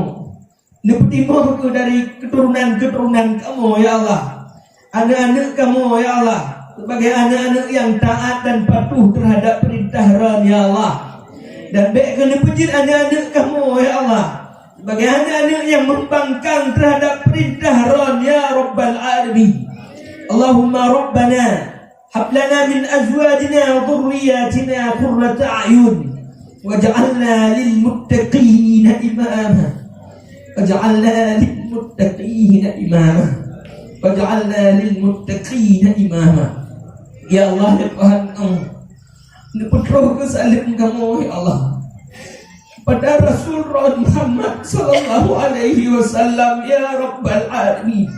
Nepetimoh dari keturunan-keturunan kamu ya Allah. Anak-anak kamu ya Allah, sebagai anak-anak yang taat dan patuh terhadap perintah Ron ya Allah. Dan baik kena pejit anak-anak kamu ya Allah, sebagai anak-anak yang membangkang terhadap perintah Ron ya Rabbal Alamin. Allahumma Rabbana hablana min azwajina wa dhurriyyatina qurrata a'yun waj'alna lil muttaqina imama. Waj'alna lil muttaqina imama. Waj'alna lil muttaqina imama. Ya Allah ya Tuhan kami, putra kesalim kamu ya Allah pada Rasulullah Muhammad sallallahu alaihi wasallam ya Rabbal Alamin.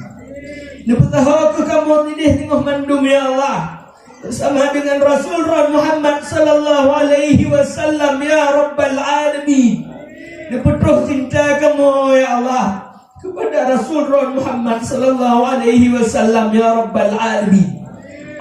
Nepetaha ke kamu ini tengah mandum ya Allah bersama dengan Rasulullah Muhammad sallallahu alaihi wasallam ya Rabbal Alamin. Nepetah cinta kamu ya Allah kepada Rasulullah Muhammad sallallahu alaihi wasallam ya Rabbal Alamin.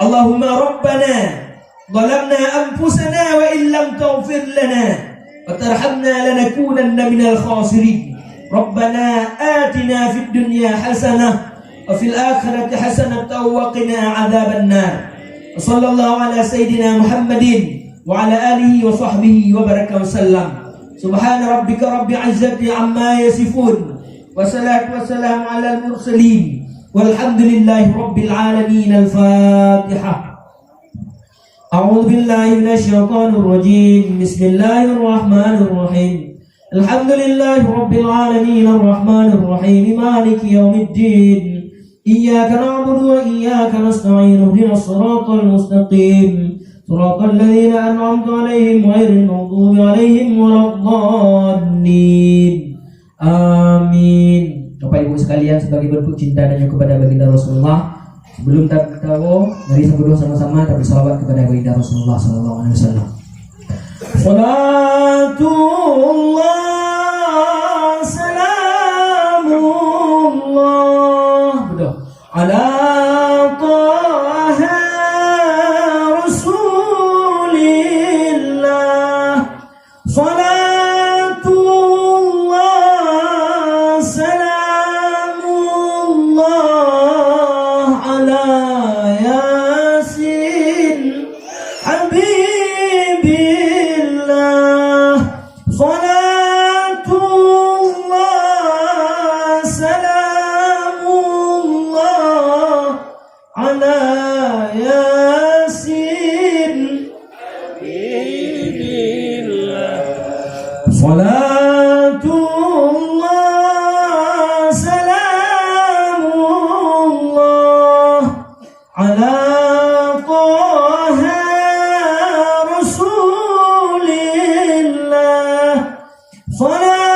Allahumma Rabbana zalamna anfusana wa in lam taghfir lana wa tarhamna lanakunanna minal khasirin. Rabbana atina fid dunya hasanah wa fil akhirati hasanatan wa qina adzaban nar. Sallallahu ala sayyidina Muhammadin wa ala alihi wa sahbihi wa baraka wa sallam. Subhana rabbika rabbil izzati amma yasifun wa salatu wassalamu ala al-mursalin walhamdulillahi rabbil alamin. Al-Fatihah. A'udzu billahi minasy syaithanir rajim. Bismillahirrahmanirrahim. Alhamdulillahi rabbil alamin arrahmanir rahim maliki yaumiddin. Iyyaka na'budu wa iyyaka nasta'in. Ihdinas siratal mustaqim. Siratal ladzina an'amta 'alaihim ghairil maghdubi 'alaihim waladdallin. Amin. Bapak Ibu sekalian, sebagai bentuk cinta dan kepada baginda Rasulullah, sebelum tahu, mari kita sama-sama bersalawat kepada baginda Rasulullah sallallahu alaihi wasallam. Salatullah salamullah ala taha rasulillah. Salatullah salamullah ala yasin habibillah. Salatullah salamullah ala yasin habibillah. Salatullah salamullah ala taha rasulillah. Salatullah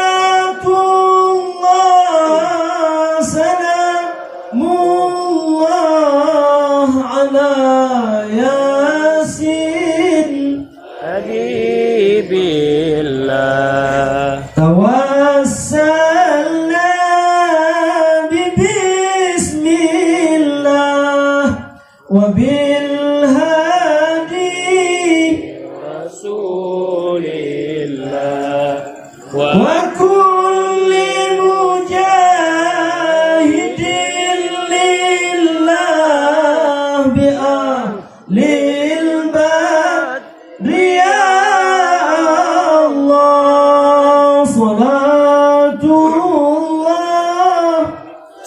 salamullah ala yasin habibillah. Tawassalna bismillah wa bil hadi rasulillah wa kulli mujahidin lillah bi ahlil badri ya Allah. Salatullah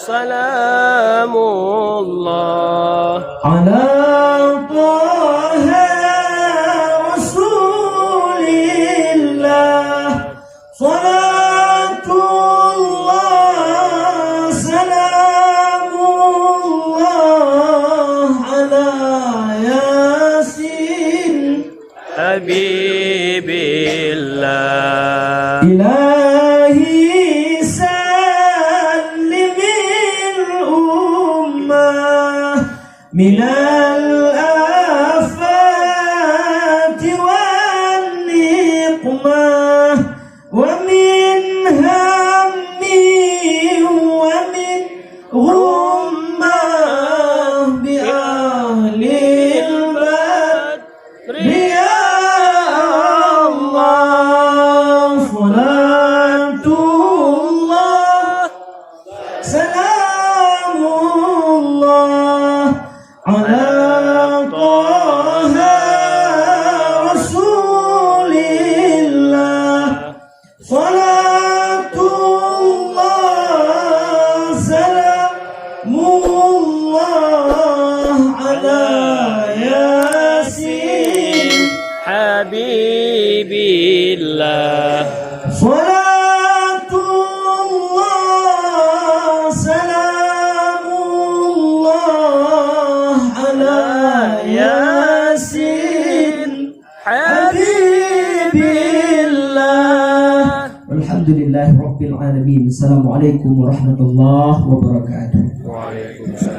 salamullah ala taha rasulillah. Salatullah salamullah ala yasin habibillah. Ilahi sallimil ummah minal afati wan niqmah wa min hammi wa min ghummah bi ahlil badri ya Allah. Salatullah Salamullah ala Taha Rasulillah. Salatullah salamullah ala Yasin Habibillah. Salatullah salamullah ala Yasin Habibillah. Alhamdulillahi Rabbil Alamin. Assalamualaikum warahmatullahi wabarakatuh. Waalaikumsalam.